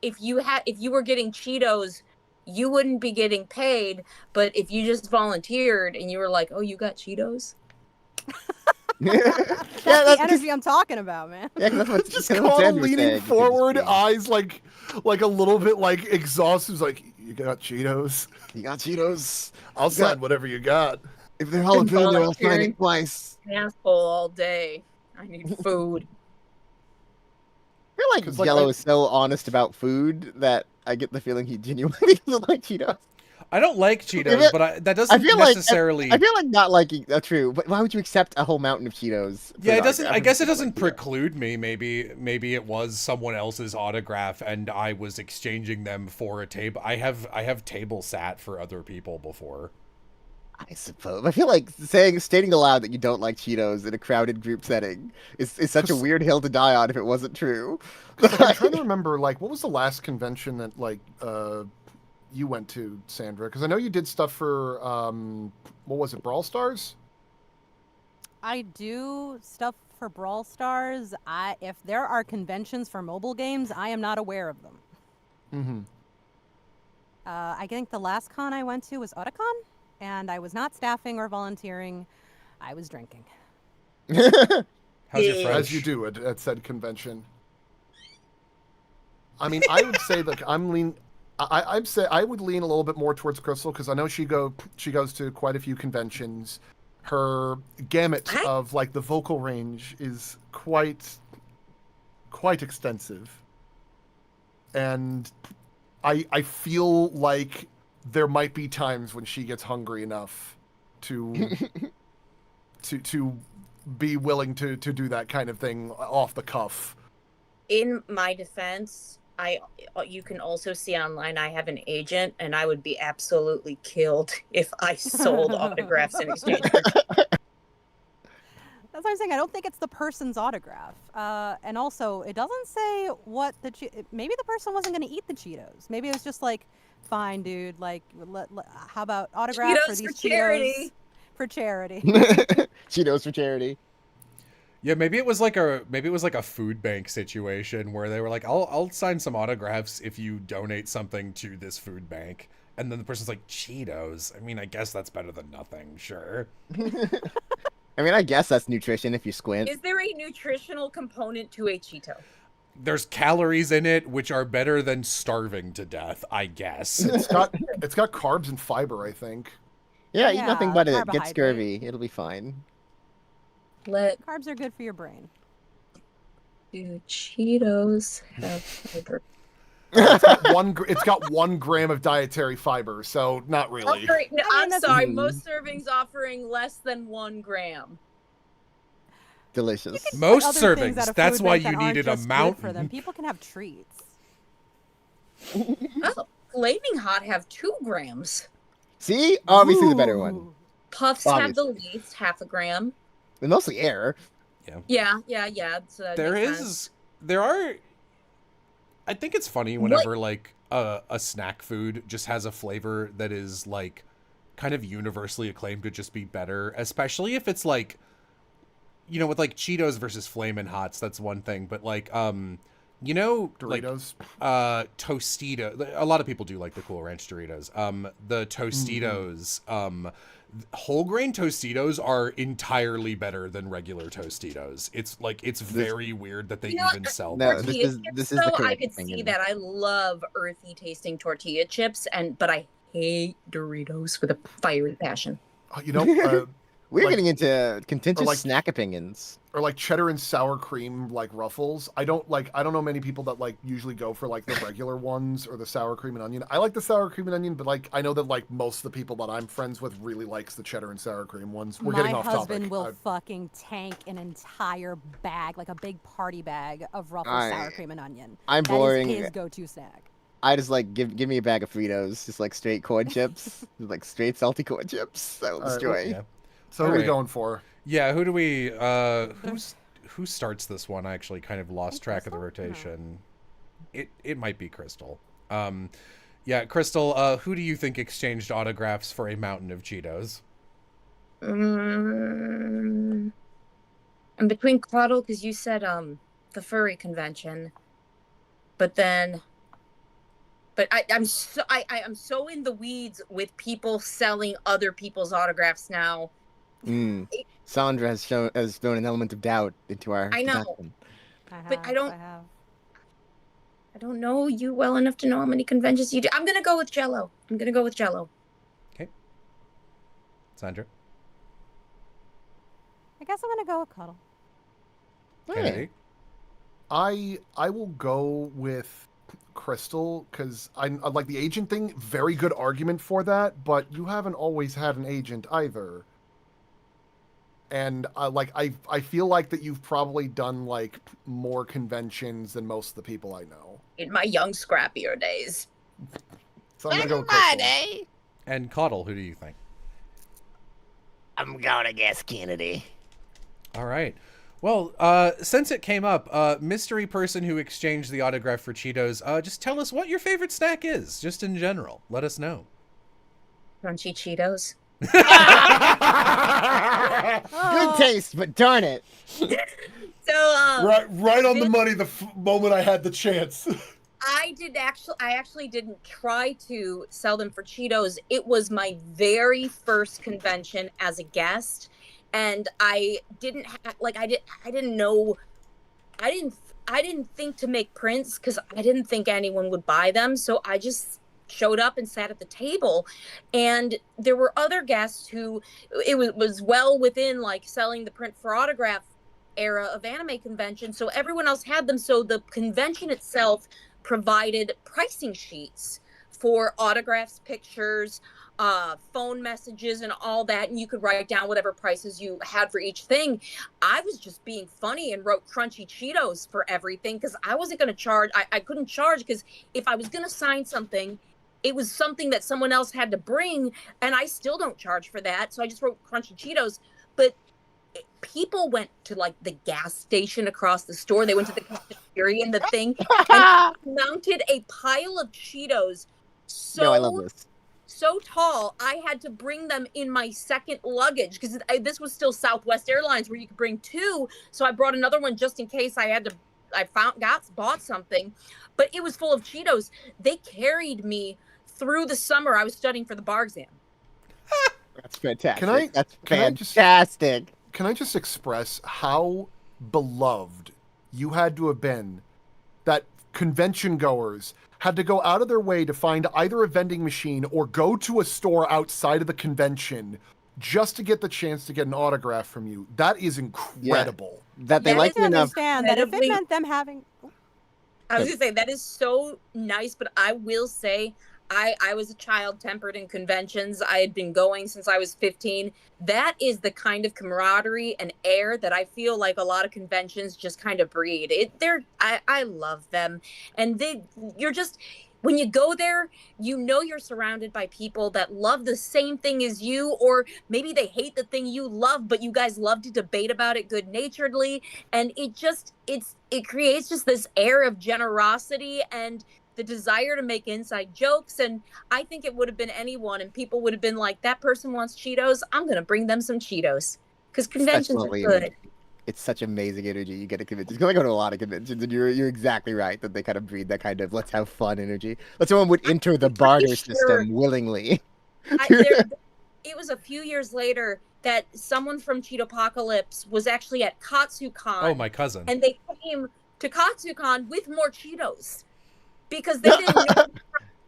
if you were getting Cheetos, you wouldn't be getting paid. But if you just volunteered and you were like, "Oh, you got Cheetos," That's yeah, the energy I'm talking about, man. yeah, 'cause that's what Just that's what Caudle Sandra's leaning saying, it could forward, just be, eyes like a little bit like exhausted. He's like, "You got Cheetos? You got Cheetos? I'll sign whatever you got." If they're jalapeno, I'll sign volunteering. it twice. asshole all day. I need food. I feel like 'Cause, like, Jello I- is so honest about food that I get the feeling he genuinely doesn't like Cheetos. I don't like Cheetos, but that doesn't feel like- necessarily. I feel like not liking true, but why would you accept a whole mountain of Cheetos? for Yeah, an it doesn't. autograph I if guess you it don't doesn't like Cheetos? preclude me. Maybe it was someone else's autograph, and I was exchanging them for a table. I have table sat for other people before. I suppose. I feel like stating aloud that you don't like Cheetos in a crowded group setting is such a 'Cause- weird hill to die on if it wasn't true. 'Cause, like, I'm trying to remember, like, what was the last convention that you went to, Sandra? Because I know you did stuff for what was it, Brawl Stars? I do stuff for Brawl Stars. If there are conventions for mobile games, I am not aware of them. Mm-hmm. I think the last con I went to was Otakon, and I was not staffing or volunteering. I was drinking. How's your Yeah. French? As you do at said convention. I mean, I would say that I'd say I would lean a little bit more towards Krystal because I know she goes to quite a few conventions. Her gamut of like the vocal range is quite extensive, and I feel like there might be times when she gets hungry enough to to be willing to do that kind of thing off the cuff. In my defense, you can also see online I have an agent, and I would be absolutely killed if I sold autographs in exchange for. That's what I'm saying. I don't think it's the person's autograph. And also, it doesn't say what maybe the person wasn't going to eat the Cheetos. Maybe it was just like, fine, dude. Like, how about autograph for Cheetos these for charity. Cheetos for charity? Cheetos for charity. Yeah, maybe it was like a food bank situation where they were like, I'll sign some autographs if you donate something to this food bank. And then the person's like, Cheetos? I mean, I guess that's better than nothing, sure. I mean, I guess that's nutrition if you squint. Is there a nutritional component to a Cheeto? There's calories in it, which are better than starving to death, I guess. It's got carbs and fiber, I think. Yeah, eat nothing Yeah, but it. Get carbohydrate. scurvy. It'll be fine. Carbs are good for your brain. Do Cheetos have fiber? It's got 1 gram of dietary fiber, so not really. Offering, no, I mean, I'm that's- sorry. Most servings offering less than 1 gram. Delicious. Most Other things at servings. a That's food why bank you that aren't needed a just good for them. mountain. People can have treats. Oh, Flaming Hot have 2 grams. See? Obviously the better one. Ooh. Puffs have the least, 1/2 gram. And mostly air. Yeah. So that makes sense. I think it's funny whenever like a snack food just has a flavor that is like kind of universally acclaimed to just be better, especially if it's like, you know, with like Cheetos versus Flamin' Hots, that's one thing, but like you know, Doritos. like Tostito. A lot of people do like the Cool Ranch Doritos. The Tostitos, whole grain Tostitos are entirely better than regular Tostitos. It's like it's very weird that they You know, even sell No, them. this Tortilla is- chips, this is the though, I correct could thing, see isn't that. I love earthy tasting tortilla chips, but I hate Doritos with a fiery passion. You know, We're Like- getting into contentious like- snack opinions. or like cheddar and sour cream like Ruffles. I don't know many people that like usually go for like the regular ones or the sour cream and onion. I like the sour cream and onion, but like I know that like most of the people that I'm friends with really likes the cheddar and sour cream ones. We're getting My off husband topic. will fucking tank an entire bag, like a big party bag of Ruffles I- sour cream and onion. I'm That is boring. his go-to snack. I just like give me a bag of Fritos, just like straight corn chips, just, like straight salty corn chips. I will All right, destroy. Yeah. So who are we Alright. going for? Yeah, who do we who starts this one? I actually kind of lost track of the Krystal? rotation. It might be Krystal. Yeah, Krystal, who do you think exchanged autographs for a mountain of Cheetos? I'm between Caudle because you said the furry convention, but I'm so in the weeds with people selling other people's autographs now. Sandra has thrown an element of doubt into our I know. discussion. But I don't- I have. I don't know you well enough to know how many conventions you do. I'm gonna go with Jello. Sandra? I guess I'm gonna go with Cuddle. Kennedy? I will go with Krystal because I like the agent thing. Very good argument for that, but you haven't always had an agent either. And I feel like that you've probably done like more conventions than most of the people I know. In my young, scrappier days. So I'm gonna go with Krystal. And Caudle, who do you think? I'm gonna guess Kennedy. All right. Well, since it came up, mystery person who exchanged the autograph for Cheetos, just tell us what your favorite snack is, just in general. Let us know. Crunchy Cheetos. Good taste, but darn it. So right on the this- money the moment I had the chance. I actually didn't try to sell them for Cheetos. It was my very first convention as a guest, and I didn't think to make prints because I didn't think anyone would buy them. So I just showed up and sat at the table, and there were other guests who it was well within like selling the print for autograph era of anime convention. So everyone else had them. So the convention itself provided pricing sheets for autographs, pictures, phone messages, and all that, and you could write down whatever prices you had for each thing. I was just being funny and wrote Crunchy Cheetos for everything because I wasn't going to charge. I couldn't charge because if I was going to sign something, it was something that someone else had to bring, and I still don't charge for that. So I just wrote Crunchy Cheetos. But people went to like the gas station across the store. They went to the cafeteria and the thing and mounted a pile of Cheetos No, I love this. so tall I had to bring them in my second luggage because this was still Southwest Airlines where you could bring two. So I brought another one just in case bought something, but it was full of Cheetos. They carried me through the summer. I was studying for the bar exam. That's fantastic. Can I- That's can I just- fantastic. Can I just express how beloved you had to have been that convention goers had to go out of their way to find either a vending machine or go to a store outside of the convention just to get the chance to get an autograph from you? That is incredible. That they That like is you enough. Understand that if it incredibly- meant them having. I was gonna say that is so nice, but I will say I was a child tempered in conventions. I had been going since I was 15. That is the kind of camaraderie and air that I feel like a lot of conventions just kind of breed. I love them, and you're just when you go there, you know you're surrounded by people that love the same thing as you, or maybe they hate the thing you love, but you guys love to debate about it good-naturedly, and it creates just this air of generosity and the desire to make inside jokes. And I think it would have been anyone, and people would have been like, that person wants Cheetos, I'm gonna bring them some Cheetos, because conventions are Lovely good. energy. It's such amazing energy you get at conventions. Because I go to a lot of conventions, and you're exactly right that they kind of breed that kind of let's have fun energy. But someone would enter the barter sure. system willingly. It was a few years later that someone from Cheetopocalypse was actually at KatsuCon. Oh, my cousin. And they came to KatsuCon with more Cheetos because they didn't know.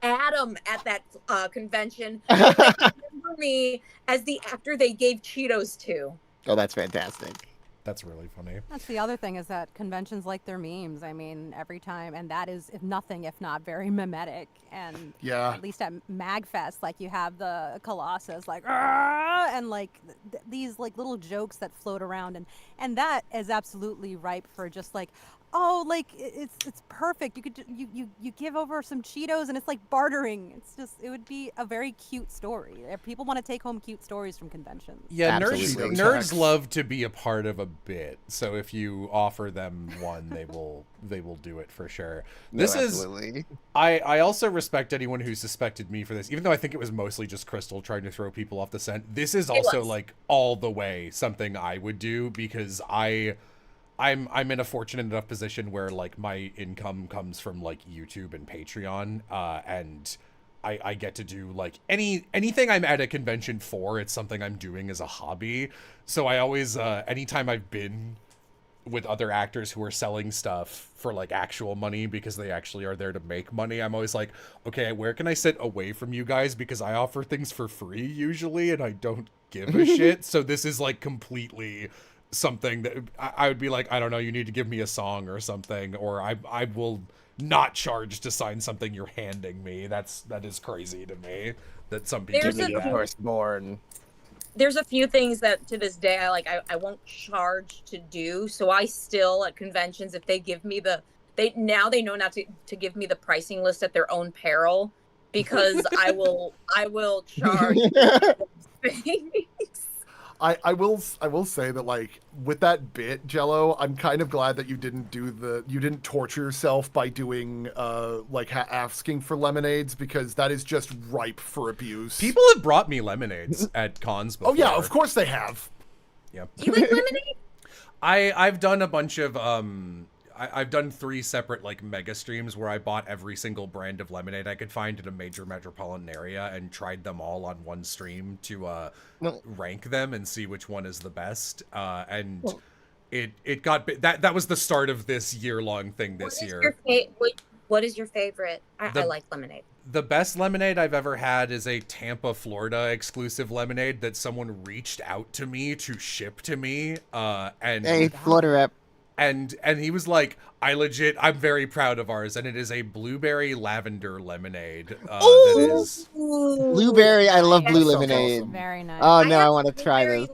Adam at that convention. They remember me as the actor they gave Cheetos to. Oh, that's fantastic. That's really funny. That's the other thing, is that conventions like their memes. I mean, every time, and that is, if nothing, if not very mimetic. And Yeah. at least at MagFest, like you have the Colossus, like, "Argh!" and like these like little jokes that float around, and that is absolutely ripe for just like, oh, like it's perfect. You could you give over some Cheetos, and it's like bartering. It's just, it would be a very cute story. If people want to take home cute stories from conventions. Yeah, Absolutely. nerds love to be a part of a bit. So if you offer them one, they will do it for sure. This is Absolutely. I also respect anyone who suspected me for this, even though I think it was mostly just Krystal trying to throw people off the scent. This is also was. like all the way something I would do, because I'm in a fortunate enough position where like my income comes from like YouTube and Patreon, and I get to do like anything I'm at a convention for. It's something I'm doing as a hobby. So I always anytime I've been with other actors who are selling stuff for like actual money because they actually are there to make money, I'm always like, okay, where can I sit away from you guys, because I offer things for free usually and I don't give a shit. So this is like completely something that I would be like, I don't know, you need to give me a song or something, or I will not charge to sign something you're handing me. That is crazy to me that some people There's do a- that. Firstborn. There's a few things that to this day I won't charge to do. So I still, at conventions, if they give me they know not to give me the pricing list at their own peril, because I will charge things. I will say that, like, with that bit, Jello, I'm kind of glad that you didn't torture yourself by doing asking for lemonades, because that is just ripe for abuse. People have brought me lemonades at cons before. Oh yeah, of course they have. Yeah. Do you like lemonade? I've done a bunch of I've done 3 separate like mega streams where I bought every single brand of lemonade I could find in a major metropolitan area and tried them all on one stream to rank them and see which one is the best. It got that was the start of this year-long thing this year. What is your favorite? I like lemonade. The best lemonade I've ever had is a Tampa, Florida exclusive lemonade that someone reached out to me to ship to me. And Hey, Florida rep. And he was like, I'm very proud of ours, and it is a blueberry lavender lemonade. That is Blueberry. I love blue That sounds lemonade. awesome. Very nice. Oh no, have I want to try this.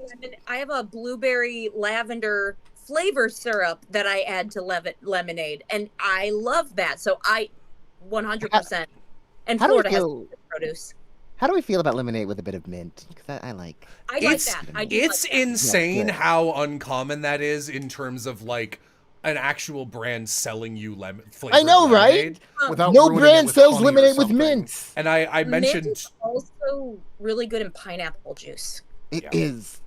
I have a blueberry lavender flavor syrup that I add to lemonade, and I love that. So I 100%. And How do we Florida has feel? produce. How do we feel about lemonade with a bit of mint? Because I like. I like that. I do It's like that. insane Yeah, good. how uncommon that is in terms of like an actual brand selling you flavored I know, right? lemonade. Without No ruining it brand with sells honey or lemonade with something. mint. And I Mint mentioned is also really good in pineapple juice. It Yeah. is.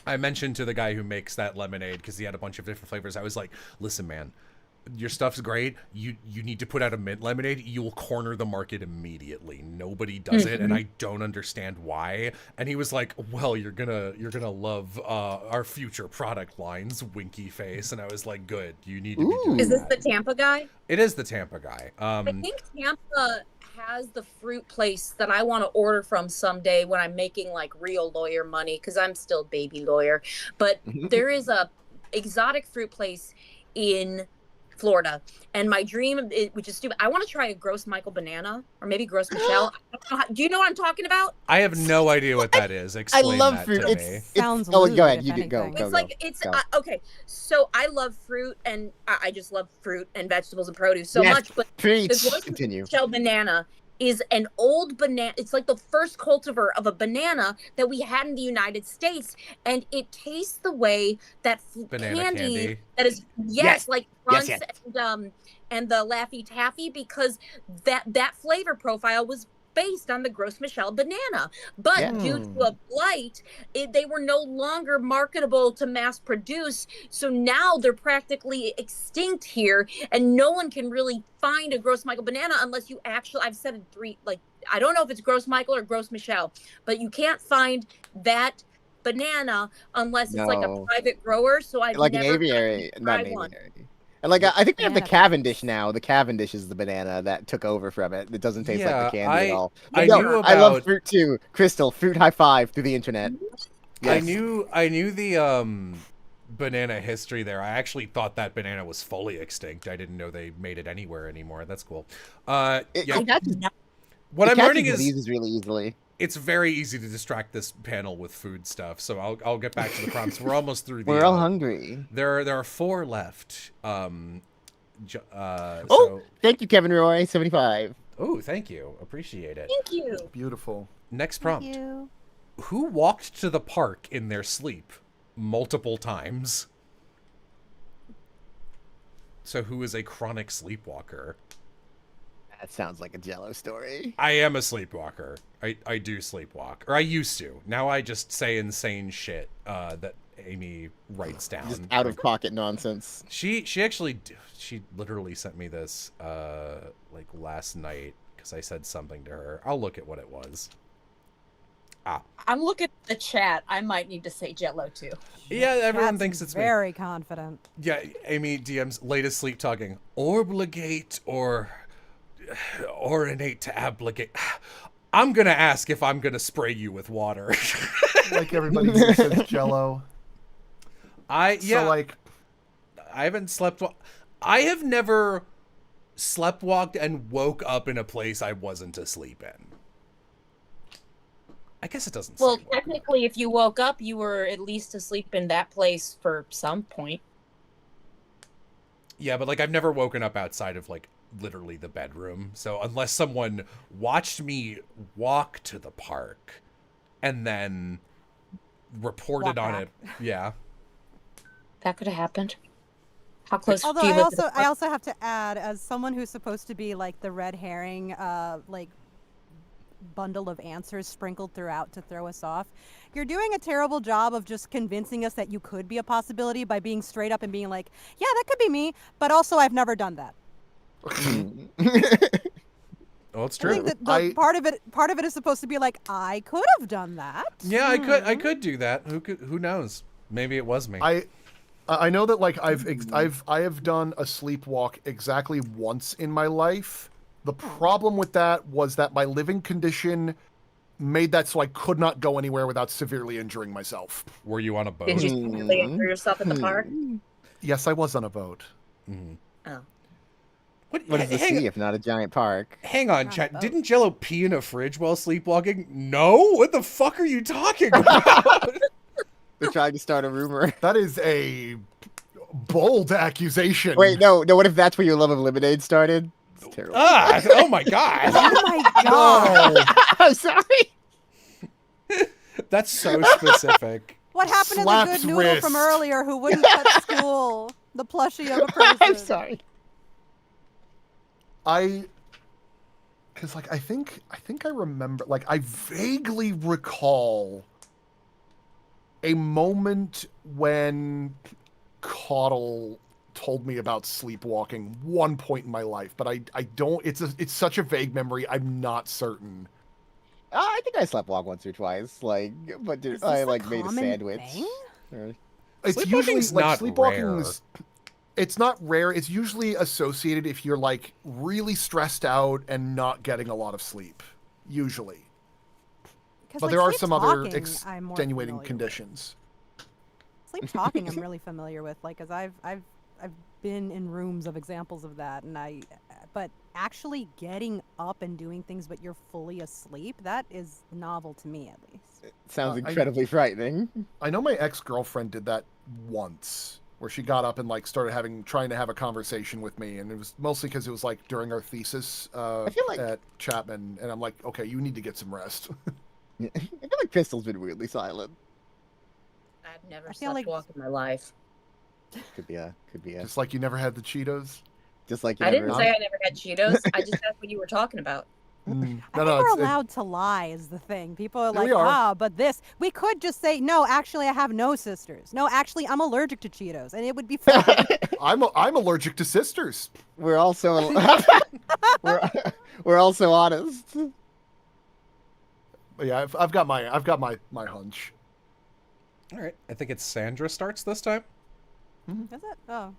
I mentioned to the guy who makes that lemonade, because he had a bunch of different flavors, I was like, listen, man, your stuff's great. You need to put out a mint lemonade. You will corner the market immediately. Nobody does it, and I don't understand why. And he was like, well, you're gonna love our future product lines, winky face. And I was like, good, you need to be doing Is this that. the Tampa guy? It is the Tampa guy. I think Tampa has the fruit place that I want to order from someday when I'm making like real lawyer money, because I'm still baby lawyer. But there is a exotic fruit place in Florida, and my dream, which is stupid, I want to try a Gross Michael banana, or maybe Gross Michelle. Do you know what I'm talking about? I have no idea what that is. I Explain love that fruit. to me. Sounds Oh, lewd, go ahead. if You do. Go. anything. It's like Go. okay. So I love fruit, and I just love fruit and vegetables and produce so Yes, much. But Preach. the Gross Continue. Michelle banana is an old banana. It's like the first cultivar of a banana that we had in the United States, and it tastes the way that Banana candy candy. that is Yes. like Yes, Crunch and the Laffy Taffy, because that flavor profile was based on the Gross Michelle banana. But Yeah. due to a blight, they were no longer marketable to mass produce. So now they're practically extinct here, and no one can really find a Gross Michael banana unless you actually, I've said it I don't know if it's Gross Michael or Gross Michelle, but you can't find that banana unless it's like a No. private grower. So I've Like an never aviary, not tried an one. aviary. And like I think we have the Banana Cavendish now. The Cavendish is the banana that took over from it. It doesn't taste like the Yeah, candy at all. I No, knew I love about- fruit too. Krystal, fruit high five through the internet. I Yes. knew the banana history there. I actually thought that banana was fully extinct. I didn't know they made it anywhere anymore. That's cool. Yeah, It catches, what it I'm catches learning is diseases really easily. it's very easy to distract this panel with food stuff. So I'll get back to the prompts. We're almost through the We're all hungry. There are 4 left. Oh, thank you, Kevin Roy, 75. Oh, thank you. Appreciate it. Thank you. Beautiful. Next Thank prompt. you. Who walked to the park in their sleep multiple times? So who is a chronic sleepwalker? That sounds like a Jello story. I am a sleepwalker. I do sleepwalk. Or I used to. Now I just say insane shit that Amy writes down. Just out of pocket nonsense. She literally sent me this like last night because I said something to her. I'll look at what it was. I'm looking at the chat. I might need to say Jello too. Yeah, everyone Chat's thinks it's me. very confident. Yeah, Amy DM's latest sleep talking. Obligate or innate to obligate. I'm gonna ask if I'm gonna spray you with water. Like everybody here says Jello. Yeah. So like, I haven't slept. I have never sleptwalked and woke up in a place I wasn't asleep in. I guess it doesn't. Well, say woke up. technically, if you woke up, you were at least asleep in that place for some point. Yeah, but like I've never woken up outside of like literally the bedroom. So unless someone watched me walk to the park and then reported Walk on back. it, yeah. That could have happened. How close Although do you I live to the also I park? also have to add, as someone who's supposed to be like the red herring, like bundle of answers sprinkled throughout to throw us off, you're doing a terrible job of just convincing us that you could be a possibility by being straight up and being like, yeah, that could be me, but also I've never done that. Well, it's I true. think that the I- part of it is supposed to be like, I could have done that. Yeah, I could do that. Who knows? Maybe it was me. I know that like I have done a sleepwalk exactly once in my life. The problem with that was that my living condition made that so I could not go anywhere without severely injuring myself. Were you on a boat? Did you really injure yourself at the park? Yes, I was on a boat. Oh. What is the sea if not a giant park? Hang on, Not a chat. boat. Didn't Jello pee in a fridge while sleepwalking? No? What the fuck are you talking about? They're trying to start a rumor. That is a bold accusation. Wait, no. What if that's where your love of lemonade started? It's terrible. Oh my god. Oh my god! No. I'm sorry. That's so specific. What happened to the Slaps good noodle from wrist. earlier who wouldn't cut school? The plushie of a person. I'm sorry. Because like I think I remember, like I vaguely recall a moment when Caudle told me about sleepwalking one point in my life, but I don't. It's such a vague memory. I'm not certain. I think I sleepwalk once or twice. Like, but Is I this a like made a common sandwich. thing? Or- It's Sleepwalking's usually like not sleepwalking's. It's not rare. It's usually associated if you're like really stressed out and not getting a lot of sleep. Usually. 'Cause, But like, there are sleep some other talking, I'm more extenuating familiar with. conditions. Sleep talking, I'm really familiar with, like, cause I've been in rooms of examples of that, and but actually getting up and doing things, but you're fully asleep, that is novel to me, at least. Sounds I- incredibly frightening. I know my ex-girlfriend did that once, where she got up and like started trying to have a conversation with me, and it was mostly because it was like during our thesis feel like- at Chapman, and I'm like, okay, you need to get some rest. I feel like Krystal's been weirdly silent. I've never I feel slept like- walk in my life. Could be a. Just like you never had the Cheetos. Just like you I never- didn't say I never had Cheetos. I just asked what you were talking about. I No, think no, we're it's- allowed to lie is the thing. People are Yeah, like, we are. but this. We could just say, no, actually, I have no sisters. No, actually, I'm allergic to Cheetos, and it would be fine. I'm allergic to sisters. we're also. we're also honest. But yeah, I've got my hunch. All right. I think it's Sandra starts this time. Is it? Oh,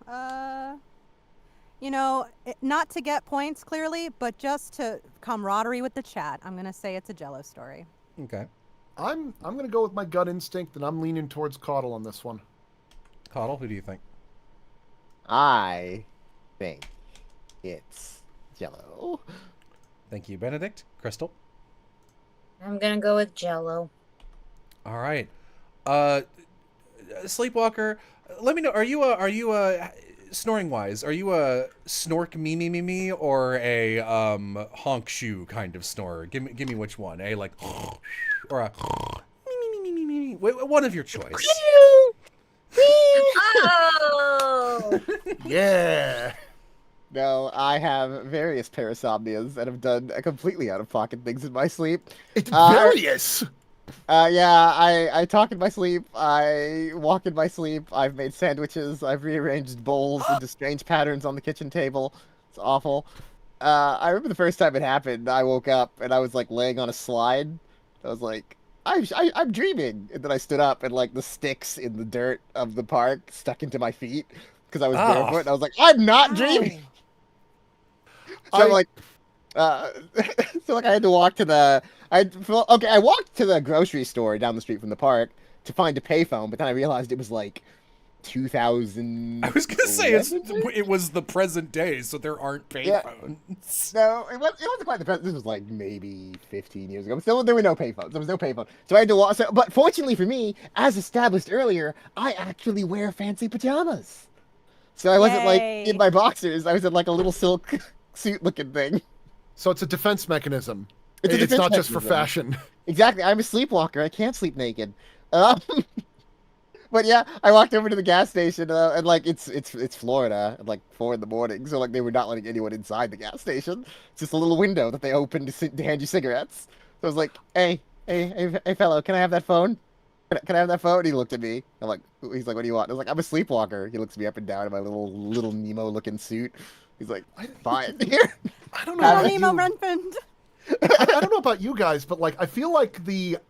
You know, not to get points clearly, but just to camaraderie with the chat, I'm gonna say it's a Jello story. Okay. I'm gonna go with my gut instinct, and I'm leaning towards Caudle on this one. Caudle, who do you think? I think it's Jello. Thank you, Benedict. Krystal? I'm gonna go with Jello. All right. Sleepwalker, let me know, are you snoring wise, are you a snork me or a honk shoe kind of snorer? Give me which one. A like or a me. One of your choice. Oh! Yeah. No, I have various parasomnias that have done completely out-of-pocket things in my sleep. It's various. Yeah, I talk in my sleep, I walk in my sleep, I've made sandwiches, I've rearranged bowls into strange patterns on the kitchen table. It's awful. I remember the first time it happened, I woke up and I was like laying on a slide. I was like, I'm dreaming. And then I stood up and like the sticks in the dirt of the park stuck into my feet because I was barefoot. And I was like, I'm not dreaming. So I'm like, so like I had to walk to the, I walked to the grocery store down the street from the park to find a payphone, but then I realized it was like 2000. I was gonna say it was the present day, so there aren't payphones. No, it wasn't quite the present. This was like maybe 15 years ago. But still, there were no payphones. There was no payphone, so I had to walk. So, but fortunately for me, as established earlier, I actually wear fancy pajamas. So I wasn't like in my boxers. I was in like a little silk suit-looking thing. So it's a defense mechanism. It's It's not just for mechanism. fashion. Exactly. I'm a sleepwalker. I can't sleep naked. But yeah, I walked over to the gas station and like it's Florida at like 4 a.m, so like they were not letting anyone inside the gas station. It's just a little window that they opened to hand you cigarettes. So I was like, hey, fellow, can I have that phone? Can I have that phone? And he looked at me. He's like, what do you want? I was like, I'm a sleepwalker. He looks me up and down in my little Nemo looking suit. He's like, fine. Here. I don't know. Nemo Renfund. I don't know about you guys, but like I feel like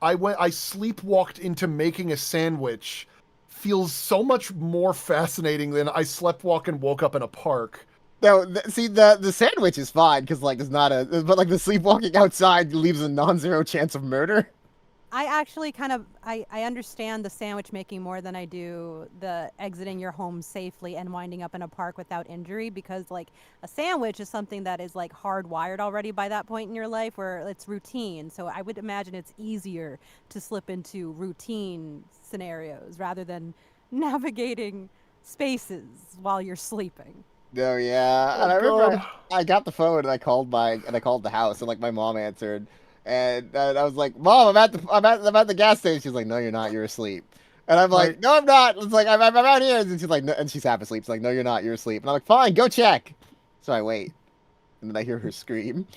I sleepwalked into making a sandwich feels so much more fascinating than I slept walk and woke up in a park. No, see the sandwich is fine because like there's not but like the sleepwalking outside leaves a non-zero chance of murder. I actually I understand the sandwich making more than I do the exiting your home safely and winding up in a park without injury, because like a sandwich is something that is like hardwired already by that point in your life where it's routine. So I would imagine it's easier to slip into routine scenarios rather than navigating spaces while you're sleeping. No, yeah. And I remember I got the phone and I called the house and like my mom answered. And I was like, Mom, I'm at the gas station. She's like, no, you're not. You're asleep. And I'm like, no, I'm not. It's like, I'm out here. And she's like, no, and she's half asleep. She's like, no, you're not. You're asleep. And I'm like, fine, go check. So I wait. And then I hear her scream.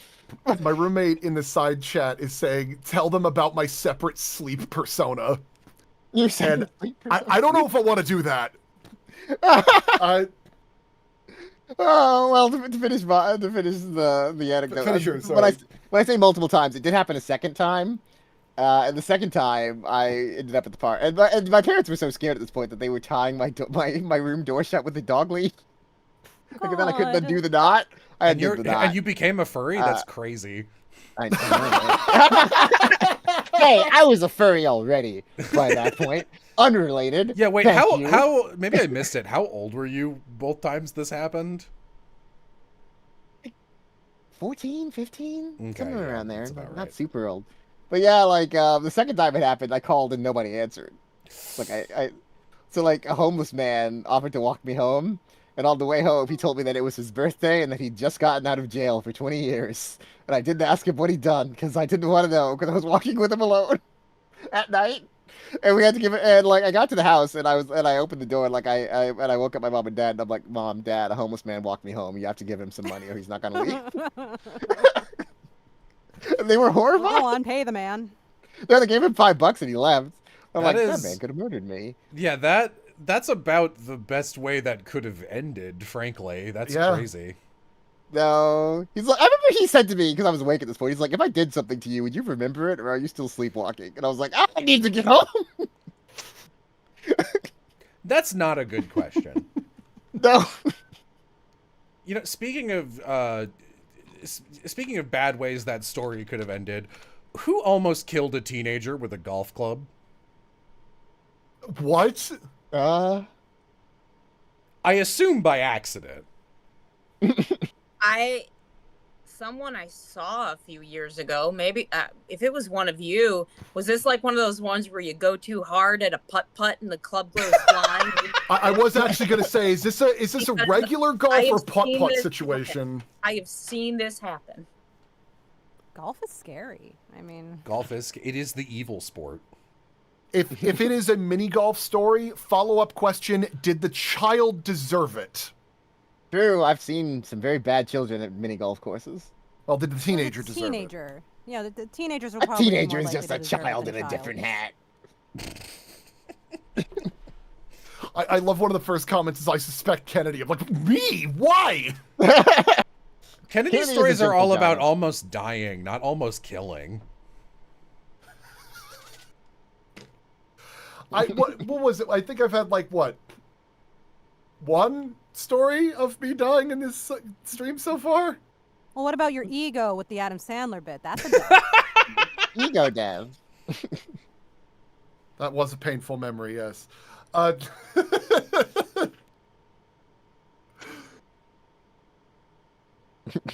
My roommate in the side chat is saying, tell them about my separate sleep persona. You're saying I don't know if I want to do that. Oh well, to finish the anecdote. Finish yours, sorry. When I say multiple times, it did happen a second time. And the second time, I ended up at the park, and my parents were so scared at this point that they were tying my room door shut with a dog leash. Like, and then I couldn't undo the knot. I had to do the knot. And you became a furry? That's crazy. I know. Hey, I was a furry already by that point. Unrelated. Yeah, wait, how maybe I missed it. How old were you both times this happened? 14, 15? Okay, Somewhere yeah, around there. that's about Not right. super old. But yeah, like the second time it happened, I called and nobody answered. Like so like a homeless man offered to walk me home, and on the way home he told me that it was his birthday and that he'd just gotten out of jail for 20 years. And I didn't ask him what he'd done because I didn't want to know because I was walking with him alone at night. And we had to give it, and like I got to the house and I opened the door and like I woke up my mom and dad and I'm like, Mom, Dad, a homeless man walked me home. You have to give him some money or he's not gonna leave. And they were horrified. Go on, pay the man. No, they gave him $5 and he left. I'm like, That that man could have murdered me. Yeah, that's about the best way that could have ended, frankly. That's crazy. No, he's like, I remember he said to me because I was awake at this point. He's like, if I did something to you, would you remember it, or are you still sleepwalking? And I was like, I need to get home. That's not a good question. No. You know, speaking of bad ways that story could have ended, who almost killed a teenager with a golf club? What? I assume by accident. Someone I saw a few years ago, maybe if it was one of you, was this like one of those ones where you go too hard at a putt and the club goes flying? I was actually going to say, is this a regular golf or putt situation? I have seen this happen. Golf is scary. I mean, It is the evil sport. If it is a mini golf story, follow-up question, did the child deserve it? True, I've seen some very bad children at mini golf courses. Well, did the teenager the deserve it? teenager. Yeah, the teenagers will A probably teenager be is more just a likely to deserve it child than in a different hat. I love one of the first comments is, I suspect Kennedy. I'm like, me? Why? Kennedy's a stories are all simple about child. almost dying, not almost killing. What was it? I think I've had like what? One story of me dying in this stream so far? Well, what about your ego with the Adam Sandler bit? That's a death. Ego dev. That was a painful memory, yes.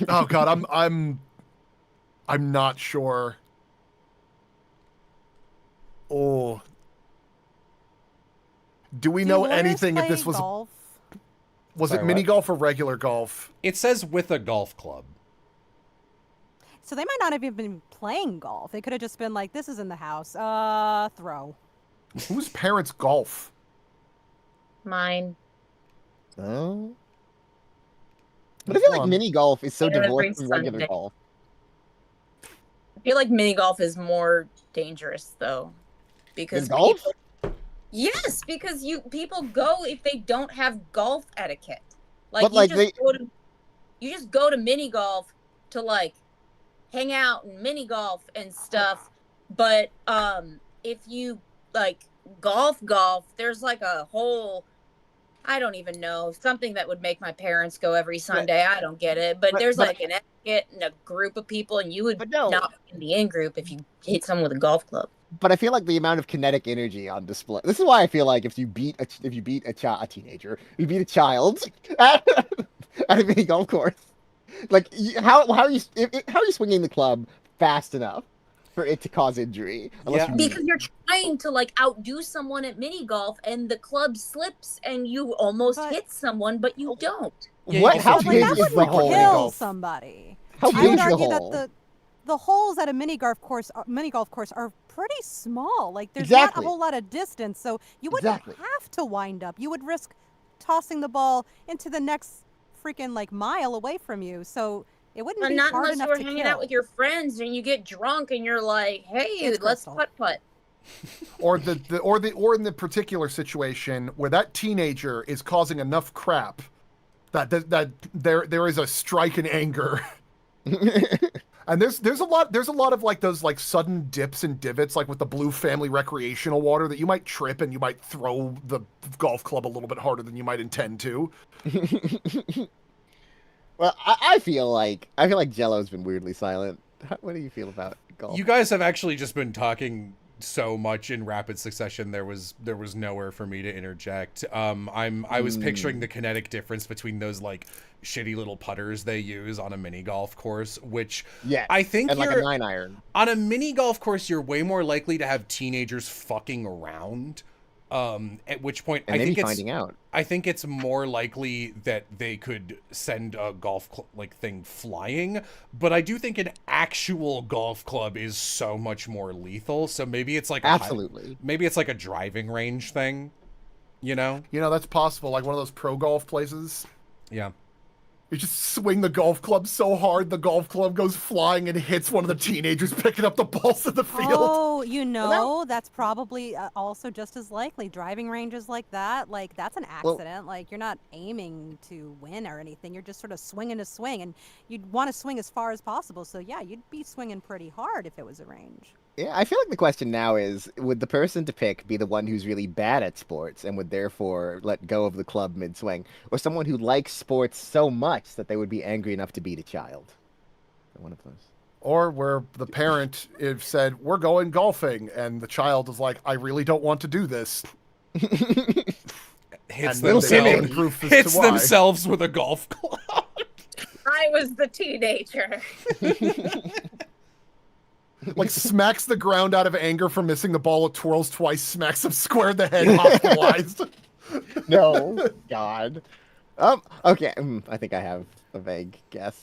Oh god, I'm not sure. Oh. Do we know lawyers anything if play this was golf? was Sorry, it mini what? golf or regular golf? It says with a golf club. So they might not have even been playing golf. They could have just been like, "This is in the house. Throw." Whose parents golf? Mine. Oh. But I feel like One. mini golf is so Every divorced from regular Sunday. golf. I feel like mini golf is more dangerous though, because Than golf? yes, because people go if they don't have golf etiquette. Like, But, like, you just go to mini golf to like hang out and mini golf and stuff. But if you like golf, there's like a whole, I don't even know, something that would make my parents go every Sunday. I don't get it. But there's but- like an etiquette and a group of people, and you would But no. not be in the in group if you hit someone with a golf club. But I feel like the amount of kinetic energy on display. This is why I feel like if you beat a teenager, you beat a child at a mini golf course. Like how are you swinging the club fast enough for it to cause injury? Yeah. You Because you're trying to like outdo someone at mini golf, and the club slips, and you almost But- hit someone, but you don't. Yeah, what? you How can- Like, big that is wouldn't the hole? mini kill golf? somebody. How I big would is the argue hole? that the holes at a mini golf course are pretty small. Like there's Exactly. not a whole lot of distance, so you wouldn't Exactly. have to wind up. You would risk tossing the ball into the next freaking like mile away from you. So it wouldn't But be not hard unless you enough were to hanging kill. out with your friends and you get drunk and you're like, "Hey, It's let's Krystal. putt." Or in the particular situation where that teenager is causing enough crap that there is a strike in anger. And there's a lot of like those like sudden dips and divots, like with the blue family recreational water, that you might trip and you might throw the golf club a little bit harder than you might intend to. Well, I feel like Jello's been weirdly silent. What do you feel about golf? You guys have actually just been talking so much in rapid succession. There was nowhere for me to interject. I was picturing the kinetic difference between those like shitty little putters they use on a mini golf course, which Yes, I think and like a you're 9-iron. on a mini golf course, you're way more likely to have teenagers fucking around. At which point And maybe finding out. I think it's more likely that they could send a thing flying, but I do think an actual golf club is so much more lethal. So maybe it's like Absolutely. maybe it's like a driving range thing, you know? You know, that's possible. Like one of those pro golf places. Yeah. You just swing the golf club so hard, the golf club goes flying and hits one of the teenagers picking up the balls in the field. Oh, you know, that's probably also just as likely. Driving ranges like that, like that's an Well- accident. Like you're not aiming to win or anything. You're just sort of swinging to swing, and you'd want to swing as far as possible. So yeah, you'd be swinging pretty hard if it was a range. Yeah, I feel like the question now is, would the person to pick be the one who's really bad at sports and would therefore let go of the club mid-swing, or someone who likes sports so much much that they would be angry enough to beat a child. One of those. Or where the parent if said, "We're going golfing," and the child is like, "I really don't want to do this." Hits And then they Timmy. give proof as hits to why. themselves with a golf club. I was the teenager. Like smacks the ground out of anger for missing the ball. It twirls twice, smacks him square in the head, hospitalized. No, God. Okay. I think I have a vague guess.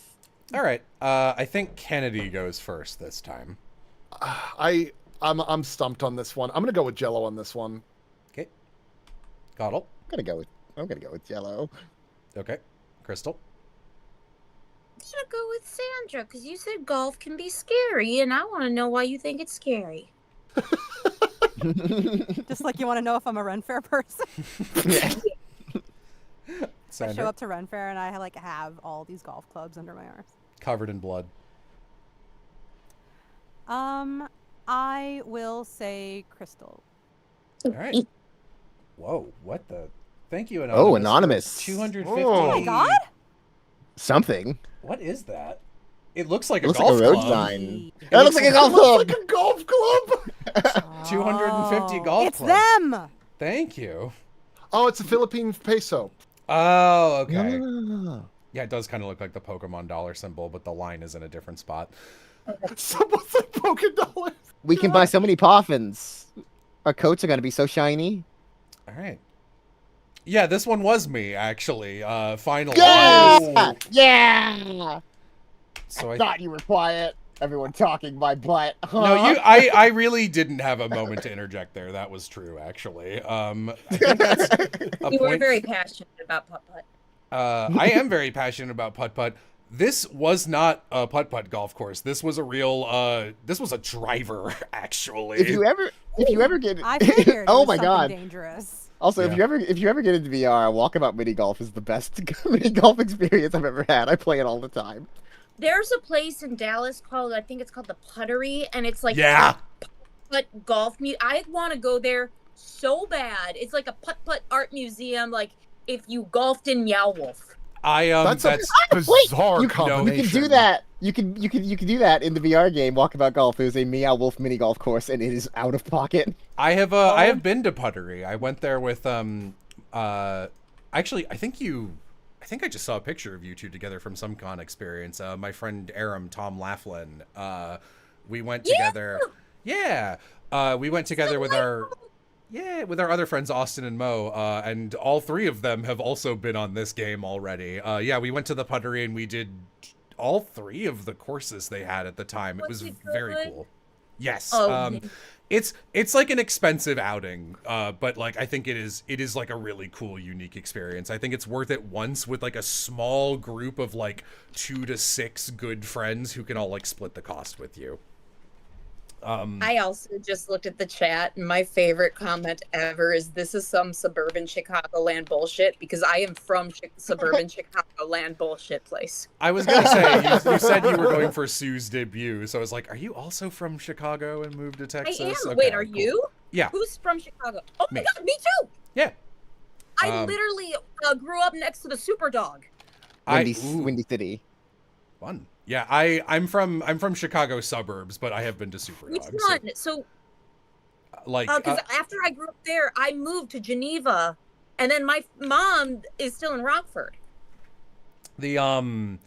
All right. I think Kennedy goes first this time. I'm stumped on this one. I'm gonna go with Jello on this one. Okay. Caudle. I'm gonna go with Jello. Okay. Krystal. I'm gonna go with Sandra because you said golf can be scary, and I want to know why you think it's scary. Just like you want to know if I'm a Ren Fair person. Yeah. I show Sandra. up to Ren Fair and I like have all these golf clubs under my arms. Covered in blood. I will say Krystal. All right. Whoa. What the? Thank you, Anonymous. Oh, Anonymous. 250. Oh my God. Something. What is that? It looks like It a looks golf like a road club. sign. That looks like a golf Looks club. like a golf club. 250 golf It's clubs. them. Thank you. Oh, it's a Philippine peso. Oh, okay. Ah. Yeah, it does kind of look like the Pokemon dollar symbol, but the line is in a different spot. Someone's like poking dollars. We can buy so many Poffins. Our coats are gonna be so shiny. All right. Yeah, this one was me, actually. Finally. Yeah! Yeah! So I Thought you were quiet. Everyone talking my butt. No, I really didn't have a moment to interject there. That was true, actually. I think that's a You were point. very passionate about putt-putt. I am very passionate about putt-putt. This was not a putt-putt golf course. This was a real, this was a driver, actually. If you ever get I figured. It Oh was my something God. Dangerous. Also, Yeah. if you ever get into VR, Walkabout mini golf is the best mini golf experience I've ever had. I play it all the time. There's a place in Dallas called, I think it's called the Puttery, and it's like Yeah. putt golf. I want to go there so bad. It's like a putt-putt art museum, like if you golfed in Meow Wolf. That's a bizarre you, you combination. can do that. You can do that in the VR game Walkabout Golf. There's a Meow Wolf mini golf course, and it is out of pocket. I have been to Puttery. I went there with actually I think I just saw a picture of you two together from some con experience. My friend Aram, Tom Laughlin. We went together. Yeah. We went together with our other friends Austin and Mo, and all three of them have also been on this game already. Yeah, we went to the Puttery and we did all three of the courses they had at the time. It was Was it very good? cool. Yes. Oh, It's like an expensive outing, but like I think it is like a really cool, unique experience. I think it's worth it once with like a small group of like 2 to 6 good friends who can all like split the cost with you. I also just looked at the chat, and my favorite comment ever is, "This is some suburban Chicagoland bullshit," because I am from suburban Chicagoland bullshit place. I was gonna say you said you were going for Sue's debut, so I was like, are you also from Chicago and moved to Texas? I am. Okay, Wait, are cool. you? Yeah. Who's from Chicago? Oh my Me. God, me too. Yeah. I literally grew up next to the Superdog. Windy City. Fun. Yeah, I'm from Chicago suburbs, but I have been to Which Superdog. one? So, Like, because after I grew up there, I moved to Geneva, and then my mom is still in Rockford. the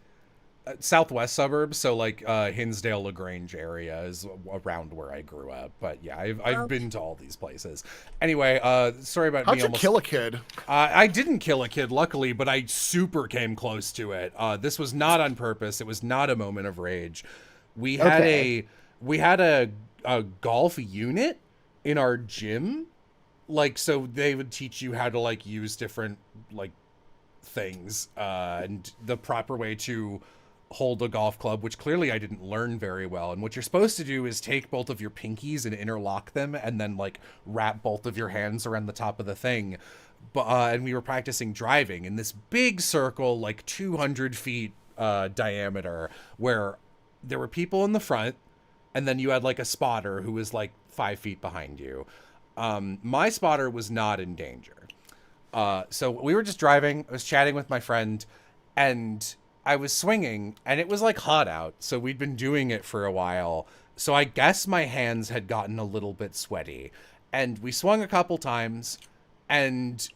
southwest suburbs, so like Hinsdale, LaGrange area is around where I grew up. But yeah, I've been to all these places. Anyway, sorry about How'd me you almost kill a kid? I didn't kill a kid, luckily, but I super came close to it. This was not on purpose. It was not a moment of rage. We had a golf unit in our gym, like, so they would teach you how to like use different like things and the proper way to hold a golf club, which clearly I didn't learn very well. And what you're supposed to do is take both of your pinkies and interlock them, and then like wrap both of your hands around the top of the thing. And we were practicing driving in this big circle, like 200 feet diameter, where there were people in the front, and then you had like a spotter who was like 5 feet behind you. My spotter was not in danger. So we were just driving. I was chatting with my friend, and I was swinging, and it was like hot out, so we'd been doing it for a while. So I guess my hands had gotten a little bit sweaty, and we swung a couple times, and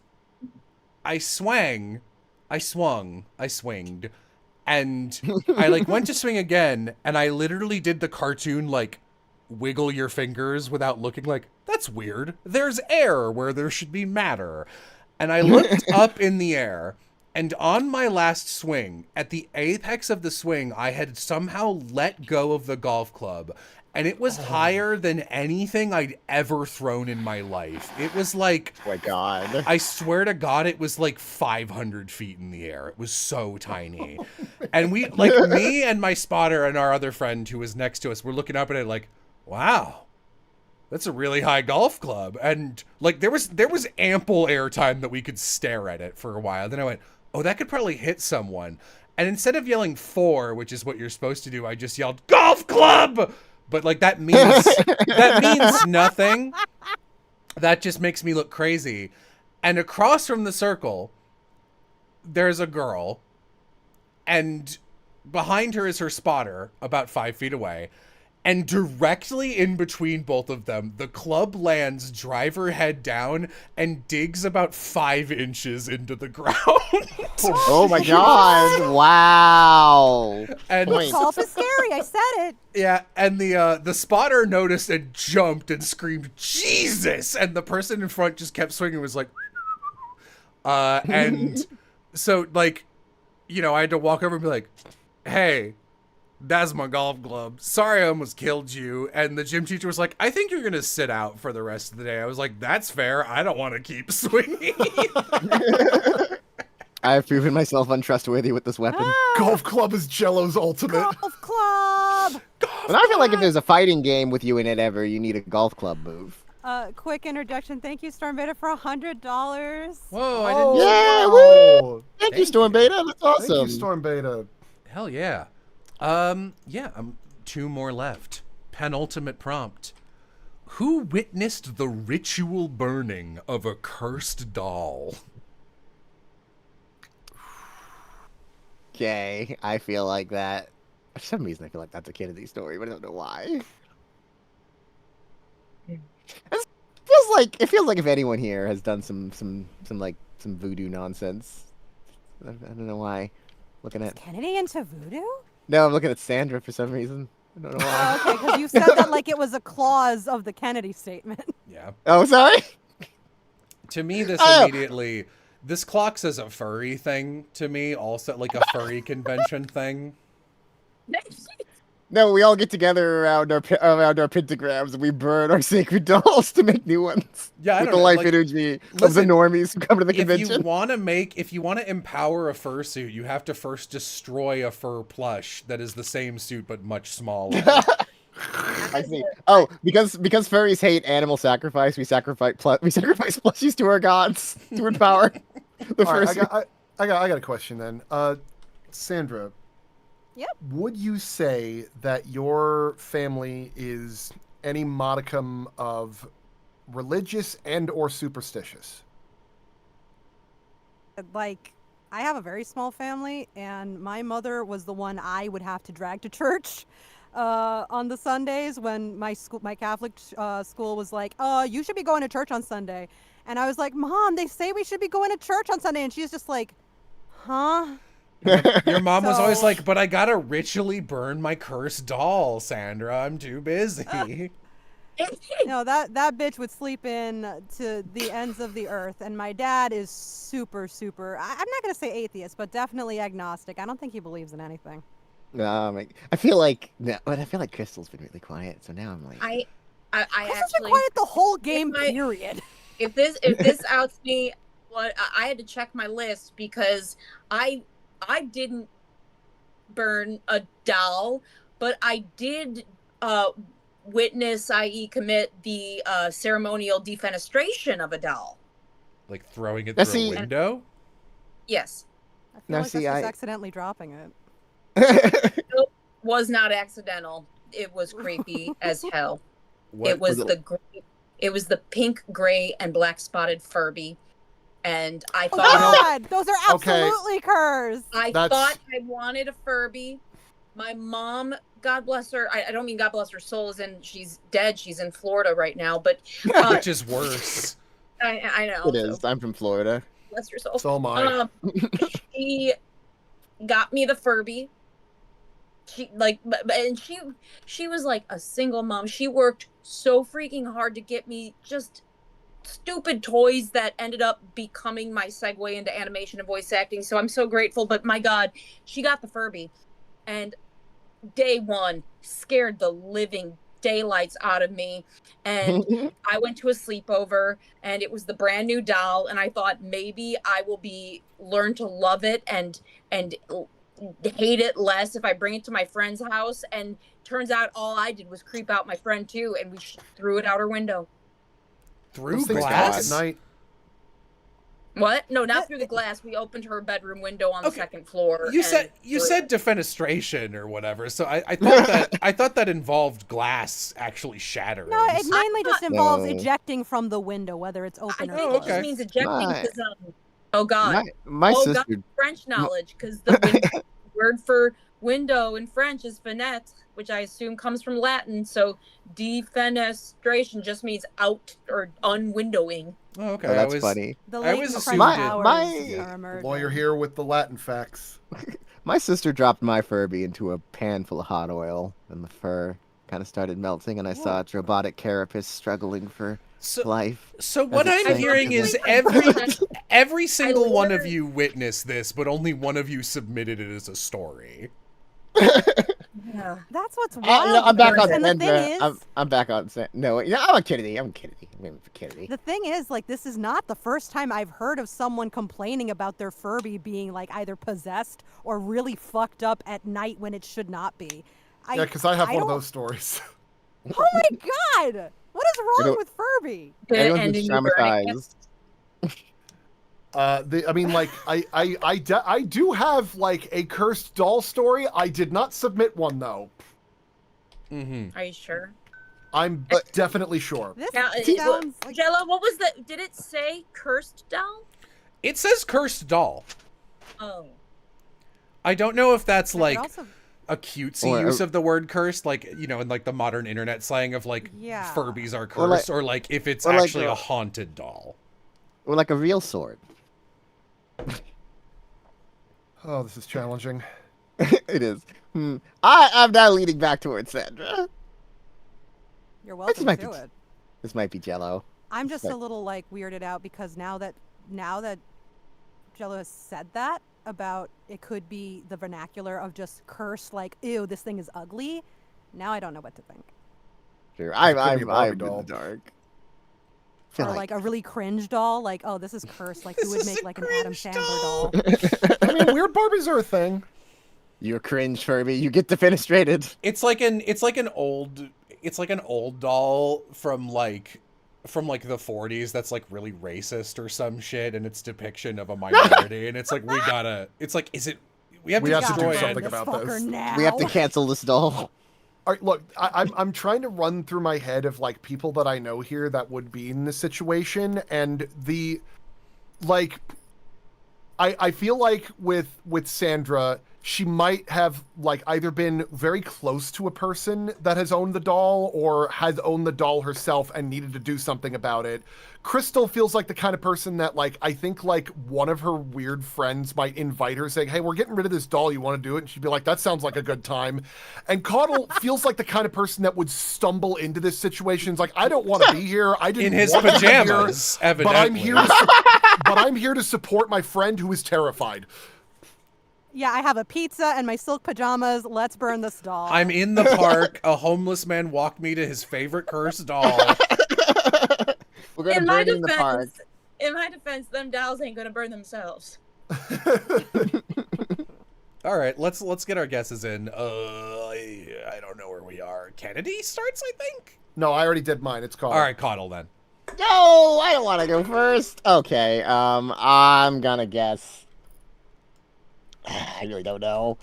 I swung, and I like went to swing again, and I literally did the cartoon like wiggle your fingers without looking, like, that's weird. There's air where there should be matter. And I looked up in the air, and on my last swing, at the apex of the swing, I had somehow let go of the golf club, and it was higher than anything I'd ever thrown in my life. It was like, Oh my god. I swear to God, it was like 500 feet in the air. It was so tiny. And we, like, me and my spotter and our other friend who was next to us, were looking up at it like, wow, that's a really high golf club. And like, there was ample airtime that we could stare at it for a while. Then I went, oh, that could probably hit someone. And instead of yelling 4, which is what you're supposed to do, I just yelled golf club. But like, that means nothing. That just makes me look crazy. And across from the circle, there's a girl, and behind her is her spotter about 5 feet away. And directly in between both of them, the club lands driver head down and digs about 5 inches into the ground. Oh my god. Wow. And Point. Golf is scary. I said it. yeah, and the spotter noticed and jumped and screamed, Jesus! And the person in front just kept swinging and was like, and so, like, you know, I had to walk over and be like, hey, that's my golf club. Sorry I almost killed you. And the gym teacher was like, I think you're going to sit out for the rest of the day. I was like, that's fair. I don't want to keep swinging. I have proven myself untrustworthy with this weapon. Golf club is Jello's ultimate. Golf club. And I feel like if there's a fighting game with you in it ever, you need a golf club move. Quick interjection. Thank you, Storm Beta, for $100. Whoa, I didn't. Yeah, Oh, Thank you, Storm Beta. That's awesome. thank you, Storm Beta. Hell yeah. Yeah, 2 more left. Penultimate prompt. Who witnessed the ritual burning of a cursed doll? Okay, I feel like that. For some reason, I feel like that's a Kennedy story, but I don't know why. It feels like if anyone here has done some voodoo nonsense. I don't know why. Looking at Kennedy into voodoo? no, I'm looking at Sandra for some reason. I don't know why. Oh, okay, because you said that like it was a clause of the Kennedy statement. Yeah. Oh, sorry. To me, this Oh. immediately... This clocks as a furry thing to me, also, like a furry convention thing. No, we all get together around our pentagrams and we burn our sacred dolls to make new ones. Yeah, I with don't the know, life like, energy of listen, the normies who come to the If you convention. want to empower a fursuit, you have to first destroy a fur plush that is the same suit but much smaller. I see. Oh, because furries hate animal sacrifice, we sacrifice plushies to our gods to empower the All right, fursuit. I got a question then. Sandra. Yep. Would you say that your family is any modicum of religious and or superstitious? Like, I have a very small family, and my mother was the one I would have to drag to church on the Sundays when my Catholic school was like, you should be going to church on Sunday. And I was like, Mom, they say we should be going to church on Sunday. And she's just like, huh? Your mom was always So- like, but I gotta ritually burn my cursed doll, Sandra. I'm too busy. No, that bitch would sleep in to the ends of the earth. And my dad is super, super, I'm not going to say atheist, but definitely agnostic. I don't think he believes in anything. I feel like Krystal's been really quiet, so now I'm like, I This has been actually, quiet the whole game, my- period. if this outs me, what I had to check my list because I didn't burn a doll, but I did witness, i.e., commit the ceremonial defenestration of a doll. Like throwing it Now through see- a window? Yes, I feel Now, like see, that's just I- accidentally dropping it. was not accidental. It was creepy as hell. What It was was it? the pink, gray, and black spotted Furby. And I Oh thought God, those are Okay. absolutely cursed. I That's- thought I wanted a Furby. My mom, God bless her. I don't mean God bless her soul, as in she's dead. She's in Florida right now. But Which is worse. I know. It is. I'm from Florida. Bless her soul. So am I. She got me the Furby. And she was like a single mom. She worked so freaking hard to get me just stupid toys that ended up becoming my segue into animation and voice acting. So I'm so grateful. But my God, she got the Furby, and day one scared the living daylights out of me. And I went to a sleepover, and it was the brand new doll, and I thought maybe I will learn to love it and hate it less if I bring it to my friend's house. And turns out all I did was creep out my friend too, and we threw it out her window. Through Those things glass? talk at night. What? No, not through the glass. We opened her bedroom window on the Okay. second floor. You and said defenestration or whatever, so I thought that involved glass actually shattering. No, it mainly just involves No. ejecting from the window, whether it's I open or think closed. it just means ejecting My- because oh God, my oh sister. God, French knowledge, because the word for window in French is fenêtre, which I assume comes from Latin. So defenestration just means out or unwindowing. Oh, okay. Oh, that's funny. The I always latent assumed French it- powers My- are emerging. Lawyer here with the Latin facts. My sister dropped my Furby into a pan full of hot oil, and the fur kind of started melting, and I saw its robotic carapace struggling for So, life. so what As I'm it sank hearing into is the- every single one of ordered- you witnessed this, but only one of you submitted it as a story. Yeah. That's what's No, wild. I'm back about on it. And the Sandra. thing is, I'm back on Sandra. No, I'm a kiddie. I'm a kiddie. the thing is, like, this is not the first time I've heard of someone complaining about their Furby being like either possessed or really fucked up at night when it should not be. Yeah, because I have one of don't- those stories. Oh my God! What is wrong don't- with Furby? Everyone's Ending been you burning it. traumatized. I mean, like, I do have like a cursed doll story. I did not submit one though. Mm-hmm. Are you sure? I'm definitely sure. This Yeah, sounds like Jello, what was the? Did it say cursed doll? It says cursed doll. Oh. I don't know if that's but like also, a cutesy Or- use of the word cursed, like, you know, in like the modern internet slang of like Yeah. Furbies are Or like- cursed, or like if it's or like actually a- a haunted doll. Or like a real sword. Oh, this is challenging. It is. I'm now leaning back towards Sandra. you're welcome might to be- it. This might be Jello. I'm just Like- a little like weirded out because now that Jello has said that about it could be the vernacular of just curse, like, ew, this thing is ugly. Now I don't know what to think. Sure, It could be a I'm Barbie in doll. the dark. Feel Or like a really cringe doll, like, oh, this is cursed. Like, who would This is make a like an Adam cringe Sandler doll. doll? I mean, weird Barbies are a thing. You're cringe, Furby. You get defenestrated. It's like an old doll from like the 40s that's like really racist or some shit, and its depiction of a minority, and it's like we have We to have to do destroy something it. about fucker this. now. We have to cancel this doll. All right, look, I'm trying to run through my head of like people that I know here that would be in this situation, and I feel like with Sandra, she might have like either been very close to a person that has owned the doll or has owned the doll herself and needed to do something about it. Krystal feels like the kind of person that like I think like one of her weird friends might invite her saying, "Hey, we're getting rid of this doll, you want to do it?" And she'd be like, "That sounds like a good time." And Caudle feels like the kind of person that would stumble into this situation. It's like, "I don't want to be here. I didn't In his want to be here, pajamas, but evidently. I'm here to support my friend who is terrified." Yeah, I have a pizza and my silk pajamas. Let's burn this doll. I'm in the park. A homeless man walked me to his favorite cursed doll. We're gonna In my burn it in the park. defense, them dolls ain't gonna burn themselves. All right, let's get our guesses in. I don't know where we are. Kennedy starts, I think. No, I already did mine. It's Caudle. All right, Caudle then. No, I don't want to go first. Okay, I'm gonna guess. I really don't know.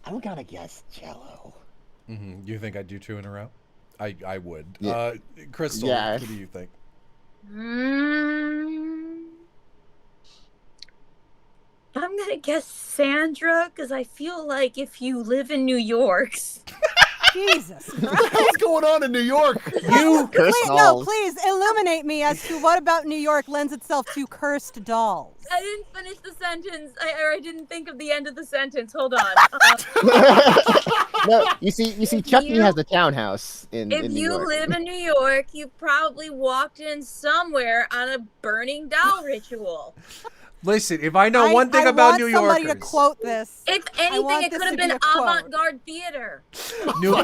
I'm gonna guess Jello. Mm-hmm. You think I'd do two in a row? I would. Yeah. Krystal, Yeah. what do you think? I'm gonna guess Sandra because I feel like if you live in New York, Jesus What the Christ. hell's going on in New York? You Cursed Please, no, dolls. please illuminate me as to what about New York lends itself to cursed dolls. I didn't finish the sentence, or I didn't think of the end of the sentence. Hold on. No, you see, Chucky has a townhouse in If New you York. live in New York, you probably walked in somewhere on a burning doll ritual. listen. If I know one thing I about want New somebody Yorkers, to quote this. If I anything, want it this could have to be been a quote. avant-garde theater. New,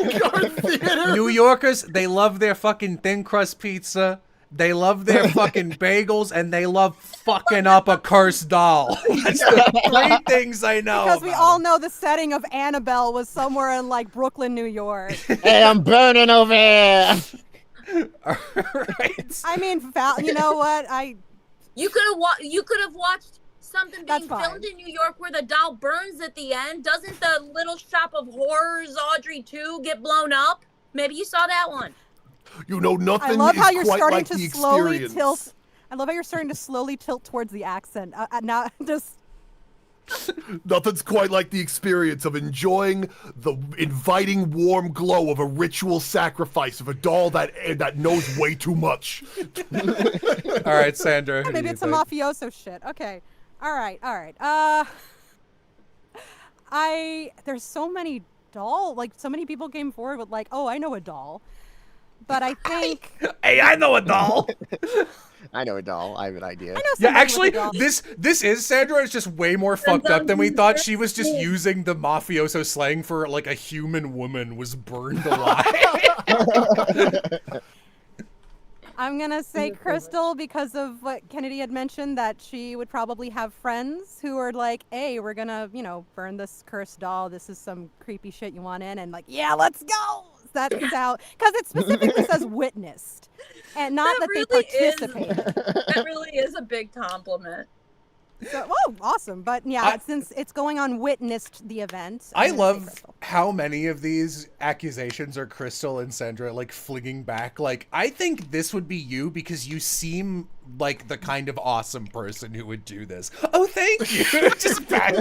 Theater. New Yorkers, they love their fucking thin crust pizza. They love their fucking bagels, and they love fucking up a cursed doll. That's the three things I know. Because we about all them. know the setting of Annabelle was somewhere in like Brooklyn, New York. Hey, I'm burning over here. All right. I mean, you know what? You could have watched something That's being filmed fine. in New York where the doll burns at the end. Doesn't the Little Shop of Horrors Audrey 2 get blown up? Maybe you saw that one. You know nothing I love is how you're quite starting like to the slowly experience. tilt. I love how you're starting to slowly tilt towards the accent. Now, just Nothing's quite like the experience of enjoying the inviting warm glow of a ritual sacrifice of a doll that knows way too much. All right, Sandra. who do maybe you it's some think? mafioso shit. Okay, all right. There's so many so many people came forward with like, oh, I know a doll, but I think Hey, I know a doll. I know a doll. I have an idea. I know Yeah, somebody with actually, a doll. this is Sandra. Is just way more fucked up than we thought. She was just using the mafioso slang for like a human woman was burned alive. I'm gonna say Krystal because of what Kennedy had mentioned, that she would probably have friends who are like, hey, we're gonna, burn this cursed doll. This is some creepy shit you want in, and like, yeah, let's go. That's how, because it specifically says witnessed, and not that they really is. participated. That really is a big compliment. So, awesome. But yeah, since it's going on witnessed the event, I I'm gonna say love Krystal. how many of these accusations are Krystal and Sandra like flinging back. Like, I think this would be you because you seem like the kind of awesome person who would do this. Oh, thank you. Just back.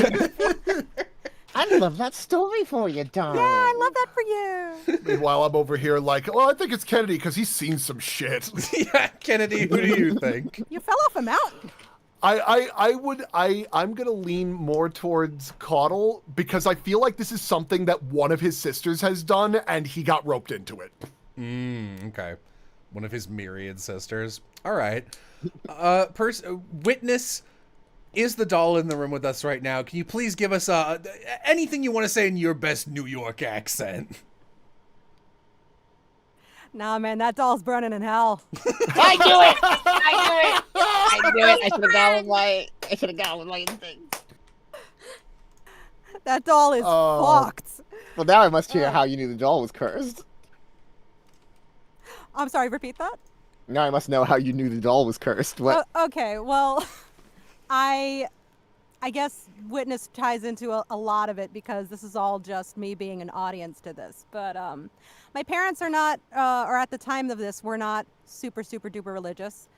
I love that story for you, darling. Yeah, I love that for you. Meanwhile, I'm over here like, well, I think it's Kennedy because he's seen some shit. Yeah, Kennedy, who do you think? You fell off a mountain. I'm gonna lean more towards Caudle because I feel like this is something that one of his sisters has done and he got roped into it. Okay. One of his myriad sisters. All right. Witness is the doll in the room with us right now. Can you please give us anything you want to say in your best New York accent? Nah, man, that doll's burning in hell. I knew it. I knew it. I should have gone with my instincts. That doll is fucked. Well, now I must hear how you knew the doll was cursed. I'm sorry, repeat that? Now I must know how you knew the doll was cursed. What? Okay, well, I guess witness ties into a lot of it because this is all just me being an audience to this. But my parents are not, or at the time of this, were not super, super duper religious.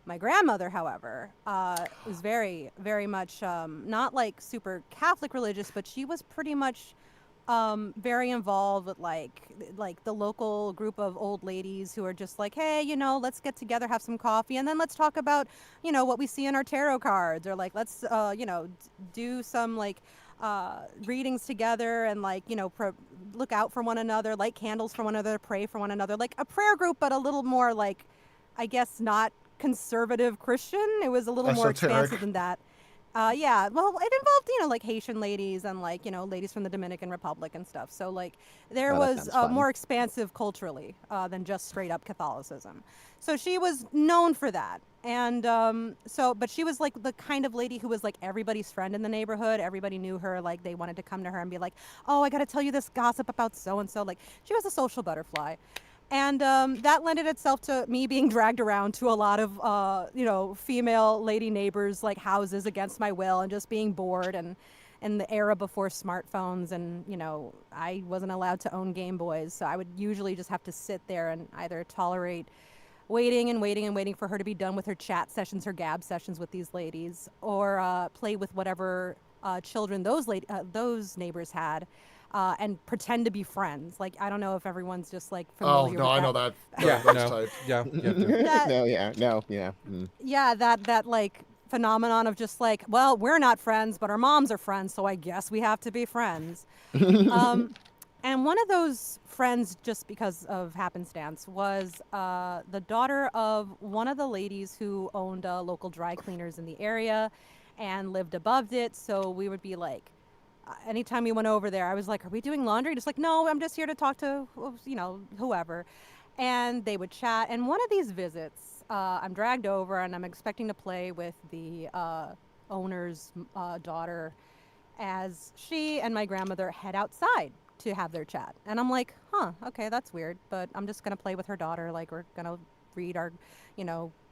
My grandmother, however, was very, very much not like super Catholic religious, but she was pretty much very involved with like the local group of old ladies who are just like, hey, let's get together, have some coffee, and then let's talk about, what we see in our tarot cards, or like let's do some like readings together, and like look out for one another, light candles for one another, pray for one another, like a prayer group, but a little more like, I guess, not conservative Christian. It was a little more Esoteric. expansive than that. Yeah, well, it involved, like Haitian ladies and like, ladies from the Dominican Republic and stuff. So like there Oh, that was sounds fun. more expansive culturally than just straight up Catholicism. So she was known for that. And but she was like the kind of lady who was like everybody's friend in the neighborhood. Everybody knew her. Like they wanted to come to her and be like, oh, I got to tell you this gossip about so-and-so. Like she was a social butterfly. And that lended itself to me being dragged around to a lot of, female lady neighbors, like houses against my will, and just being bored, and in the era before smartphones, and, I wasn't allowed to own Game Boys. So I would usually just have to sit there and either tolerate waiting and waiting and waiting for her to be done with her chat sessions, her gab sessions with these ladies, or play with whatever children those neighbors had, and pretend to be friends. Like, I don't know if everyone's just like Oh familiar no, with I that. know that. Yeah, That's no. type. Yeah, yeah. That- No, yeah, no, yeah. Yeah, that like phenomenon of just like, well, we're not friends, but our moms are friends, so I guess we have to be friends. And one of those friends, just because of happenstance, was the daughter of one of the ladies who owned local dry cleaners in the area and lived above it. So we would be like, anytime we went over there, I was like, "Are we doing laundry?" Just like, "No, I'm just here to talk to, whoever." And they would chat. And one of these visits, I'm dragged over, and I'm expecting to play with the owner's daughter as she and my grandmother head outside to have their chat. And I'm like, huh, okay, that's weird, but I'm just going to play with her daughter. Like, we're going to read our,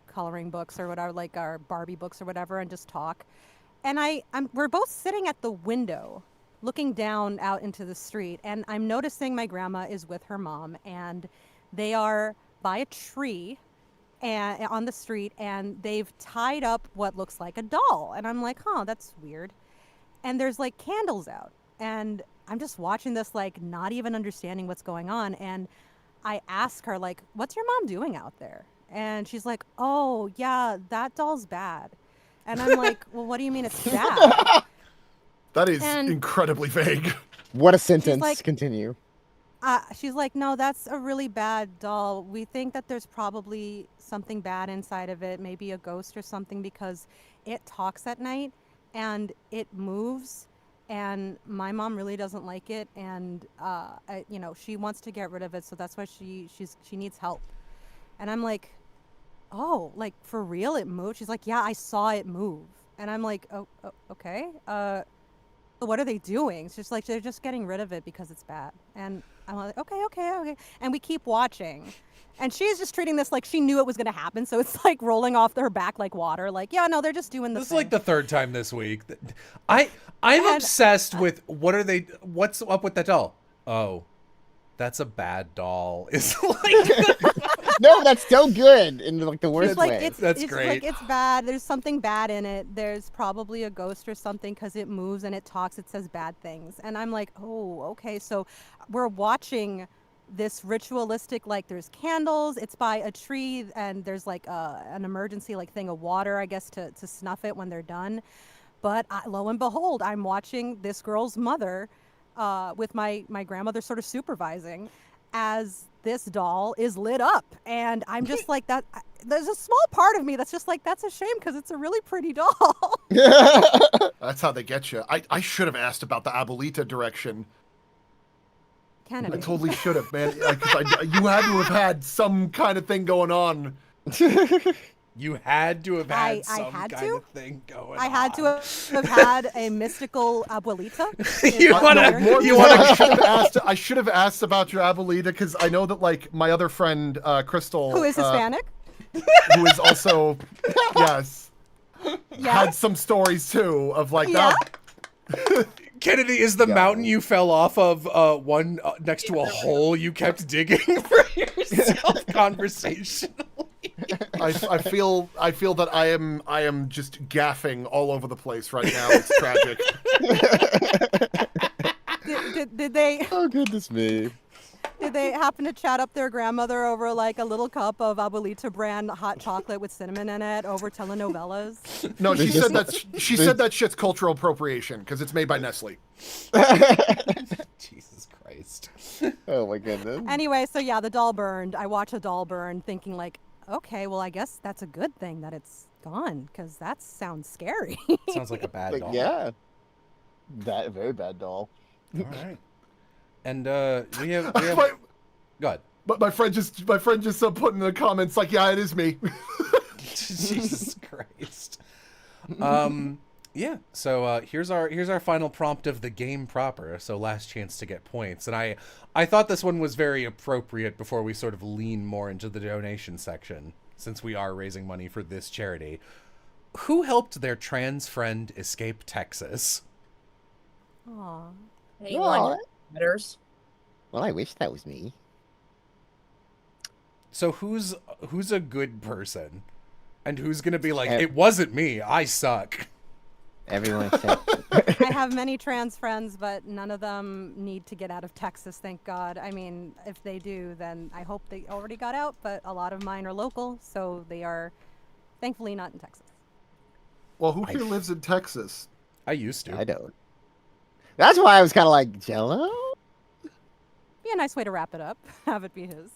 coloring books or whatever, like our Barbie books or whatever, and just talk. And we're both sitting at the window looking down out into the street, and I'm noticing my grandma is with her mom, and they are by a tree and on the street, and they've tied up what looks like a doll. And I'm like, huh, that's weird. And there's like candles out, and I'm just watching this, like, not even understanding what's going on. And I ask her, like, what's your mom doing out there? And she's like, oh yeah, that doll's bad. And I'm like, well, what do you mean it's bad? That is And- incredibly vague. What a sentence. like- Continue. She's like, no, that's a really bad doll. We think that there's probably something bad inside of it, maybe a ghost or something, because it talks at night and it moves, and my mom really doesn't like it, and she wants to get rid of it, so that's why she needs help. And I'm like, oh, like, for real, it moved? She's like, yeah, I saw it move. And I'm like, oh okay. What are they doing? She's like, they're just getting rid of it because it's bad. And I'm like, okay. And we keep watching. And she's just treating this like she knew it was going to happen. So it's like rolling off her back like water. Like, yeah, no, they're just doing the This is thing. like the third time this week. I'm And- obsessed with what's up with that doll? Oh, that's a bad doll. It's like No, that's so good in like the worst It's like way. That's it's great. like it's bad. There's something bad in it. There's probably a ghost or something because it moves and it talks. It says bad things. And I'm like, oh, okay. So we're watching this ritualistic, like, there's candles. It's by a tree, and there's like an emergency like thing of water, I guess, to snuff it when they're done. But lo and behold, I'm watching this girl's mother with my grandmother sort of supervising as this doll is lit up. And I'm just like, that. There's a small part of me that's just like, that's a shame because it's a really pretty doll. That's how they get you. I should have asked about the Abuelita direction. Kennedy. I totally should have, man. You had to have had some kind of thing going on. you had to have had I some had kind to? of thing going. I had on. to have had a mystical abuelita. You Is wanna- that More weird? you than wanna- I should have asked. I should have asked about your Abuelita because I know that, like, my other friend Krystal, Who is Hispanic? who is also yes, Yeah. had some stories too of like Yeah. that. Kennedy, is the Yeah. mountain you fell off of one next to a hole you kept digging for yourself conversationally? I feel that I am just gaffing all over the place right now. It's tragic. Did they Oh goodness me. did they happen to chat up their grandmother over like a little cup of Abuelita brand hot chocolate with cinnamon in it over telenovelas? No, she There's said just- that she said that shit's cultural appropriation because it's made by Nestle. Jesus Christ. Oh my goodness. Anyway, so yeah, the doll burned. I watched a doll burn thinking like, okay, well, I guess that's a good thing that it's gone because that sounds scary. Sounds like a bad Like, doll. yeah. That very bad doll. All right. And we have my, go ahead. but my friend just put in the comments like, yeah, it is me. Jesus Christ. Yeah. So here's our final prompt of the game proper. So last chance to get points. And I thought this one was very appropriate before we sort of lean more into the donation section, since we are raising money for this charity. Who helped their trans friend escape Texas? Aw. Anyone Aw. matters. Well, I wish that was me. So who's a good person, and who's gonna be like, Ev- it wasn't me, I suck. Everyone except I have many trans friends, but none of them need to get out of Texas, thank God. I mean, if they do, then I hope they already got out, but a lot of mine are local, so they are thankfully not in Texas. Well, who here lives in Texas? I used to. I don't. That's why I was kind of like Jello. Be a nice way to wrap it up. Have it be his.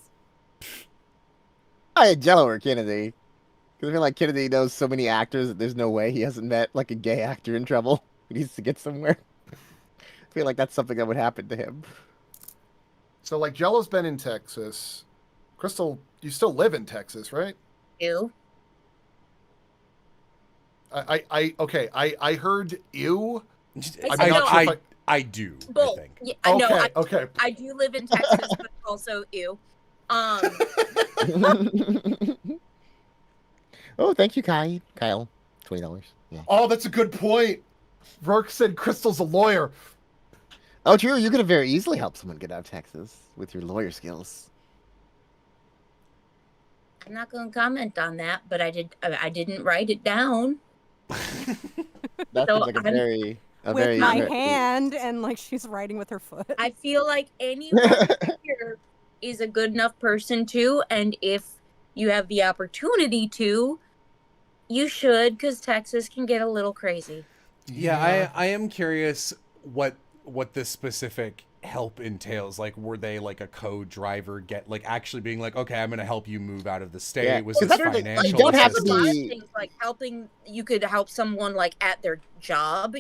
I had Jello or Kennedy. Because I feel like Kennedy knows so many actors that there's no way he hasn't met like a gay actor in trouble. He needs to get somewhere. I feel like that's something that would happen to him. So, like, Jello's been in Texas. Krystal, you still live in Texas, right? Ew. I heard ew. I'm I not know. sure if I do. Both. I think. Yeah, I know. Okay. I do live in Texas, but also ew. Oh, thank you, Kyle. $20. Yeah. Oh, that's a good point. Rourke said Krystal's a lawyer. Oh, true. You could have very easily helped someone get out of Texas with your lawyer skills. I'm not going to comment on that, but I didn't write it down. That So seems like a I'm- very With my hand, and like she's writing with her foot. I feel like anyone here is a good enough person to, and if you have the opportunity to, you should, because Texas can get a little crazy. Yeah, I am curious what this specific help entails. Like, were they like a co-driver actually being like, okay, I'm gonna help you move out of the state? Yeah, Was 'cause this that's the thing, financial? you don't have There's to a lot of be- things like helping. You could help someone like at their job,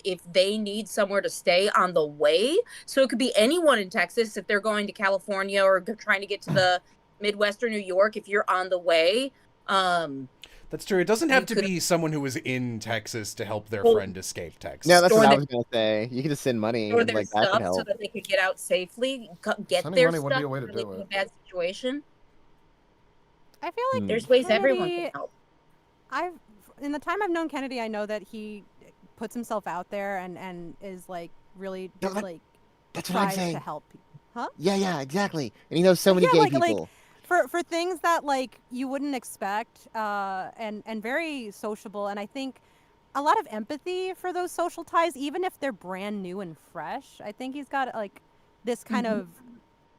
if they need somewhere to stay on the way. So it could be anyone in Texas if they're going to California or trying to get to the Midwest or New York. If you're on the way, That's true. It doesn't have You to could- be someone who was in Texas to help their Well, friend escape Texas. No, that's Or what I they- was gonna say. You could just send money or and their like that could stuff so help. that they could get out safely, get Sending their money would stuff be a way to if they're do in a it. bad situation. I feel like There's ways everyone Kennedy- can help. in the time I've known Kennedy, I know that he puts himself out there and is like really No, that- like That's what I'm tries saying. to help people. Huh? Yeah, exactly. And he knows so many Yeah, gay like- people. For things that like you wouldn't expect, and very sociable, and I think a lot of empathy for those social ties, even if they're brand new and fresh. I think he's got like this kind of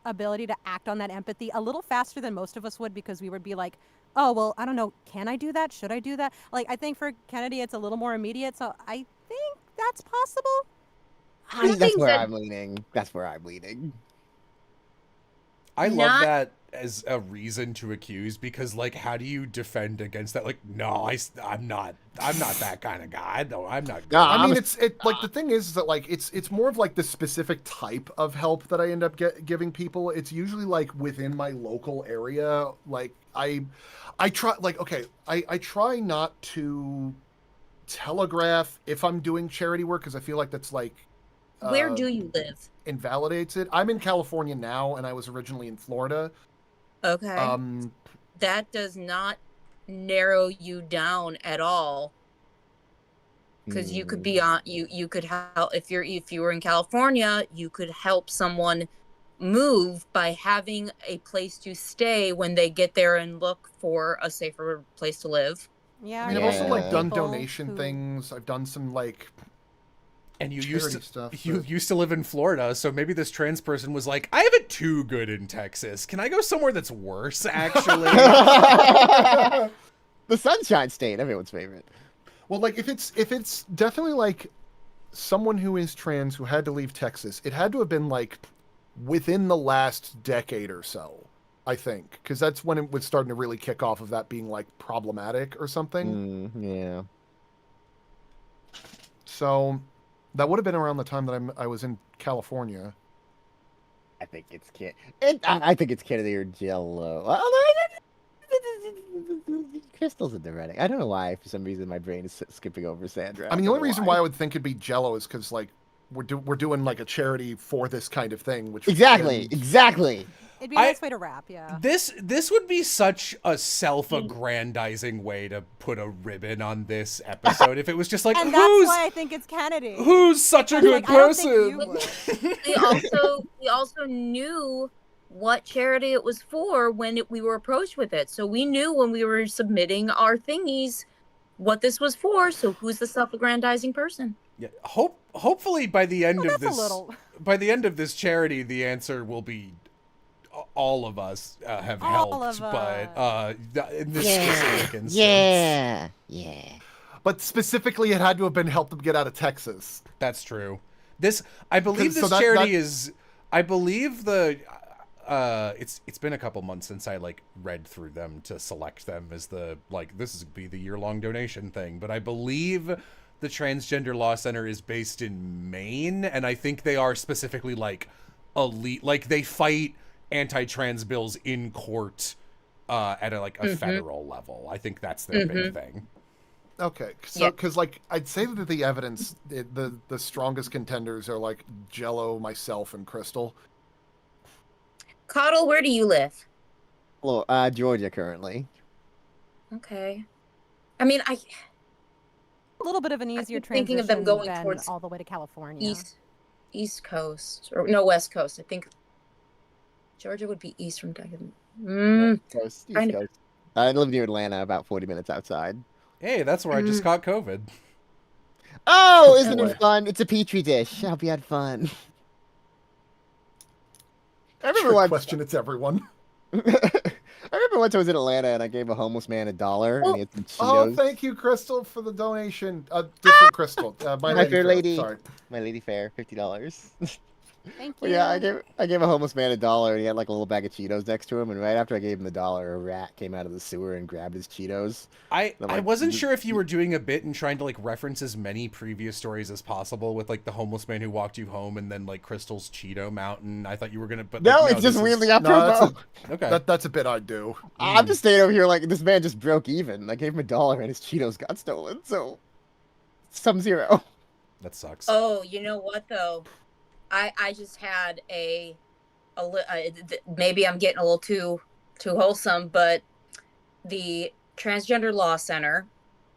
ability to act on that empathy a little faster than most of us would, because we would be like, oh well, I don't know, can I do that? Should I do that? Like, I think for Kennedy it's a little more immediate, so I think that's possible. I think that's things where that- I'm leaning. That's where I'm leaning. I love Not- that as a reason to accuse, because like, how do you defend against that? Like, no, I'm not that kind of guy. No, I'm not. No, I mean, I'm- it's like the thing is that like it's more of like the specific type of help that I end up giving people. It's usually like within my local area. Like I try I try not to telegraph if I'm doing charity work, because I feel like that's like Where do you live? invalidates it. I'm in California now, and I was originally in Florida. Okay. That does not narrow you down at all, because you could be on you could help if you were in California, you could help someone move by having a place to stay when they get there and look for a safer place to live. Yeah. I mean, or I've also you like know, done people donation who- things. I've done some like And you charity used to stuff. you but- used to live in Florida, so maybe this trans person was like, I have it too good in Texas. Can I go somewhere that's worse? Actually, The Sunshine State, everyone's favorite. Well, like if it's definitely like someone who is trans who had to leave Texas, it had to have been like within the last decade or so, I think, because that's when it was starting to really kick off of that being like problematic or something. Yeah. So that would have been around the time that I was in California. I think it's I think it's Kennedy or Jello. Crystal's in the running. I don't know why. For some reason, my brain is skipping over Sandra. I mean, the don't only know reason why I would think it'd be Jello is because like we're doing like a charity for this kind of thing, which Exactly. It'd be a I- nice way to wrap, yeah. this would be such a self-aggrandizing way to put a ribbon on this episode if it was just like, And that's who's why I think it's Kennedy. who's such a I'm good like, I don't think person. you would. We also knew what charity it was for when we were approached with it. So we knew when we were submitting our thingies what this was for. So who's the self-aggrandizing person? Yeah, hopefully by the end of that's a this little- by the end of this charity, the answer will be all of us have All helped, of but in this Yeah, specific instance, yeah. But specifically, it had to have been help them get out of Texas. that's true. This, I believe, So this that- charity that- is. I believe the. It's been a couple months since I like read through them to select them as the like this is be the year-long donation thing, but I believe the Transgender Law Center is based in Maine, and I think they are specifically like elite, like they fight anti-trans bills in court at a federal level. I think that's their big thing. Okay, so because like I'd say that the evidence, the strongest contenders are like Jello, myself, and Krystal. Caudle, where do you live? Well, Georgia currently. Okay. I mean, A little bit of an easier keep thinking of them transition going than towards all the way to California. East Coast, or no, West Coast. I think Georgia would be east from East Coast. Kind of. I live near Atlanta, about 40 minutes outside. Hey, that's where I just caught COVID. Oh, isn't boy. it fun? It's a petri dish. I hope you had fun. I remember Trick once. question, it's everyone. I remember once I was in Atlanta and I gave a homeless man $1 and he had some Oh, Cheetos. thank you, Krystal, for the donation. Different Krystal. My My lady fair Fair, lady. Sorry. My lady fair, $50. Thank you. But yeah, I gave a homeless man $1 and he had like a little bag of Cheetos next to him. And right after I gave him the $1, a rat came out of the sewer and grabbed his Cheetos. I like, wasn't sure if you were doing a bit and trying to like reference as many previous stories as possible with like the homeless man who walked you home and then like Crystal's Cheeto Mountain. I thought you were gonna, but No, like, it's just this weirdly is... apropos. Okay. That's a bit I do. I'm just staying over here like this man just broke even. I gave him $1 and his Cheetos got stolen. So, some zero. That sucks. Oh, you know what though? I just had maybe I'm getting a little too wholesome, but the Transgender Law Center,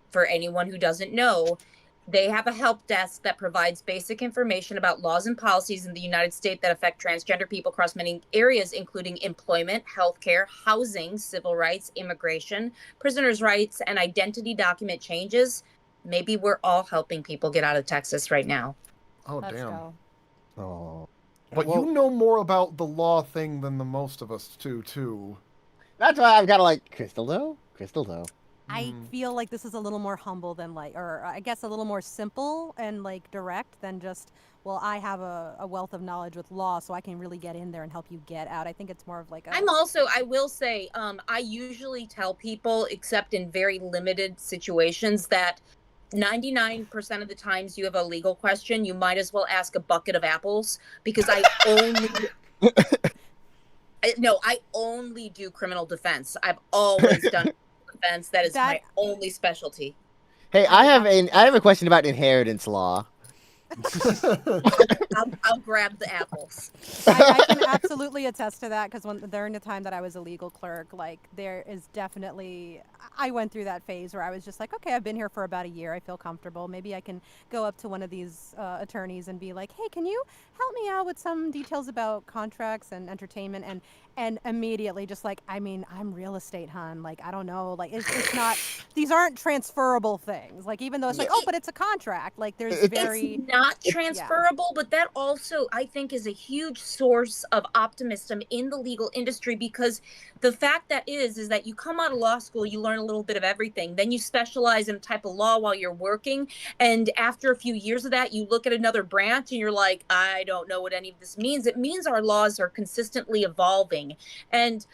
for anyone who doesn't know, they have a help desk that provides basic information about laws and policies in the United States that affect transgender people across many areas, including employment, healthcare, housing, civil rights, immigration, prisoners' rights, and identity document changes. Maybe we're all helping people get out of Texas right now. Oh, Let's damn. go. Oh. But Well- you know more about the law thing than the most of us too. That's why I've got to like Crystal though. I feel like this is a little more humble than like, or I guess a little more simple and like direct than just, well, I have a wealth of knowledge with law, so I can really get in there and help you get out. I think it's more of like a. I will say, I usually tell people, except in very limited situations, that 99% of the times you have a legal question, you might as well ask a bucket of apples, because I only do criminal defense. I've always done defense. That is my only specialty. Hey, I have a question about inheritance law. I'll grab the apples. I can absolutely attest to that because during the time that I was a legal clerk, like there is definitely, I went through that phase where I was just like, okay, I've been here for about a year. I feel comfortable. Maybe I can go up to one of these attorneys and be like, hey, can you help me out with some details about contracts and entertainment? And immediately just like, I mean, I'm real estate, hon. Like, I don't know. Like, it's not, these aren't transferable things. Like, even though it's like, oh, but it's a contract. Like, there's very. It's not transferable, but that also, I think, is a huge source of optimism in the legal industry, because the fact that is that you come out of law school, you learn a little bit of everything. Then you specialize in a type of law while you're working. And after a few years of that, you look at another branch and you're like, I don't know what any of this means. It means our laws are consistently evolving. And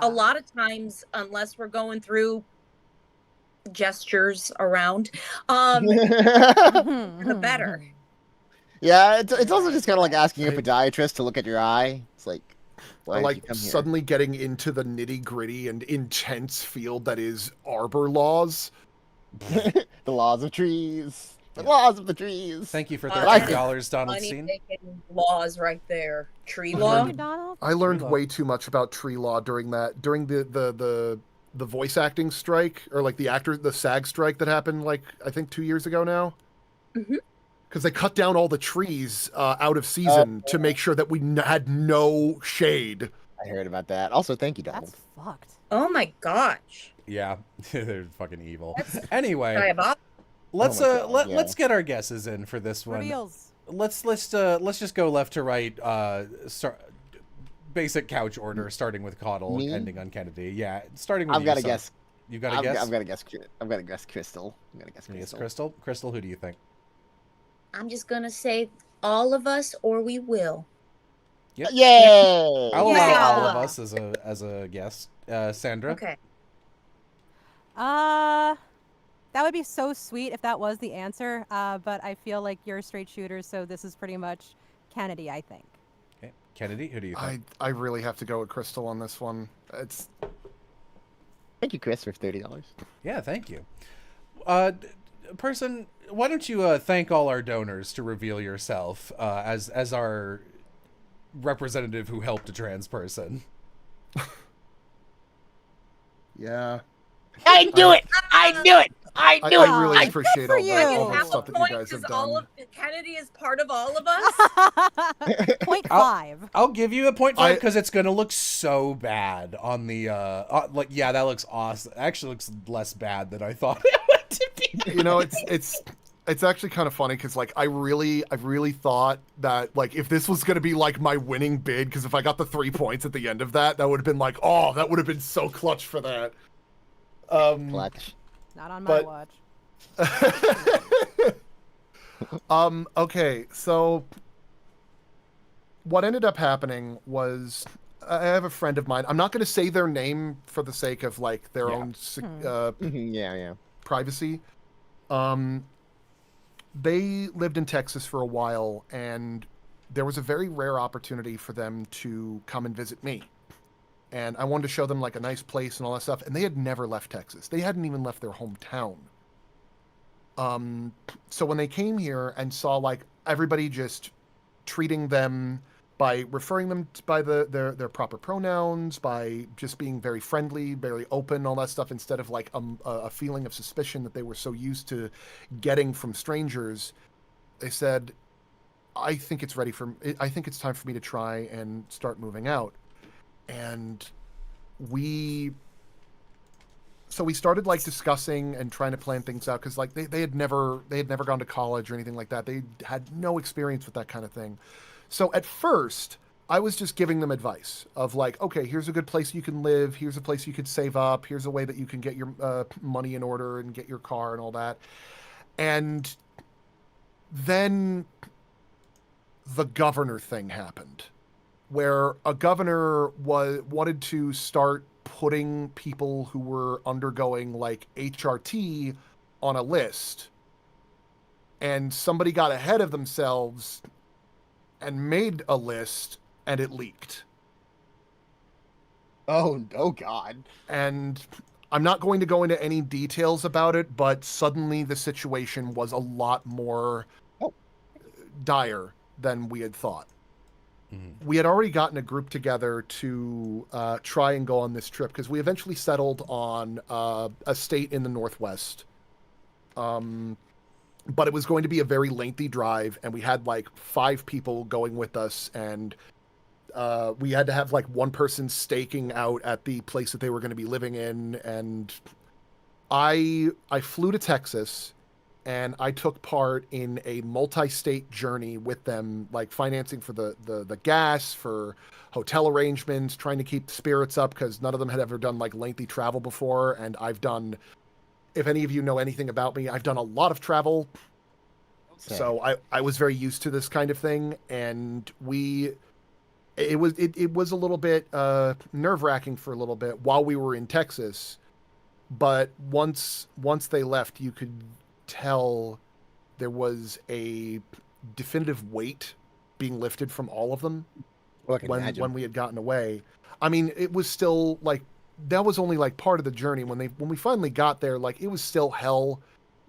a lot of times, unless we're going through gestures around, the better. Yeah, it's also just kind of like asking a podiatrist to look at your eye. It's like, why Or did like you come here? suddenly getting into the nitty gritty and intense field that is arbor laws. The laws of trees. The laws of the trees. Thank you for That $30, is Donald money Steen. making laws right there. Tree I law. Thank you, Donald. I learned Tree law. way too much about tree law during the voice acting strike, or like the SAG strike that happened like I think 2 years ago now. Mhm. Because they cut down all the trees out of season to make sure that we had no shade. I heard about that. Also, thank you, Donald. That's fucked. Oh my gosh. Yeah, they're fucking evil. That's Anyway, diabolical. let's Oh my God, yeah. let's get our guesses in for this one. Reveals. Let's just go left to right. Basic couch order, starting with Caudle, Me? ending on Kennedy. Yeah, starting with I've you. got to so guess. You got to guess. I'm gonna guess. I'm gonna guess Krystal. I'm gonna guess Yes, Krystal. Crystal. Crystal, who do you think? I'm just gonna say all of us, or we will. Yep. Yay! I'll allow Yeah. all of us as a guess. Sandra. Okay. That would be so sweet if that was the answer. But I feel like you're a straight shooter, so this is pretty much Kennedy, I think. Okay. Kennedy, who do you think? I really have to go with Krystal on this one. It's Thank you, Chris, for $30. Yeah, thank you. Person, why don't you thank all our donors to reveal yourself as our representative who helped a trans person? yeah. I knew it! I knew it! I knew it! I really Good appreciate for all you. the, I all can the have a stuff that you point guys have because all done. of Kennedy is part of all of us. 0.5. I'll give you a 0.5 I- because it's gonna look so bad on the yeah, that looks awesome. Actually looks less bad than I thought it would to be. You know, it's actually kind of funny because like I really thought that like if this was gonna be like my winning bid, because if I got the 3 points at the end of that, that would have been like, oh, that would have been so clutch for that. Clutch. Not on my but- watch. Okay, so what ended up happening was I have a friend of mine. I'm not going to say their name for the sake of like their Yeah. own Yeah. privacy. They lived in Texas for a while, and there was a very rare opportunity for them to come and visit me. And I wanted to show them like a nice place and all that stuff. And they had never left Texas. They hadn't even left their hometown. So when they came here and saw like everybody just treating them by referring them by their proper pronouns, by just being very friendly, very open, all that stuff, instead of like a feeling of suspicion that they were so used to getting from strangers, they said, I think it's time for me to try and start moving out. And we started like discussing and trying to plan things out, because like they had never gone to college or anything like that. They had no experience with that kind of thing. So at first I was just giving them advice of like, okay, here's a good place you can live, here's a place you could save up, here's a way that you can get your money in order and get your car and all that. And then the governor thing happened, where a governor wanted to start putting people who were undergoing like HRT on a list, and somebody got ahead of themselves and made a list, and it leaked. Oh God. And I'm not going to go into any details about it, but suddenly the situation was a lot more dire than we had thought. We had already gotten a group together to try and go on this trip, because we eventually settled on a state in the Northwest. But it was going to be a very lengthy drive, and we had like 5 people going with us, and we had to have like one person staking out at the place that they were going to be living in. And I flew to Texas, and I took part in a multi-state journey with them, like financing for the gas, for hotel arrangements, trying to keep spirits up, because none of them had ever done like lengthy travel before. And I've done, if any of you know anything about me, I've done a lot of travel. Same. So I was very used to this kind of thing. And it was a little bit nerve-wracking for a little bit while we were in Texas. But once they left, you could tell there was a definitive weight being lifted from all of them when we had gotten away. I mean, it was still like, that was only like part of the journey. When we finally got there, like it was still hell,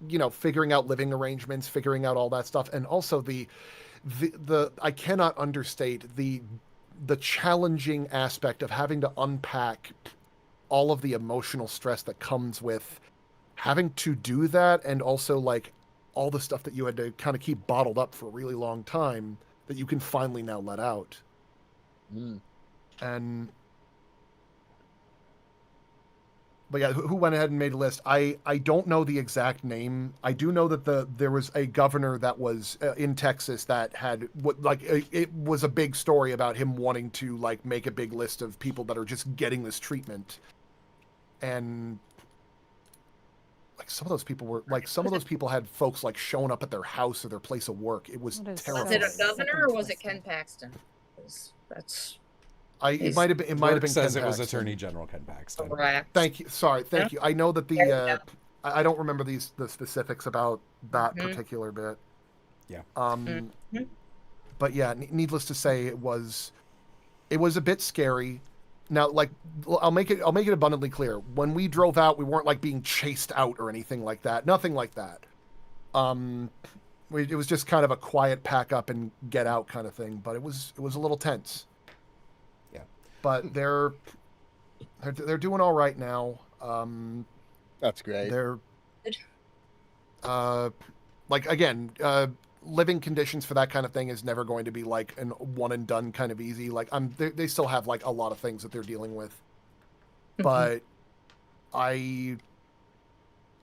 you know, figuring out living arrangements, figuring out all that stuff. And also the I cannot understate the challenging aspect of having to unpack all of the emotional stress that comes with having to do that, and also like all the stuff that you had to kind of keep bottled up for a really long time that you can finally now let out. And But yeah, who went ahead and made a list? I don't know the exact name. I do know that there was a governor that was in Texas that had it was a big story about him wanting to like make a big list of people that are just getting this treatment, and like some of those people had folks like showing up at their house or their place of work. It was That is terrifying. Was it a governor or was it Ken Twisted. Paxton? 'Cause That's It might have been. It might have been. says Ken it was Paxton. Attorney General Ken Paxton. correct. Thank you. Sorry. Thank you. I know that There you go. I don't remember the specifics about that Mhm. particular bit. Yeah. Mhm. But yeah, needless to say, it was a bit scary. Now, like, I'll make it abundantly clear. When we drove out, we weren't like being chased out or anything like that. Nothing like that. It was just kind of a quiet pack up and get out kind of thing. But it was a little tense. Yeah. But they're doing all right now. That's great. They're like again, living conditions for that kind of thing is never going to be like an one and done kind of easy. Like they still have like a lot of things that they're dealing with, but I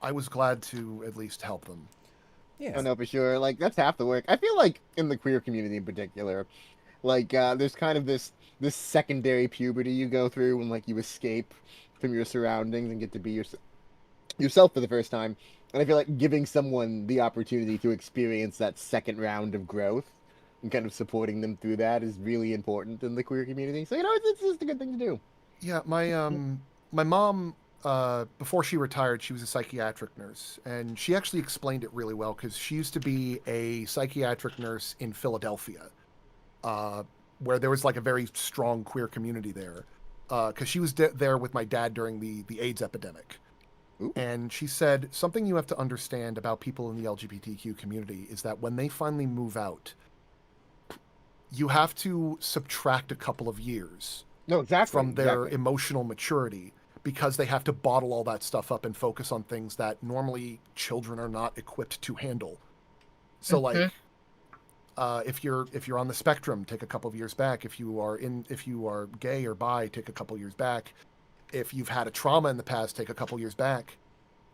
was glad to at least help them. Yeah. I know for sure. Like that's half the work. I feel like in the queer community in particular, like there's kind of this secondary puberty you go through when like you escape from your surroundings and get to be yourself for the first time. And I feel like giving someone the opportunity to experience that second round of growth and kind of supporting them through that is really important in the queer community. So it's just a good thing to do. Yeah, my mom, before she retired, she was a psychiatric nurse, and she actually explained it really well because she used to be a psychiatric nurse in Philadelphia, where there was like a very strong queer community there, because she was there with my dad during the AIDS epidemic. Ooh. And she said, something you have to understand about people in the LGBTQ community is that when they finally move out, you have to subtract a couple of years No, exactly. from their exactly. emotional maturity because they have to bottle all that stuff up and focus on things that normally children are not equipped to handle. So like if you're on the spectrum, take a couple of years back. If you are gay or bi, take a couple of years back. If you've had a trauma in the past, take a couple years back.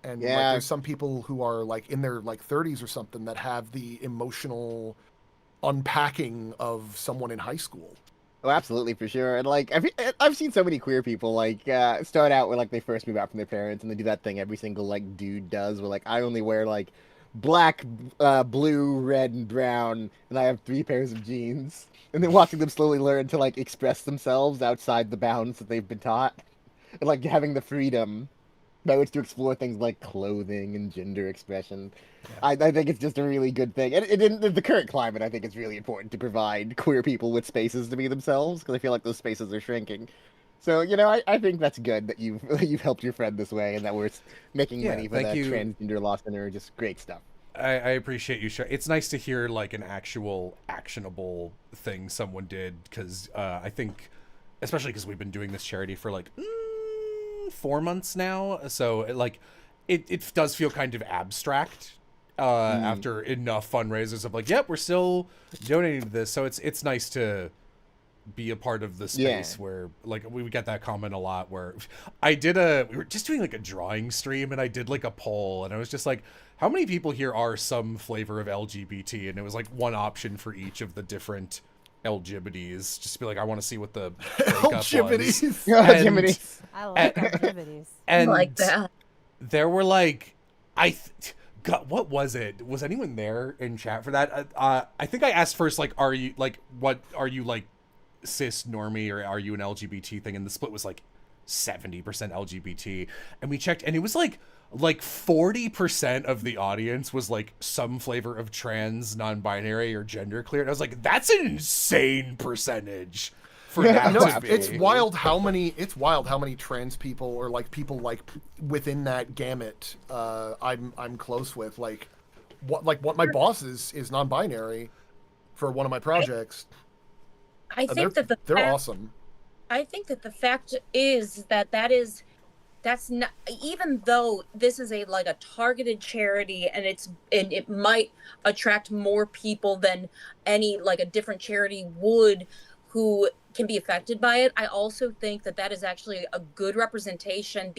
And like, Yeah. there's some people who are like in their like 30s or something that have the emotional unpacking of someone in high school. Oh, absolutely, for sure. And like I've seen so many queer people like start out when like they first move out from their parents, and they do that thing every single like dude does, where like I only wear like black, blue, red, and brown, and I have 3 pairs of jeans. And then watching them slowly learn to like express themselves outside the bounds that they've been taught, and like having the freedom by which to explore things like clothing and gender expression. I think it's just a really good thing. And in the current climate, I think it's really important to provide queer people with spaces to be themselves, because I feel like those spaces are shrinking. So, I think that's good that you've helped your friend this way, and that we're making Yeah, money for thank that you. transgender law center. Just great stuff. I appreciate you sharing. It's nice to hear like an actual actionable thing someone did, because I think, especially because we've been doing this charity for like 4 months now, so it does feel kind of abstract after enough fundraisers of like, yep, we're still donating to this. So it's nice to be a part of the space where like we get that comment a lot where we were just doing like a drawing stream, and I did like a poll, and I was just like, how many people here are some flavor of LGBT? And it was like one option for each of the different LGBTs, just to be like, I want to see what the breakup was. LGBTs. I like activities. And like that. there were like, God, what was it? Was anyone there in chat for that? I think I asked first, like, are you like cis normie, or are you an LGBT thing? And the split was like 70% LGBT. And we checked, and it was like 40% of the audience was like some flavor of trans, non-binary, or genderqueer. And I was like, that's an insane percentage for that No, to be. it's wild how many trans people or like people like within that gamut I'm close with. Like what my boss is non-binary for one of my projects. I think that they're awesome. I think that the fact is that's not, even though this is a targeted charity, and it might attract more people than any like a different charity would who can be affected by it. I also think that that is actually a good representation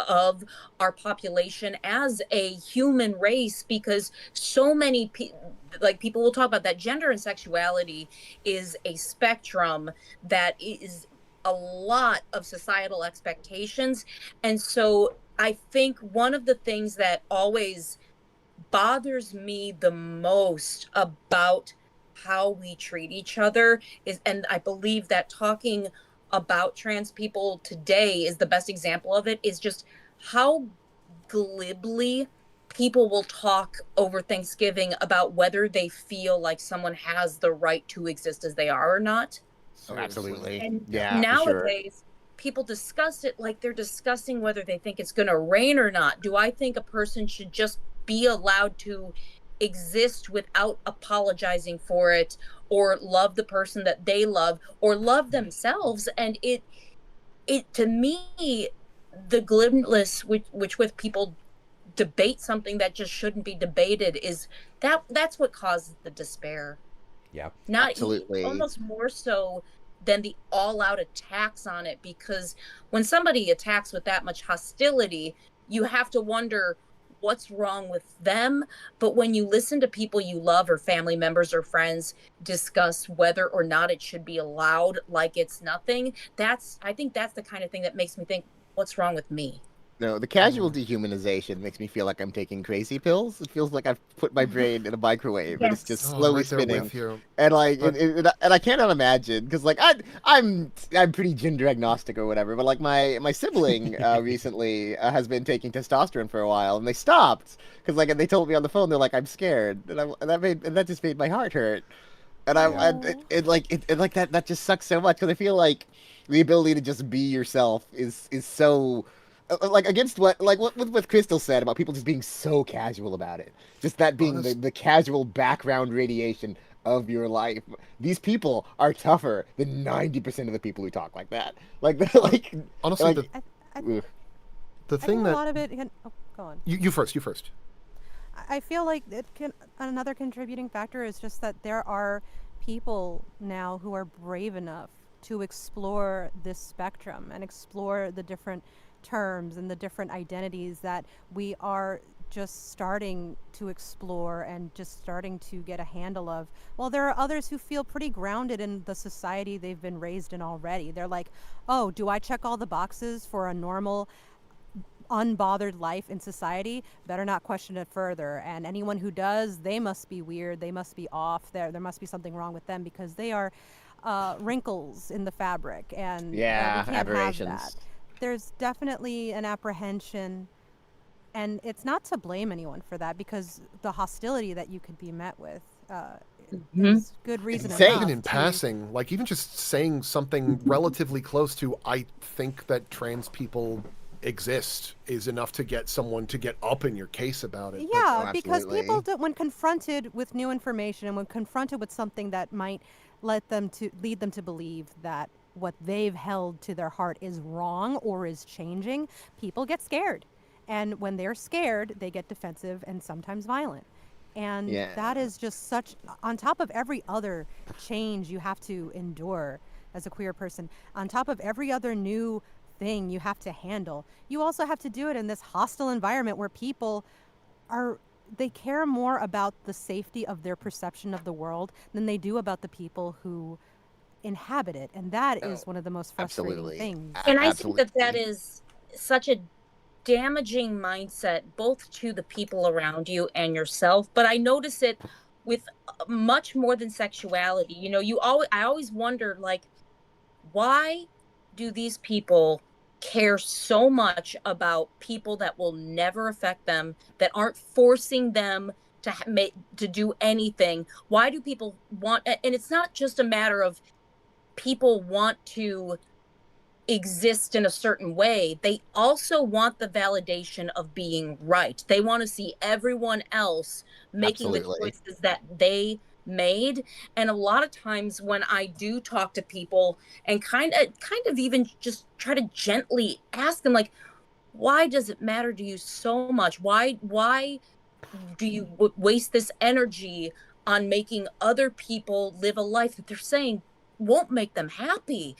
of our population as a human race, because so many people will talk about that gender and sexuality is a spectrum that is a lot of societal expectations. And so I think one of the things that always bothers me the most about how we treat each other is, and I believe that talking about trans people today is the best example of it, is just how glibly people will talk over Thanksgiving about whether they feel like someone has the right to exist as they are or not. Oh, absolutely. And Yeah, for sure. nowadays, people discuss it like they're discussing whether they think it's going to rain or not. Do I think a person should just be allowed to exist without apologizing for it, or love the person that they love, or love themselves? And it to me, the glibness which with people debate something that just shouldn't be debated, is that's what causes the despair. Yeah. Not Absolutely. almost more so than the all-out attacks on it, because when somebody attacks with that much hostility, you have to wonder what's wrong with them. But when you listen to people you love, or family members or friends, discuss whether or not it should be allowed like it's nothing, I think that's the kind of thing that makes me think, what's wrong with me? No, the casual dehumanization makes me feel like I'm taking crazy pills. It feels like I've put my brain in a microwave and it's just Yes. slowly right there spinning. with you. And like, But- and I cannot imagine, because like I'm pretty gender agnostic or whatever. But like my sibling recently has been taking testosterone for a while, and they stopped because like they told me on the phone, they're like, I'm scared, and that just made my heart hurt. And that just sucks so much, because I feel like the ability to just be yourself is so like against what Krystal said about people just being so casual about it. Just that being the casual background radiation of your life. These people are tougher than 90% of the people who talk like that. Like Honestly, like, I the I thing think a that lot of it can. Oh, go on. you first. I feel like another contributing factor is just that there are people now who are brave enough to explore this spectrum and explore the different terms and the different identities that we are just starting to explore and just starting to get a handle of. While there are others who feel pretty grounded in the society they've been raised in already. They're like, oh, do I check all the boxes for a normal unbothered life in society? Better not question it further. And anyone who does, they must be weird, they must be off, there must be something wrong with them, because they are wrinkles in the fabric, and we can't aberrations. have that. There's definitely an apprehension, and it's not to blame anyone for that, because the hostility that you could be met with is good reason Insane. enough even in to- passing, like even just saying something relatively close to "I think that trans people exist" is enough to get someone to get up in your case about it. But- Yeah, Oh, because absolutely. people, when confronted with new information and when confronted with something that might lead them to believe that what they've held to their heart is wrong or is changing, people get scared. And when they're scared, they get defensive and sometimes violent. And Yeah. that is just such, on top of every other change you have to endure as a queer person, on top of every other new thing you have to handle, you also have to do it in this hostile environment where people they care more about the safety of their perception of the world than they do about the people who inhabit it. And that is one of the most frustrating Absolutely. things. And I think that Absolutely. is such a damaging mindset, both to the people around you and yourself. But I notice it with much more than sexuality. You know, I always wondered, like, why do these people care so much about people that will never affect them, that aren't forcing them to do anything? Why do people want? And it's not just a matter of people want to exist in a certain way. They also want the validation of being right. They want to see everyone else making Absolutely. the choices that they made. And a lot of times when I do talk to people and kind of even just try to gently ask them, like, why does it matter to you so much? Why do you waste this energy on making other people live a life that they're saying won't make them happy.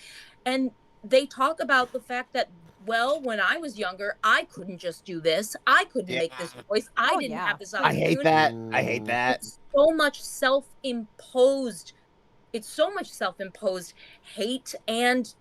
And they talk about the fact that, well, when I was younger, I couldn't just do this. I couldn't make this choice. I Oh, didn't yeah. have this I opportunity. hate that. I hate that. It's so much self-imposed. It's so much self-imposed hate, and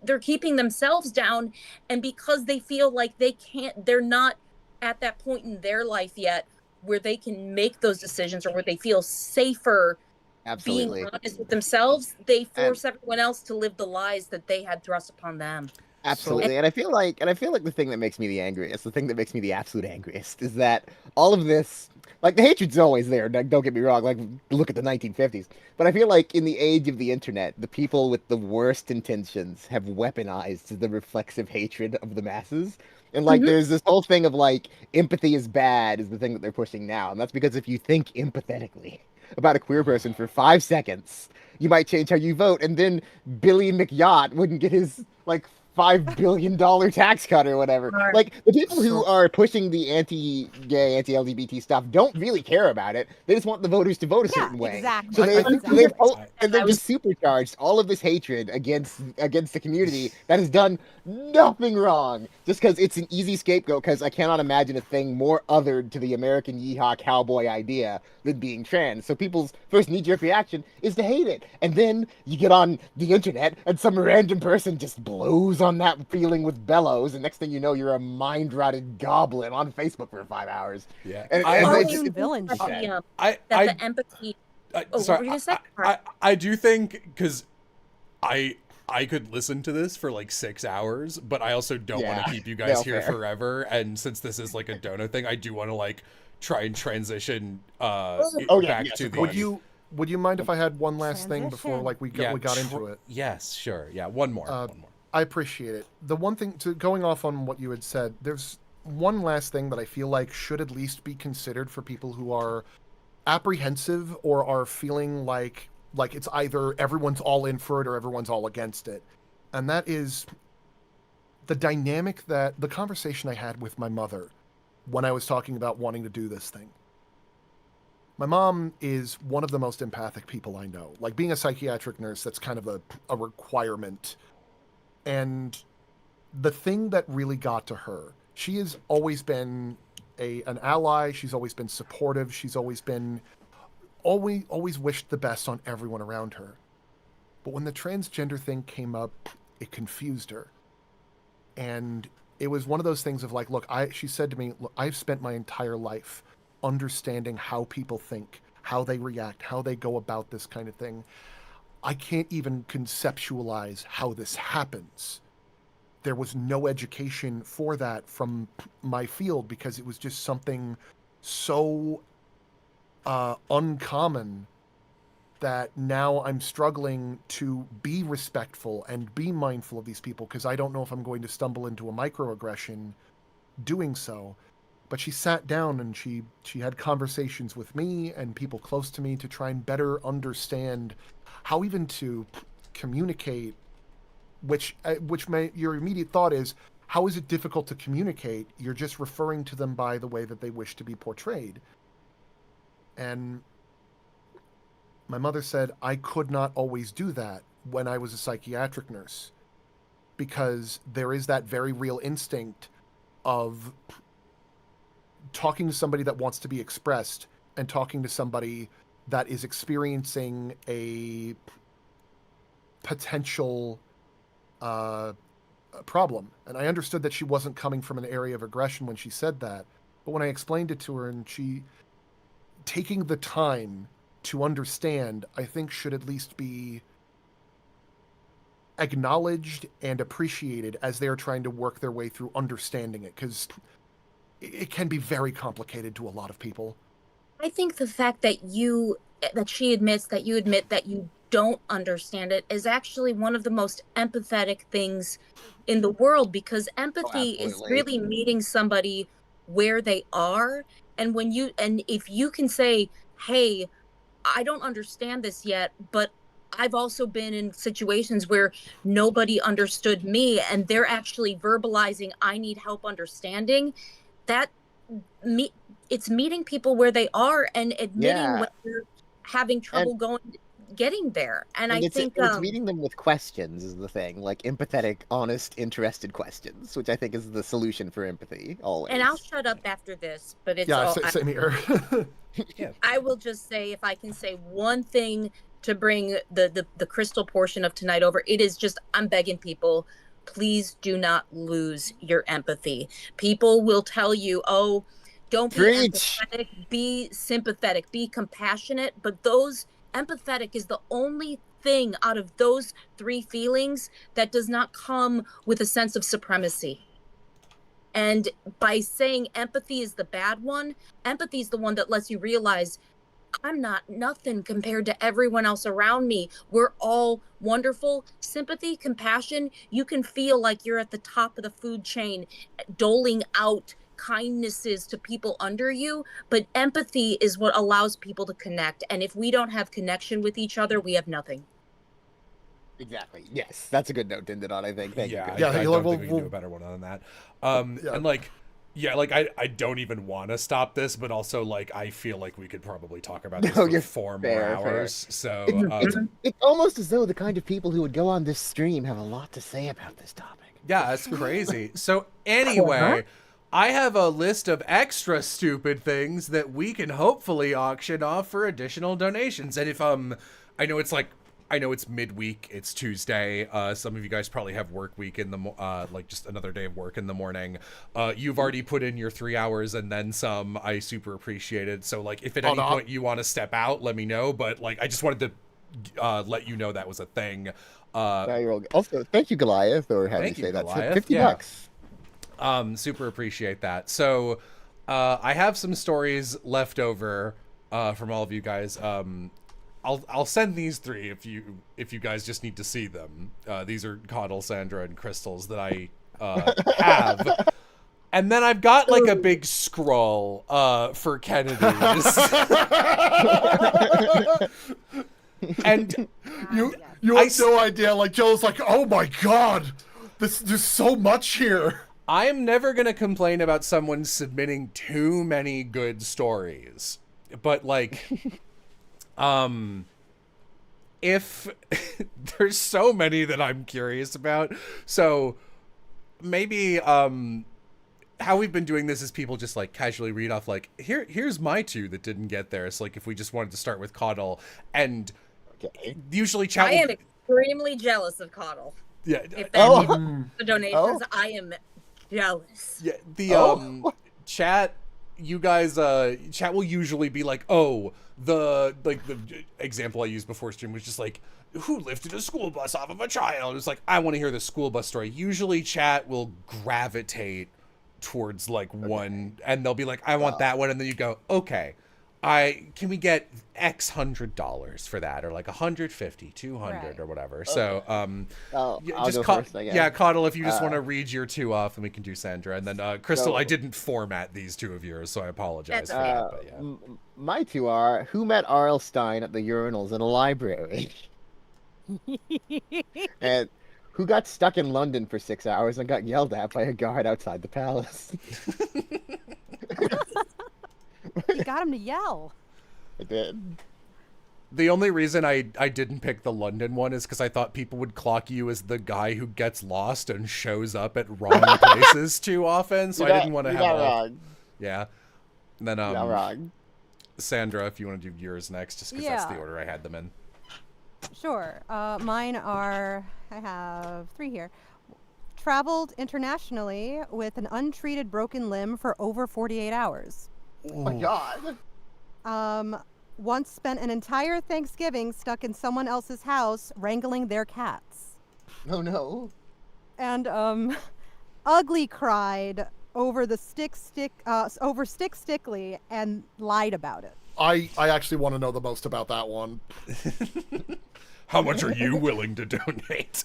they're keeping themselves down. And because they feel like they're not at that point in their life yet where they can make those decisions, or where they feel safer being Absolutely. honest with themselves, they And force everyone else to live the lies that they had thrust upon them. absolutely. And I feel like the thing that makes me the angriest, the thing that makes me the absolute angriest is that all of this, like the hatred's always there, don't get me wrong, like look at the 1950s. But I feel like in the age of the internet, the people with the worst intentions have weaponized the reflexive hatred of the masses. And like Mhm. there's this whole thing of like empathy is bad is the thing that they're pushing now. And that's because if you think empathetically about a queer person for 5 seconds, you might change how you vote, and then Billy McYacht wouldn't get his like $5 billion tax cut or whatever. Right. Like the people who So- are pushing the anti-gay, anti-LGBT stuff don't really care about it. They just want the voters to vote a Yeah, certain way. exactly. So I think they've I- and they've I was- just supercharged all of this hatred against the community that has done nothing wrong, just because it's an easy scapegoat. Because I cannot imagine a thing more othered to the American yeehaw cowboy idea than being trans. So people's first knee-jerk reaction is to hate it, and then you get on the internet and some random person just blows on that feeling with bellows, and next thing you know, you're a mind-rotted goblin on Facebook for 5 hours. Yeah. And I- it's Oh, just- you villain that shit. the, I that the empathy. Oh, what sorry, were you gonna say? I do think, because I could listen to this for like 6 hours, but I also don't want Yeah. to keep you guys No, here fair. forever. And since this is like a dono thing, I do want to like try and transition Oh, yeah, back yes, to of the. course. Would you mind if I had one last thing before Transition. like we got into it? Yes, sure. Yeah, one more. One more. I appreciate it. The one thing going off on what you had said, there's one last thing that I feel like should at least be considered for people who are apprehensive or are feeling like it's either everyone's all in for it or everyone's all against it. And that is the dynamic that the conversation I had with my mother when I was talking about wanting to do this thing. My mom is one of the most empathic people I know. Like being a psychiatric nurse, that's kind of a requirement. And the thing that really got to her, she has always been an ally. She's always been supportive. She's always been always wished the best on everyone around her. But when the transgender thing came up, it confused her. And it was one of those things of like, look, she said to me, look, I've spent my entire life understanding how people think, how they react, how they go about this kind of thing. I can't even conceptualize how this happens. There was no education for that from my field because it was just something so uncommon that now I'm struggling to be respectful and be mindful of these people because I don't know if I'm going to stumble into a microaggression doing so. But she sat down and she had conversations with me and people close to me to try and better understand how even to communicate, your immediate thought is, how is it difficult to communicate? You're just referring to them by the way that they wish to be portrayed. And my mother said, I could not always do that when I was a psychiatric nurse because there is that very real instinct of talking to somebody that wants to be expressed and talking to somebody that is experiencing a potential problem. And I understood that she wasn't coming from an area of aggression when she said that. But when I explained it to her and she taking the time to understand, I think should at least be acknowledged and appreciated as they're trying to work their way through understanding it, because it can be very complicated to a lot of people. I think the fact that she admits that you admit that you don't understand it is actually one of the most empathetic things in the world, because empathy is absolutely. really meeting somebody where they are. And if you can say, hey, I don't understand this yet, but I've also been in situations where nobody understood me and they're actually verbalizing, I need help understanding. It's meeting people where they are and admitting Yeah. when you're having trouble getting there. And I it's, think it's meeting them with questions is the thing, like empathetic, honest, interested questions, which I think is the solution for empathy always. and I'll shut up after this, but it's Yeah, all, same here. I will just say, if I can say one thing to bring the Krystal portion of tonight over, it is just, I'm begging people, please do not lose your empathy. People will tell you, oh, don't be Preach. empathetic, be sympathetic, be compassionate. But those empathetic is the only thing out of those three feelings that does not come with a sense of supremacy. And by saying empathy is the bad one, empathy is the one that lets you realize I'm not nothing compared to everyone else around me. We're all wonderful. Sympathy, compassion, you can feel like you're at the top of the food chain, doling out kindnesses to people under you. But empathy is what allows people to connect. And if we don't have connection with each other, we have nothing. Exactly. Yes, that's a good note to end it on, I think. Thank Yeah, you. I you'll- don't think we can do a better one on that. And like, yeah, like I don't even want to stop this, but also like I feel like we could probably talk about this No, for you're 4 fair, more fair. hours. So It's almost as though the kind of people who would go on this stream have a lot to say about this topic. yeah, it's crazy. So anyway, I have a list of extra stupid things that we can hopefully auction off for additional donations. And if I know it's midweek, it's Tuesday. Some of you guys probably have work week in the like just another day of work in the morning. You've already put in your 3 hours and then some. I super appreciate it. So like if at any point you want to step out, let me know. But like I just wanted to let you know that was a thing. Now you're all good. Also, thank you, Goliath, or how do you Thank you, say that? Goliath. 50 Yeah. bucks. Super appreciate that. So I have some stories left over from all of you guys. I'll send these 3 if you guys just need to see them. These are Caudle, Sandra, and Crystals that I have. And then I've got like a big scroll for Kennedy's. And You have no idea. Like Joe's like, oh my god, there's so much here. I am never going to complain about someone submitting too many good stories. But like if there's so many that I'm curious about. So maybe how we've been doing this is people just like casually read off like here's my 2 that didn't get there. It's like if we just wanted to start with Caudle, and usually chat. I am extremely jealous of Caudle. Yeah. If that the donations, I am jealous. Yeah, the chat, you guys chat will usually be like, oh, the example I used before stream was just like, who lifted a school bus off of a child? It's like, I want to hear the school bus story. Usually chat will gravitate towards like one, and they'll be like, I want that one, and then you go, okay, can we get X $100 for that, or like 150, 200, Right. or whatever. So I'll just go first, I guess. yeah, Caudle, if you just want to read your 2 off, and we can do Sandra, and then Krystal. So- I didn't format these 2 of yours, so I apologize That's for that. But yeah. My 2 are, who met R.L. Stein at the urinals in a library? And who got stuck in London for 6 hours and got yelled at by a guard outside the palace? You got him to yell. I did. The only reason I didn't pick the London one is because I thought people would clock you as the guy who gets lost and shows up at wrong places too often, so I didn't want to have You're all... not wrong. Yeah. And then You're not wrong. Sandra, if you want to do yours next, just because that's the order I had them in. Sure. Mine are, I have 3 here. Traveled internationally with an untreated broken limb for over 48 hours. Oh my god. Once spent an entire Thanksgiving stuck in someone else's house wrangling their cats. Oh no. And ugly cried over the Stickly and lied about it. I actually want to know the most about that one. How much are you willing to donate?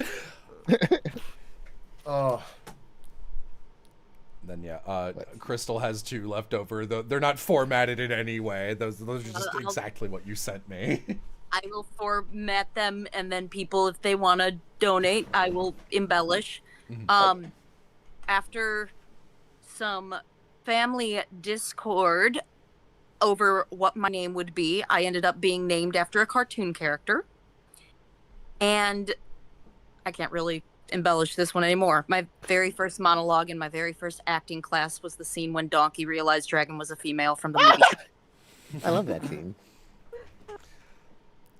Then yeah, Krystal has 2 left over. They're not formatted in any way. Those are just exactly what you sent me. I will format them, and then people, if they want to donate, I will embellish. After some family discord over what my name would be, I ended up being named after a cartoon character. And I can't really embellish this one anymore. My very first monologue in my very first acting class was the scene when Donkey realized Dragon was a female from the movie. I love that scene.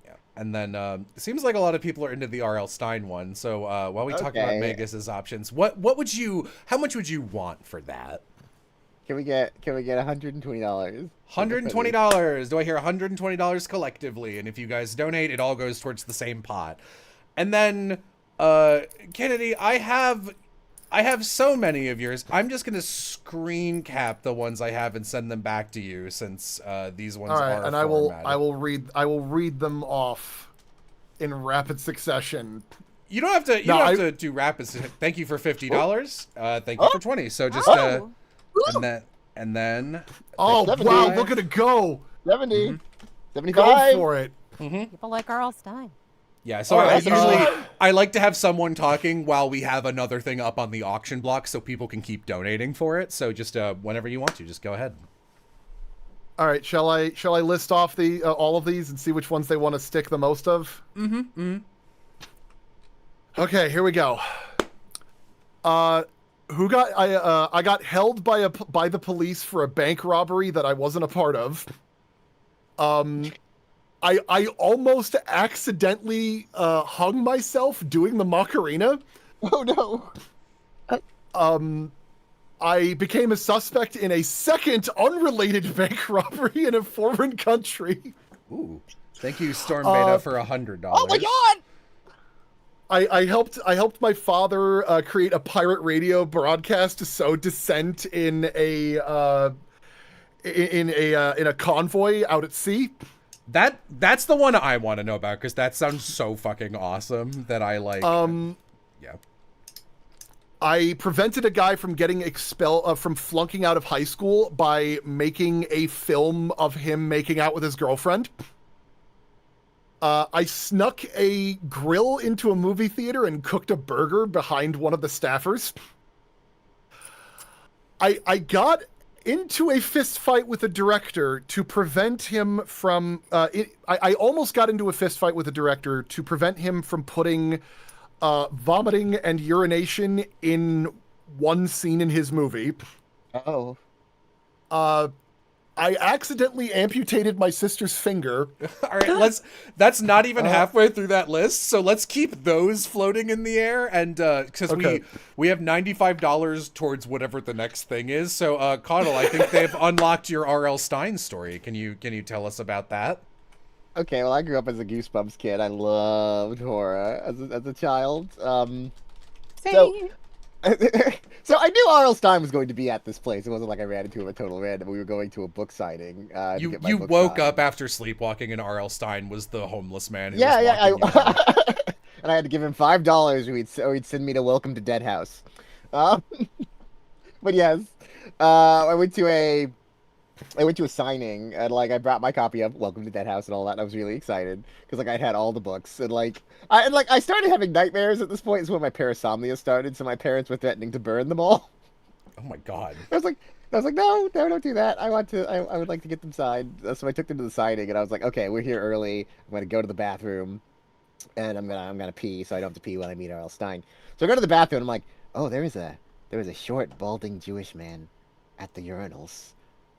Yeah. And then it seems like a lot of people are into the R.L. Stein one. So while we talk about Magus's options, how much would you want for that? Can we get $120? $120. Do I hear $120 collectively? And if you guys donate, it all goes towards the same pot. And then Kennedy, I have so many of yours. I'm just gonna screen cap the ones I have and send them back to you, since these ones are and formatted. I will read them off in rapid succession. You don't have to. You don't have to do rapid. Thank you for $50. Thank you for 20. So just and then. Oh 70. wow! Look at it go. 70, 75. Go for it. People like R.L. Stein. Yeah, so I like to have someone talking while we have another thing up on the auction block, so people can keep donating for it. So just whenever you want to, just go ahead. All right, shall I list off the all of these and see which ones they want to stick the most of? Okay, here we go. I got held by the police for a bank robbery that I wasn't a part of. I almost accidentally hung myself doing the Macarena. Oh no. I became a suspect in a second unrelated bank robbery in a foreign country. Ooh. Thank you, Storm Beta, for $100. Oh my god! I helped my father create a pirate radio broadcast to sow dissent in a convoy out at sea. That's the one I want to know about, because that sounds so fucking awesome that I like. Yeah. I prevented a guy from getting expelled from flunking out of high school by making a film of him making out with his girlfriend. I snuck a grill into a movie theater and cooked a burger behind one of the staffers. I got into a fist fight with a director to prevent him from... I almost got into a fist fight with a director to prevent him from putting vomiting and urination in one scene in his movie. Oh. I accidentally amputated my sister's finger. All right, that's not even halfway through that list, so let's keep those floating in the air, and because we have $95 towards whatever the next thing is. So Caudle, I think they've unlocked your R.L. Stein story. Can you tell us about that? Okay, well, I grew up as a Goosebumps kid. I loved horror as a child. So I knew R.L. Stein was going to be at this place. It wasn't like I ran into him at total random. We were going to a book signing. You woke up after sleepwalking, and R.L. Stein was the homeless man. Who And I had to give him $5, or he'd send me to Welcome to Dead House. But yes, I went to a signing, and I brought my copy of Welcome to Dead House and all that, and I was really excited because I'd had all the books, and I started having nightmares at this point. Is when my parasomnia started, so my parents were threatening to burn them all. Oh my god! I was like, no, don't do that. I would like to get them signed. So I took them to the signing, and I was like, okay, we're here early. I'm gonna go to the bathroom, and I'm gonna pee, so I don't have to pee when I meet R.L. Stein. So I go to the bathroom, and I'm like, oh, there was a short, balding Jewish man at the urinals.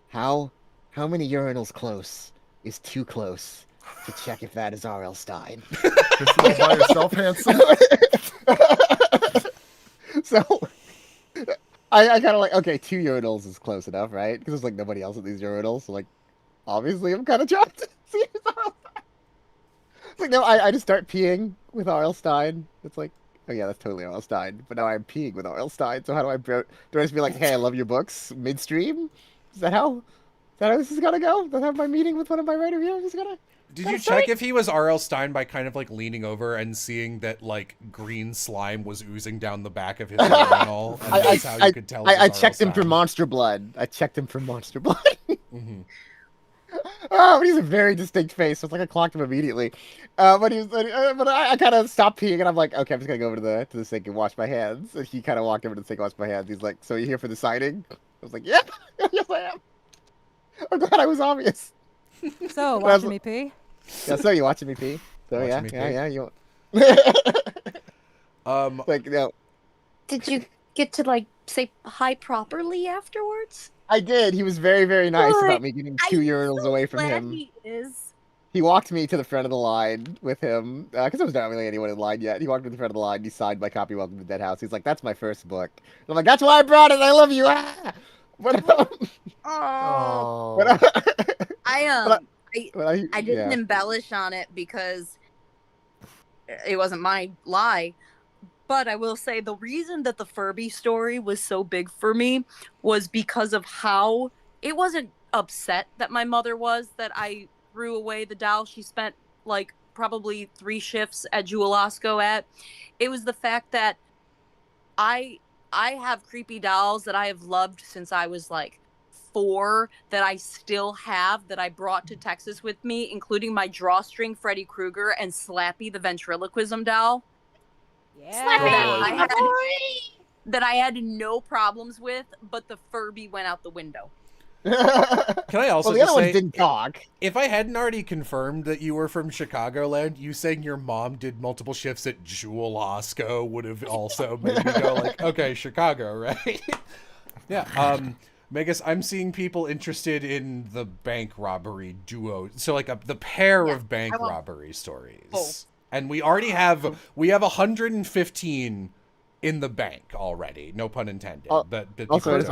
How many urinals close is too close to check if that is R.L. Stein? Just all by yourself, handsome. So I kind of okay, 2 urinals is close enough, right? Because there's nobody else at these urinals. So obviously I'm kind of trying to see if it's R.L. Stein. It's no, I just start peeing with R.L. Stein. It's oh yeah, that's totally R.L. Stein. But now I'm peeing with R.L. Stein. So how do I just be hey, I love your books midstream? Is that how this is gonna go? Is that how my meeting with one of my writer viewers is gonna? Did you check if he was R.L. Stein by kind of leaning over and seeing that green slime was oozing down the back of his urinal? And that's how you could tell. I checked him for monster blood. Mm-hmm. Oh, but he's a very distinct face. So it's I clocked him immediately. But I kind of stopped peeing, and I'm okay, I'm just gonna go over to the sink and wash my hands. And he kind of walked over to the sink and washed my hands. He's so you here for the signing? I was yeah, yes I am. I'm glad I was obvious. So watching me pee. Yeah, so you watching me pee? So Watching me pee. yeah. Like, no, Did you get to like say hi properly afterwards? I did. He was very, very nice Good. about me getting 2 urinals away from Glad him. he is. He walked me to the front of the line with him, because there was not really anyone in line yet. He walked me to the front of the line, he signed my copy Welcome to Dead House. He's like, that's my first book. And I'm like, that's why I brought it, I love you! Ah! But, Oh. but, I I didn't embellish on it because it wasn't my lie. But I will say the reason that the Furby story was so big for me was because of how it wasn't upset that my mother was that I threw away the doll she spent like probably 3 shifts at Jewel-Osco at. It was the fact that I have creepy dolls that I have loved since I was like 4 that I still have that I brought to Texas with me, including my drawstring Freddy Krueger and Slappy the ventriloquism doll. Yeah. That I had no problems with, but the Furby went out the window. Can I also well, the just other ones say, didn't talk. if I hadn't already confirmed that you were from Chicagoland, you saying your mom did multiple shifts at Jewel-Osco would have also made me go like, okay, Chicago, right? Yeah. Magus, I'm seeing people interested in the bank robbery duo. So like the pair of bank robbery stories. Oh. And we already have 115 in the bank already. No pun intended. But Also, I just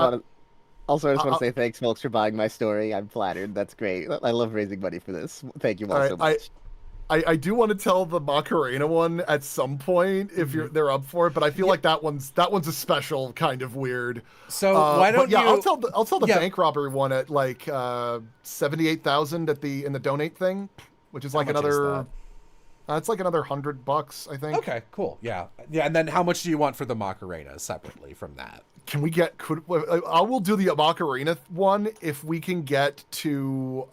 people want to say thanks, folks, for buying my story. I'm flattered. That's great. I love raising money for this. Thank you all so much. I do want to tell the Macarena one at some point if they're up for it, but I feel like that one's a special kind of weird. So why don't you? I'll tell the bank robbery one at like 78,000 in the donate thing, which is like another. It's like another $100, I think. Okay, cool. Yeah. And then how much do you want for the Macarena separately from that? Can we get? I will do the Macarena one if we can get to.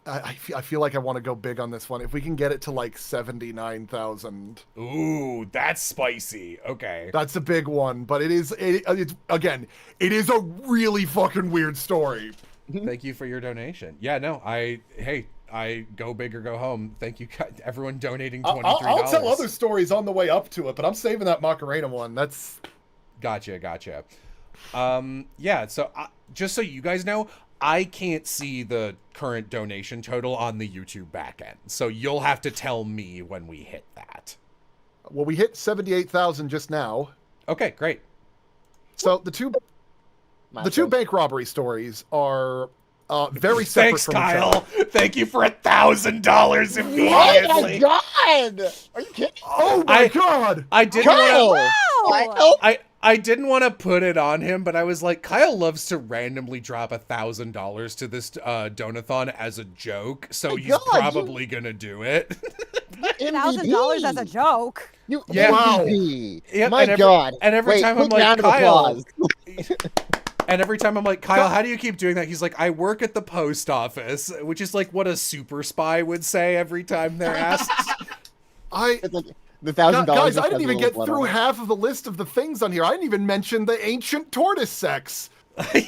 I feel like I want to go big on this one. If we can get it to like 79,000. Ooh, that's spicy. Okay. That's a big one, but it's again, it is a really fucking weird story. Thank you for your donation. Yeah, no, I go big or go home. Thank you, everyone donating $23. I'll tell other stories on the way up to it, but I'm saving that Macarena one. That's gotcha. Yeah. So just so you guys know, I can't see the current donation total on the YouTube backend, so you'll have to tell me when we hit that. Well, we hit 78,000 just now. Okay, great. So the two bank robbery stories are very separate Thanks, from Kyle. each other. Thank you for $1,000 immediately. Oh my god! Are you kidding? Oh my god! I didn't Kyle! wanna, I didn't want to put it on him, but I was like, Kyle loves to randomly drop $1,000 to this donathon as a joke, so he's probably gonna do it. $1,000 as a joke. You Wow. Yep, My God. And every Wait, time I'm quick round like, of Kyle. applause. And every time I'm like, Kyle, how do you keep doing that? He's like, I work at the post office, which is like what a super spy would say every time they're asked. It's like the $1,000. Guys, I didn't even get through half of the list of the things on here. I didn't even mention the ancient tortoise sex. Do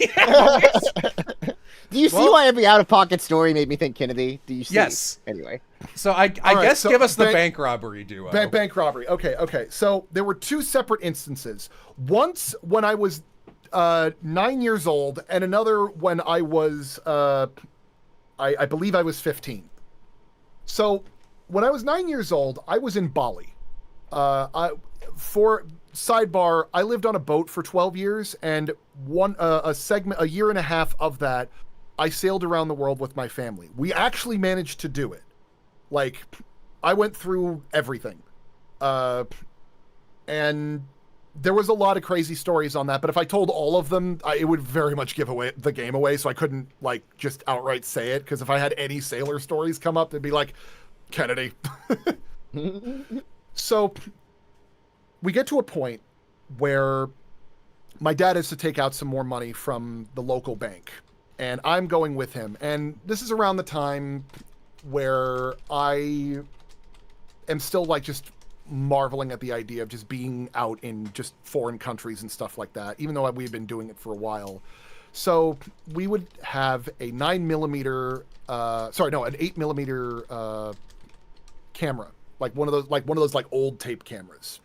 you see why every out-of-pocket story made me think Kennedy? Do you see? Yes. Anyway. So I guess give us the bank robbery duo. Bank robbery. Okay. So there were 2 separate instances. Once when I was 9 years old, and another when I was, I believe I was 15. So when I was 9 years old, I was in Bali. For sidebar, I lived on a boat for 12 years, and a year and a half of that, I sailed around the world with my family. We actually managed to do it. Like, I went through everything. And there was a lot of crazy stories on that, but if I told all of them, it would very much give away the game away, so I couldn't, like, just outright say it, because if I had any sailor stories come up, they'd be like, Kennedy. So, we get to a point where my dad has to take out some more money from the local bank, and I'm going with him, and this is around the time where I am still, like, just marveling at the idea of just being out in just foreign countries and stuff like that, even though we've been doing it for a while. So we would have a an 8mm camera like one of those like old tape cameras.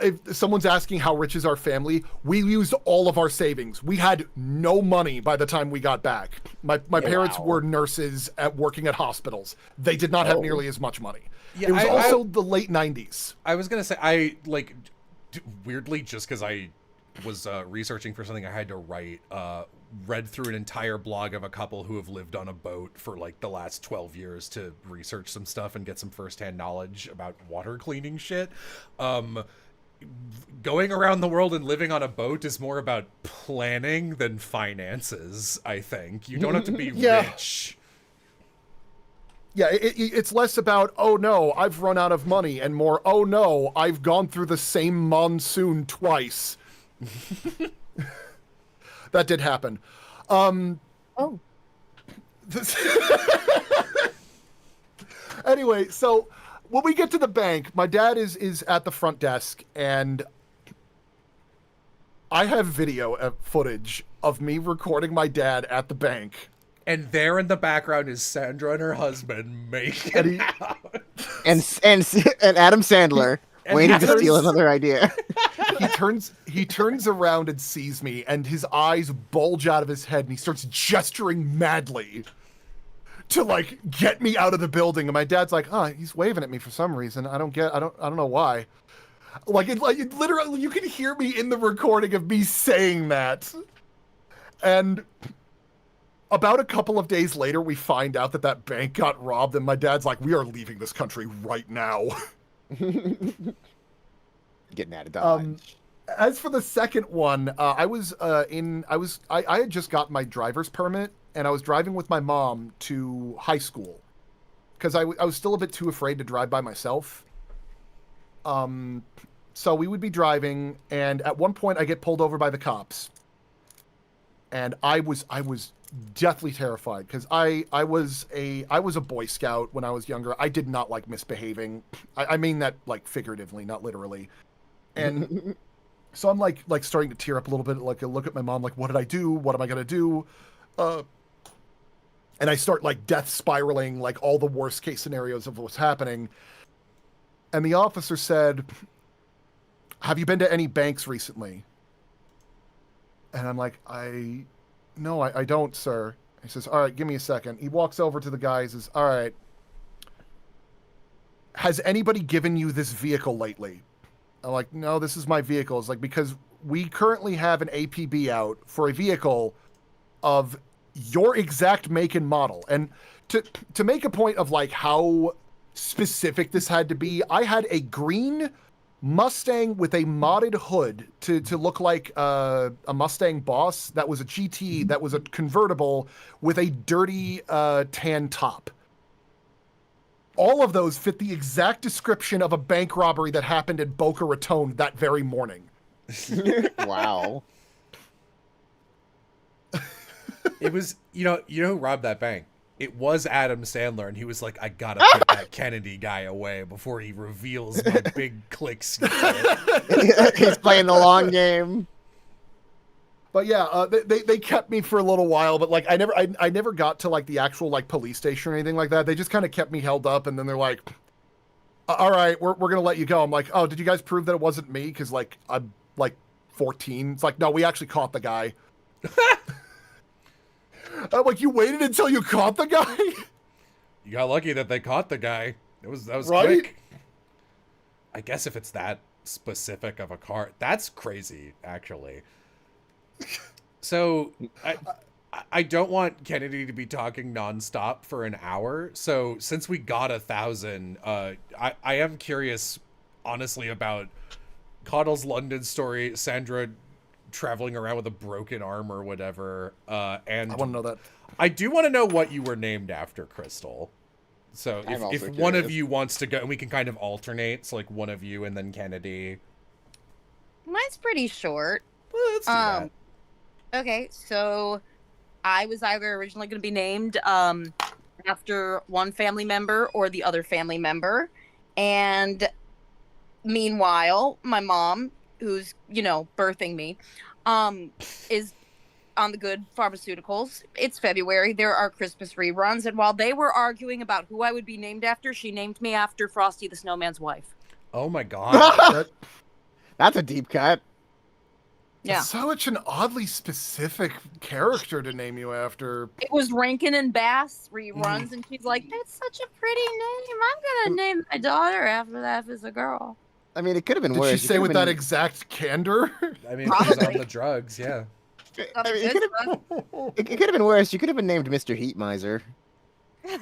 If someone's asking how rich is our family, we used all of our savings. We had no money by the time we got back. My parents were nurses working at hospitals. They did not have nearly as much money. Yeah, it was also the late 90s. I was gonna say, I like weirdly, just because I was researching for something I had to write, read through an entire blog of a couple who have lived on a boat for like the last 12 years to research some stuff and get some firsthand knowledge about water cleaning shit. Going around the world and living on a boat is more about planning than finances, I think. You don't have to be rich. Yeah, it's less about, oh no, I've run out of money, and more, oh no, I've gone through the same monsoon twice. That did happen. Anyway, so when we get to the bank, my dad is at the front desk, and I have video footage of me recording my dad at the bank. And there in the background is Sandra and her husband making out. And Adam Sandler waiting to steal another idea. He turns around and sees me, and his eyes bulge out of his head, and he starts gesturing madly to like get me out of the building. And my dad's like, he's waving at me for some reason. I don't know why. It literally, you can hear me in the recording of me saying that. And about a couple of days later, we find out that bank got robbed, and my dad's like, we are leaving this country right now. Getting out of Dodge. As for the second one, I had just got my driver's permit, and I was driving with my mom to high school because I was still a bit too afraid to drive by myself. So we would be driving, and at one point I get pulled over by the cops, and I was deathly terrified because I was a Boy Scout when I was younger. I did not like misbehaving. I mean that like figuratively, not literally. And so I'm like starting to tear up a little bit. Like I look at my mom, like, what did I do? What am I gonna do? And I start like death spiraling, like all the worst case scenarios of what's happening. And the officer said, have you been to any banks recently? And I'm like, no, I don't, sir. He says, all right, give me a second. He walks over to the guy and says, all right, has anybody given you this vehicle lately? I'm like, no, this is my vehicle. It's like, because we currently have an APB out for a vehicle of your exact make and model. And to make a point of like how specific this had to be, I had a green Mustang with a modded hood to look like a Mustang Boss that was a GT, that was a convertible with a dirty tan top. All of those fit the exact description of a bank robbery that happened in Boca Raton that very morning. Wow. It was, you know who robbed that bank? It was Adam Sandler, and he was like, I gotta put that Kennedy guy away before he reveals my big clicks. He's playing the long game. But yeah, they kept me for a little while, but like I never got to like the actual like police station or anything like that. They just kind of kept me held up, and then they're like, all right, we're gonna let you go. I'm like, oh, did you guys prove that it wasn't me? Because like I'm like 14. It's like, no, we actually caught the guy. I'm like, you waited until you caught the guy? You got lucky that they caught the guy. That was right? Quick. I guess if it's that specific of a car, that's crazy, actually. So I don't want Kennedy to be talking nonstop for an hour. So since we got 1,000, I am curious, honestly, about Caudle's London story, Sandra traveling around with a broken arm or whatever. And I want to know that. I do want to know what you were named after, Krystal. So if one of you wants to go, and we can kind of alternate, so like one of you and then Kennedy. Mine's pretty short. Well, let's do that. Okay, so I was either originally going to be named after one family member or the other family member. And meanwhile, my mom, who's, birthing me, is on the good pharmaceuticals. It's February. There are Christmas reruns. And while they were arguing about who I would be named after, she named me after Frosty the Snowman's wife. Oh my god. That, That's a deep cut. Yeah. That's such an oddly specific character to name you after. It was Rankin and Bass reruns, and she's like, that's such a pretty name. I'm going to name my daughter after that if it's a girl. I mean, it could have been Did worse. she It say could've with been- that exact candor? I mean, she's on the drugs, yeah. I mean, it could have been worse. You could have been named Mr. Heat Miser.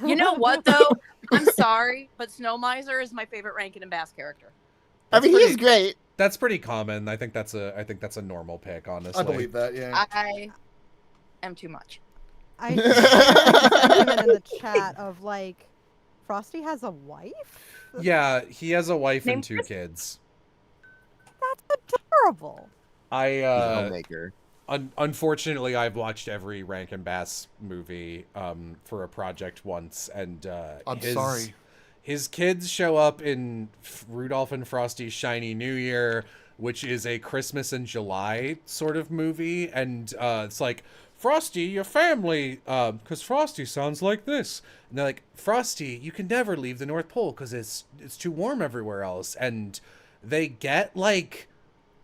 You know what, though? I'm sorry, but Snow Miser is my favorite Rankin and Bass character. I mean, he's great. That's pretty common. I think that's a normal pick, honestly. I believe that, yeah. I am too much. I see a sentiment in the chat of like, Frosty has a wife? Yeah, he has a wife and Name 2 kids. That's adorable. Homemaker. Unfortunately, I've watched every Rankin Bass movie for a project once, and I'm sorry. His kids show up in Rudolph and Frosty's Shiny New Year, which is a Christmas in July sort of movie, and it's like, Frosty, your family, because Frosty sounds like this. And they're like, Frosty, you can never leave the North Pole because it's too warm everywhere else. And they get, like,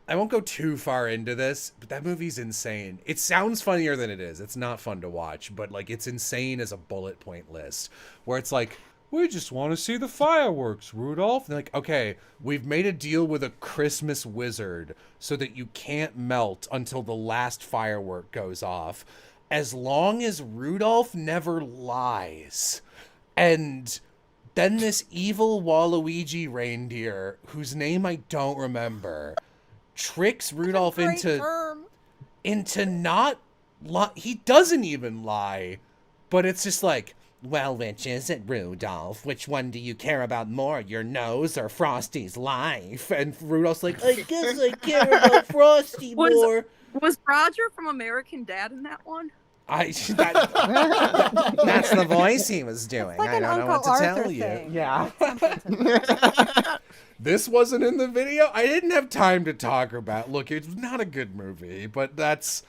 I won't go too far into this, but that movie's insane. It sounds funnier than it is. It's not fun to watch, but, like, it's insane as a bullet point list, where it's like, we just want to see the fireworks, Rudolph. And they're like, okay, we've made a deal with a Christmas wizard so that you can't melt until the last firework goes off, as long as Rudolph never lies. And then this evil Waluigi reindeer, whose name I don't remember, tricks Rudolph into not he doesn't even lie, but it's just like, well, which is it, Rudolph? Which one do you care about more, your nose or Frosty's life? And Rudolph's like, I guess I care about Frosty more. Was Roger from American Dad in that one? That's the voice he was doing. Like I don't know what to tell you. Thing. Yeah. This wasn't in the video. I didn't have time to talk about. Look, it's not a good movie, but that's...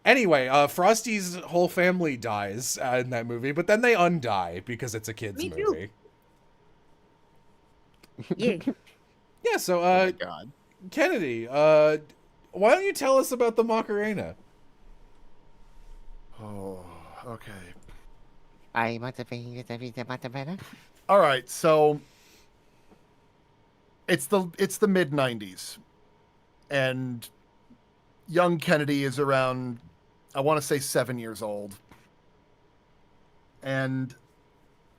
Anyway, Frosty's whole family dies in that movie, but then they undie because it's a kid's Me too. movie. Yeah. Yeah, so, Oh my God. Kennedy, why don't you tell us about the Macarena? Oh, okay. I want to be better. All right, so it's the mid '90s, and young Kennedy is around, I want to say 7 years old, and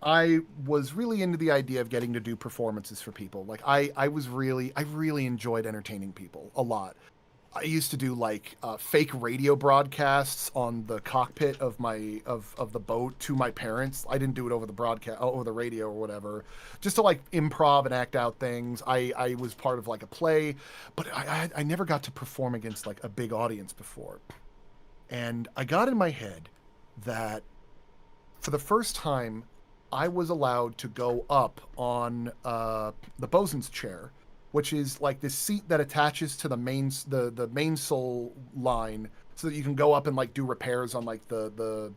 I was really into the idea of getting to do performances for people. Like I really enjoyed entertaining people a lot. I used to do like fake radio broadcasts on the cockpit of the boat to my parents. I didn't do it over the broadcast, over the radio or whatever, just to like improv and act out things. I was part of like a play, but I never got to perform against like a big audience before. And I got in my head that for the first time, I was allowed to go up on the bosun's chair, which is like this seat that attaches to the mainsail line, so that you can go up and like do repairs on like the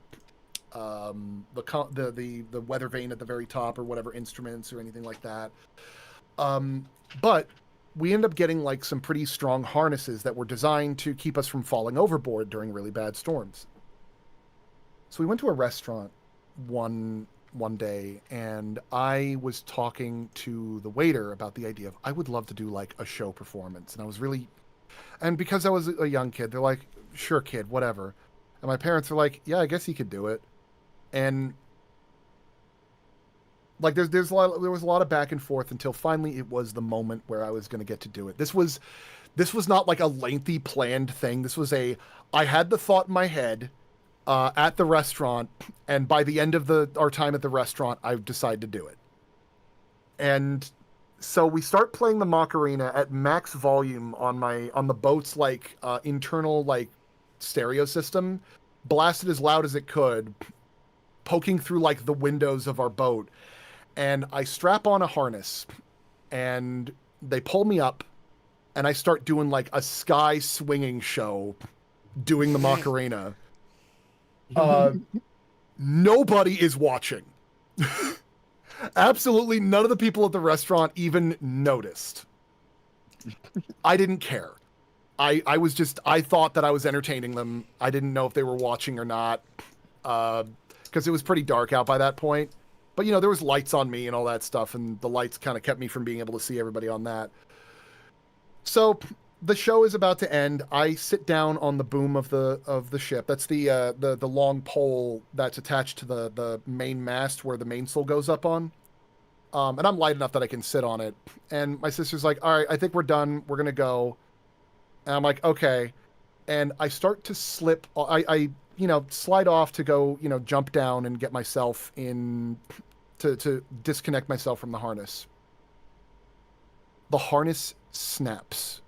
weather vane at the very top or whatever instruments or anything like that. But we ended up getting like some pretty strong harnesses that were designed to keep us from falling overboard during really bad storms. So we went to a restaurant one day, and I was talking to the waiter about the idea of, I would love to do like a show performance. And I was really, and because I was a young kid, they're like, sure kid, whatever. And my parents were like, yeah, I guess you could do it. And like there was a lot of back and forth until finally it was the moment where I was going to get to do it. This was not like a lengthy planned thing. This was I had the thought in my head at the restaurant, and by the end of our time at the restaurant, I decided to do it. And so we start playing the Macarena at max volume on the boat's like internal like stereo system, blasted as loud as it could, poking through like the windows of our boat. And I strap on a harness, and they pull me up, and I start doing like a sky swinging show, doing the Macarena. Uh, nobody is watching. Absolutely none of the people at the restaurant even noticed. I didn't care. I thought that I was entertaining them. I didn't know if they were watching or not. Because it was pretty dark out by that point. But, you know, there was lights on me and all that stuff, and the lights kind of kept me from being able to see everybody on that. So the show is about to end. I sit down on the boom of the ship. That's the long pole that's attached to the main mast where the mainsail goes up on. And I'm light enough that I can sit on it. And my sister's like, all right, I think we're done. We're going to go. And I'm like, okay. And I start to slip. I slide off to go, jump down and get myself in to disconnect myself from the harness. The harness snaps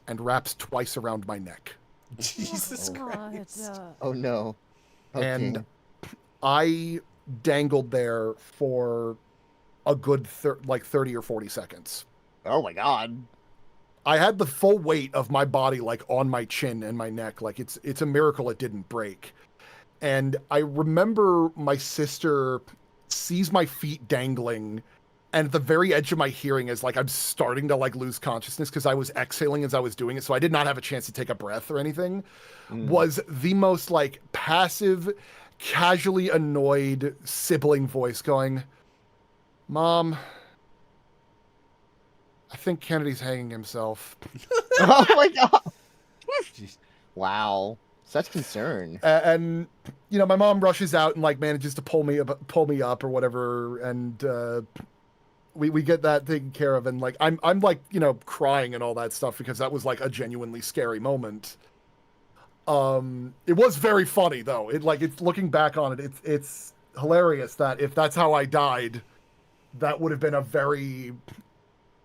and wraps twice around my neck. Jesus God, Christ. Oh no. Okay. And I dangled there for a good 30 or 40 seconds. Oh my god. I had the full weight of my body like on my chin and my neck. Like it's a miracle it didn't break. And I remember my sister sees my feet dangling, and at the very edge of my hearing is like I'm starting to like lose consciousness because I was exhaling as I was doing it, so I did not have a chance to take a breath or anything. Was the most like passive, casually annoyed sibling voice going, "Mom, I think Kennedy's hanging himself." Oh my god. Wow. Such concern. And my mom rushes out and like manages to pull me up or whatever, and we get that taken care of, and like I'm like crying and all that stuff because that was like a genuinely scary moment. It was very funny though. It's looking back on it, it's hilarious that if that's how I died, that would have been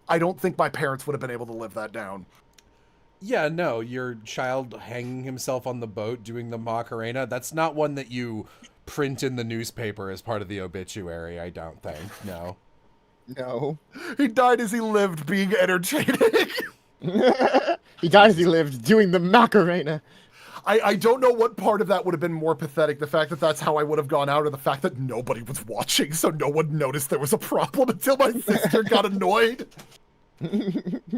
I don't think my parents would have been able to live that down. Yeah, no, your child hanging himself on the boat doing the Macarena, that's not one that you print in the newspaper as part of the obituary, I don't think. No. No. He died as he lived, being entertaining. He died as he lived, doing the Macarena. I don't know what part of that would have been more pathetic, the fact that that's how I would have gone out, or the fact that nobody was watching, so no one noticed there was a problem until my sister got annoyed.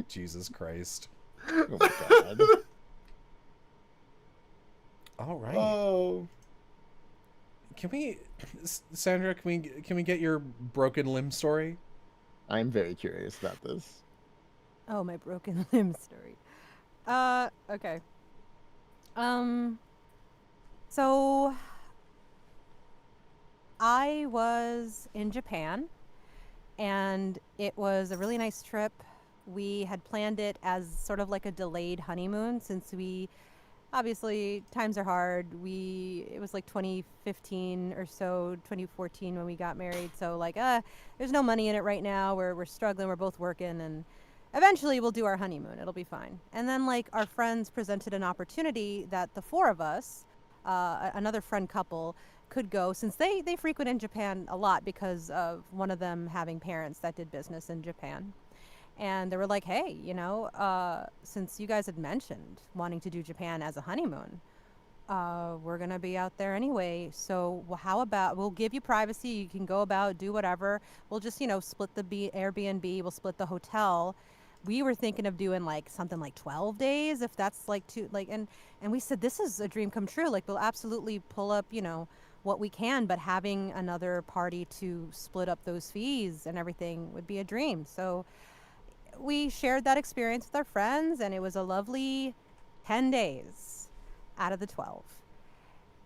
Jesus Christ. Oh my god. All right. Oh. Sandra, can we get your broken limb story? I'm very curious about this. Oh, my broken limb story. Okay. So I was in Japan, and it was a really nice trip. We had planned it as sort of like a delayed honeymoon since obviously times are hard. It was like 2015 or so, 2014 when we got married. So like, there's no money in it right now. We're struggling. We're both working, and eventually we'll do our honeymoon. It'll be fine. And then like our friends presented an opportunity that the four of us, another friend couple, could go, since they frequent in Japan a lot because of one of them having parents that did business in Japan. And they were like, hey, since you guys had mentioned wanting to do Japan as a honeymoon, we're going to be out there anyway. So how about we'll give you privacy. You can go about, do whatever. We'll just, split the Airbnb. We'll split the hotel. We were thinking of doing like something like 12 days, if that's like and we said, this is a dream come true. Like, we'll absolutely pull up, what we can, but having another party to split up those fees and everything would be a dream. So we shared that experience with our friends, and it was a lovely 10 days out of the 12.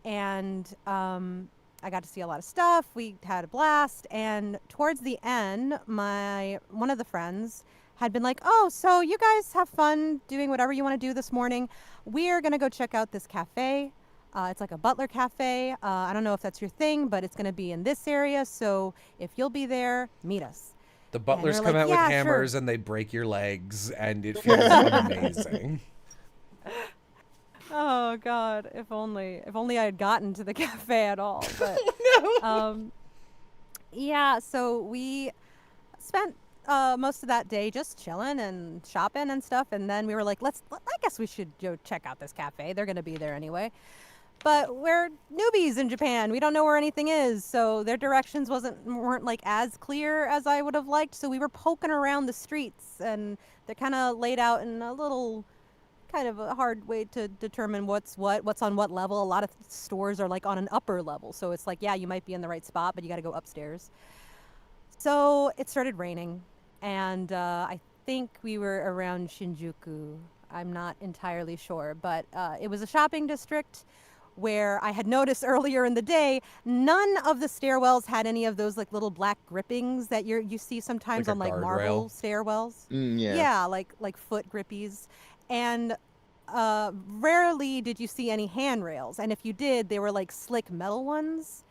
And I got to see a lot of stuff. We had a blast. And towards the end, one of the friends had been like, oh, so you guys have fun doing whatever you want to do this morning. We're going to go check out this cafe. It's like a butler cafe. I don't know if that's your thing, but it's going to be in this area. So if you'll be there, meet us. The butlers come like, out with yeah, hammers sure. and they break your legs, and it feels amazing. Oh God! If only I had gotten to the cafe at all. But yeah. So we spent most of that day just chilling and shopping and stuff, and then we were like, I guess we should go check out this cafe. They're gonna be there anyway. But we're newbies in Japan. We don't know where anything is, so their directions weren't like as clear as I would have liked. So we were poking around the streets, and they're kind of laid out in a little kind of a hard way to determine what's on what level. A lot of stores are like on an upper level, so it's like, yeah, you might be in the right spot, but you got to go upstairs. So it started raining, and I think we were around Shinjuku. I'm not entirely sure, but it was a shopping district where I had noticed earlier in the day, none of the stairwells had any of those like little black grippings that you see sometimes Like a on like guardrail? marble stairwells. Yeah. Yeah, like foot grippies. And rarely did you see any handrails. And if you did, they were like slick metal ones.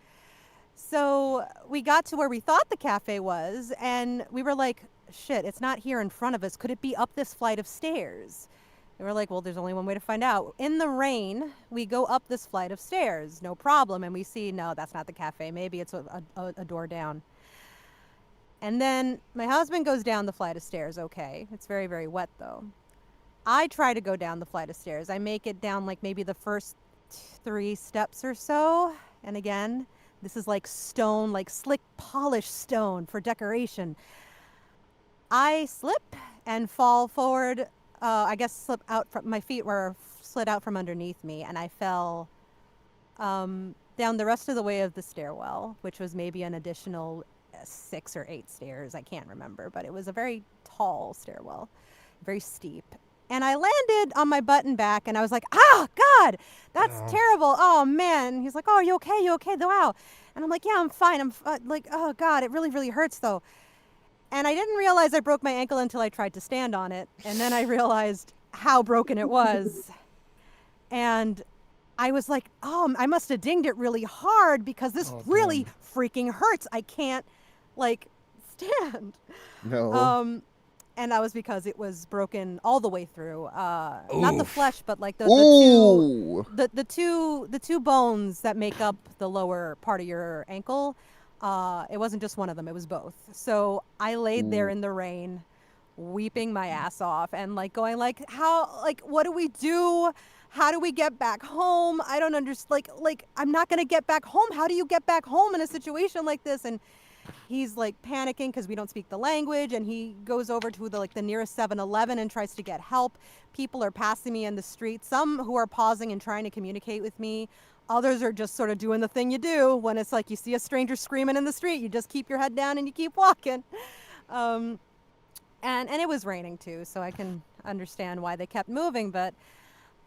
So we got to where we thought the cafe was, and we were like, shit, it's not here in front of us. Could it be up this flight of stairs? And we're like, well, there's only one way to find out. In the rain, we go up this flight of stairs, no problem. And we see, no, that's not the cafe. Maybe it's a door down. And then my husband goes down the flight of stairs, okay. It's very, very wet, though. I try to go down the flight of stairs. I make it down like maybe the first 3 steps or so. And again, this is like stone, like slick polished stone for decoration. I slip and fall forward. I guess slip out from my feet were slid out from underneath me, and I fell down the rest of the way of the stairwell, which was maybe an additional 6 or 8 stairs. I can't remember, but it was a very tall stairwell, very steep. And I landed on my butt and back, and I was like, ah, God, that's terrible. Oh, man. He's like, oh, you okay? You okay? Wow. And I'm like, yeah, I'm fine. I'm like, oh, God, it really, really hurts, though. And I didn't realize I broke my ankle until I tried to stand on it. And then I realized how broken it was. And I was like, oh, I must have dinged it really hard because this really freaking hurts. I can't, like, stand. No. And that was because it was broken all the way through. Not the Oof. flesh, but like the Ooh. two bones that make up the lower part of your ankle. It wasn't just one of them, it was both. So I laid there in the rain, weeping my ass off and like going like, how, like, what do we do? How do we get back home? I don't understand. Like I'm not going to get back home. How do you get back home in a situation like this? And he's like panicking because we don't speak the language, and he goes over to the nearest 7-Eleven and tries to get help. People are passing me in the street, some who are pausing and trying to communicate with me. Others are just sort of doing the thing you do when it's like you see a stranger screaming in the street. You just keep your head down and you keep walking. And it was raining too, so I can understand why they kept moving. But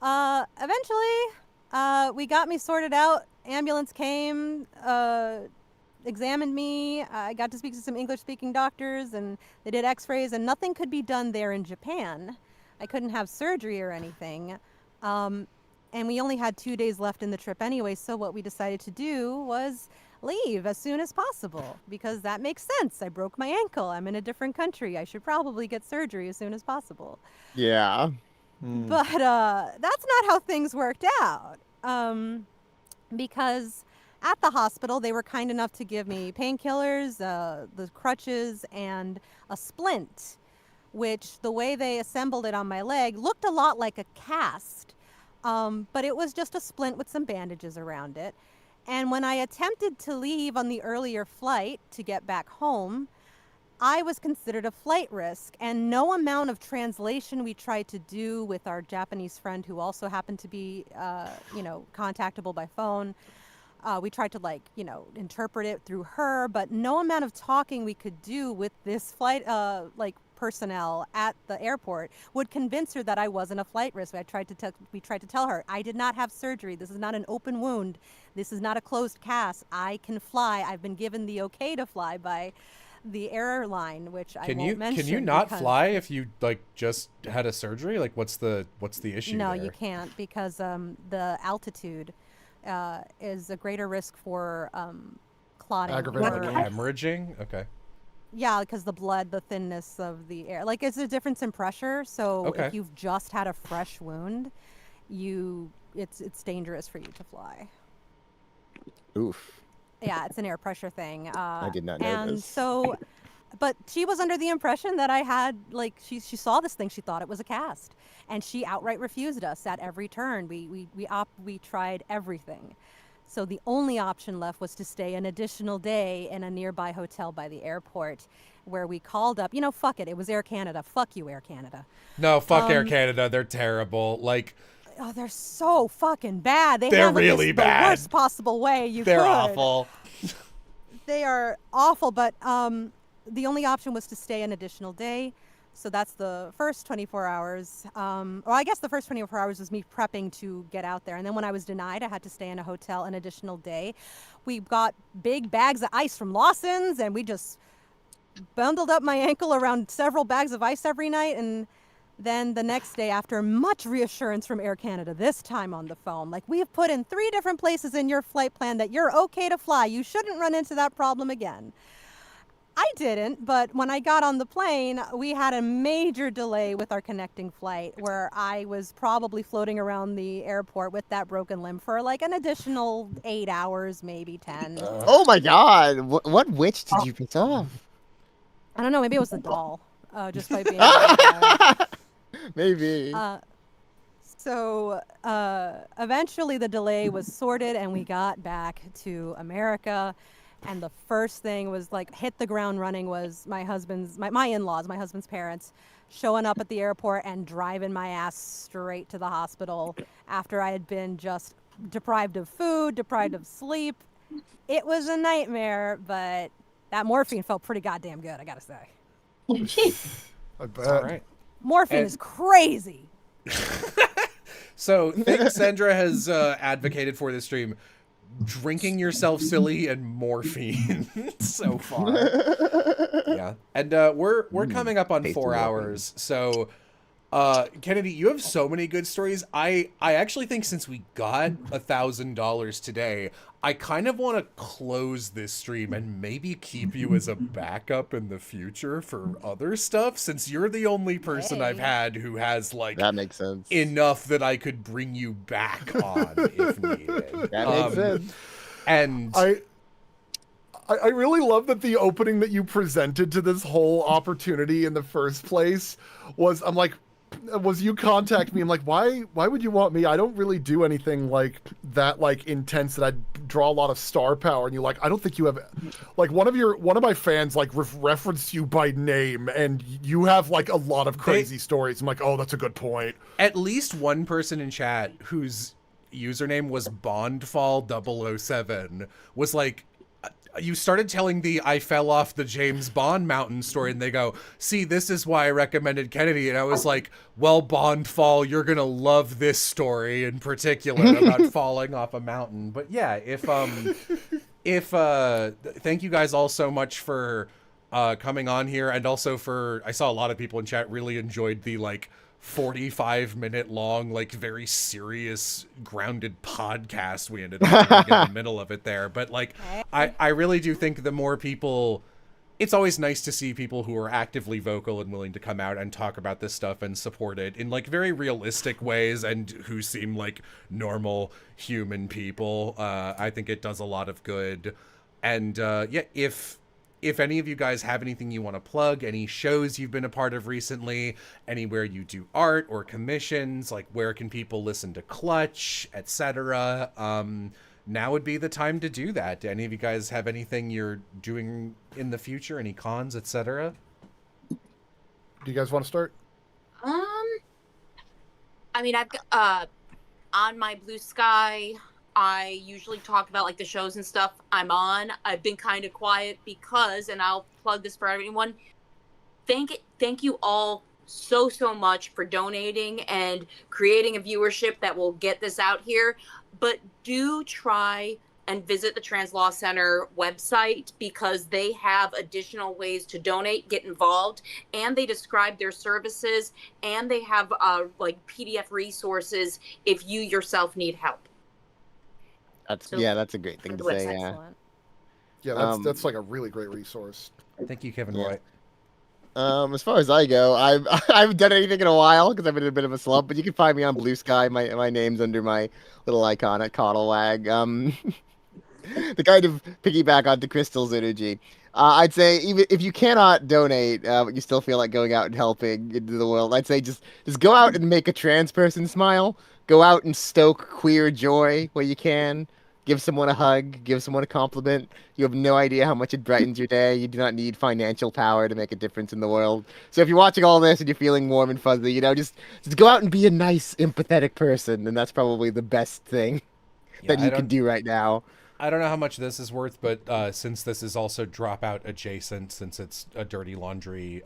eventually, we got me sorted out. Ambulance came, examined me. I got to speak to some English-speaking doctors, and they did x-rays, and nothing could be done there in Japan. I couldn't have surgery or anything. And we only had 2 days left in the trip anyway, so what we decided to do was leave as soon as possible, because that makes sense. I broke my ankle. I'm in a different country. I should probably get surgery as soon as possible. Yeah. But that's not how things worked out. Because at the hospital, they were kind enough to give me painkillers, the crutches, and a splint, which the way they assembled it on my leg looked a lot like a cast. But it was just a splint with some bandages around it. And when I attempted to leave on the earlier flight to get back home, I was considered a flight risk, and no amount of translation we tried to do with our Japanese friend, who also happened to be, contactable by phone. We tried to interpret it through her, but no amount of talking we could do with this flight, personnel at the airport would convince her that I wasn't a flight risk. We tried to tell her, I did not have surgery. This is not an open wound. This is not a closed cast. I can fly. I've been given the okay to fly by the airline, which I won't mention. Can you not fly if you just had a surgery? Like, what's the issue? No, there? you can't, because the altitude is a greater risk for clotting. Hemorrhaging? Okay. Yeah, because the thinness of the air. Like, it's a difference in pressure. So Okay. if you've just had a fresh wound, it's dangerous for you to fly. Oof. Yeah, it's an air pressure thing. I did not know and this. so But she was under the impression that I had, like, she saw this thing, she thought it was a cast. And she outright refused us at every turn. We tried everything. So the only option left was to stay an additional day in a nearby hotel by the airport, where we called up. Fuck it. It was Air Canada. Fuck you, Air Canada. No, fuck Air Canada. They're terrible. Like, oh, they're so fucking bad. They're really this bad. The worst possible way you they're could. awful. They are awful, but the only option was to stay an additional day. So that's the first 24 hours. Well, I guess the first 24 hours was me prepping to get out there. And then when I was denied, I had to stay in a hotel an additional day. We got big bags of ice from Lawson's, and we just bundled up my ankle around several bags of ice every night. And then the next day, after much reassurance from Air Canada, this time on the phone, like, we have put in 3 different places in your flight plan that you're okay to fly. You shouldn't run into that problem again. I didn't, but when I got on the plane, we had a major delay with our connecting flight where I was probably floating around the airport with that broken limb for like an additional 8 hours, maybe 10. Oh my god, what witch did you piss off? I don't know, maybe it was the doll, just by being Maybe. So eventually the delay was sorted and we got back to America. And the first thing was like hit the ground running was my in-laws, my husband's parents, showing up at the airport and driving my ass straight to the hospital after I had been just deprived of food, deprived of sleep. It was a nightmare, but that morphine felt pretty goddamn good, I gotta say. I bet. All right. Morphine is crazy. So, things Sandra has advocated for this stream: drinking yourself silly and morphine so far. Yeah. And we're coming up on 4 hours. So Kennedy, you have so many good stories. I actually think since we got $1,000 today, I kind of want to close this stream and maybe keep you as a backup in the future for other stuff, since you're the only person I've had who has like that makes sense enough that I could bring you back on if needed. That makes sense. And I really love that the opening that you presented to this whole opportunity in the first place was, I'm like, was you contact me? I'm like, why would you want me? I don't really do anything like that, like intense, that I draw a lot of star power. And you're like, I don't think you have, like, one of my fans like referenced you by name, and you have like a lot of crazy stories. I'm like, oh, that's a good point. At least one person in chat whose username was Bondfall007 was like, you started telling the I fell off the James Bond mountain story, and they go, see, this is why I recommended Kennedy. And I was like, well, Bondfall, you're gonna love this story in particular about falling off a mountain. But yeah, if thank you guys all so much for coming on here, and also for, I saw a lot of people in chat really enjoyed the like 45-minute long, like very serious, grounded podcast we ended up doing in the middle of it there. But like, I really do think the more people, it's always nice to see people who are actively vocal and willing to come out and talk about this stuff and support it in like very realistic ways, and who seem like normal human people. I think it does a lot of good. And yeah, if any of you guys have anything you want to plug, any shows you've been a part of recently, anywhere you do art or commissions, like where can people listen to Clutch, etc., now would be the time to do that. Do any of you guys have anything you're doing in the future, any cons, etc.? Do you guys want to start? I mean, I've got, on my Blue Sky, I usually talk about like the shows and stuff I'm on. I've been kind of quiet because, and I'll plug this for everyone, thank you all so much for donating and creating a viewership that will get this out here. But do try and visit the Trans Law Center website, because they have additional ways to donate, get involved, and they describe their services, and they have like PDF resources if you yourself need help. That's a great thing to say. Excellent. Yeah, that's like a really great resource. Thank you, Kevin Yeah. Roy. As far as I go, I haven't done anything in a while because I've been in a bit of a slump. But you can find me on Blue Sky. My name's under my little icon at Caudle. to kind of piggyback onto Krystal's energy, I'd say even if you cannot donate, but you still feel like going out and helping into the world, I'd say just go out and make a trans person smile. Go out and stoke queer joy where you can. Give someone a hug. Give someone a compliment. You have no idea how much it brightens your day. You do not need financial power to make a difference in the world. So if you're watching all this and you're feeling warm and fuzzy, just go out and be a nice, empathetic person, and that's probably the best thing that you can do right now. I don't know how much this is worth, but since this is also Dropout adjacent, since it's a Dirty Laundry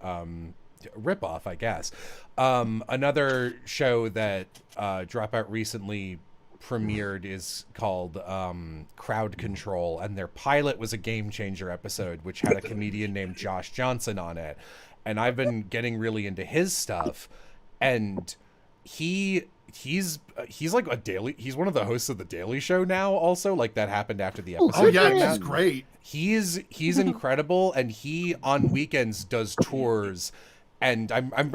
ripoff, I guess. Another show that Dropout recently premiered is called Crowd Control, and their pilot was a Game Changer episode, which had a comedian named Josh Johnson on it. And I've been getting really into his stuff, and he's like he's one of the hosts of the Daily Show now, also. Like, that happened after the episode. Oh yeah, came out. he's great. He's incredible, and he on weekends does tours. And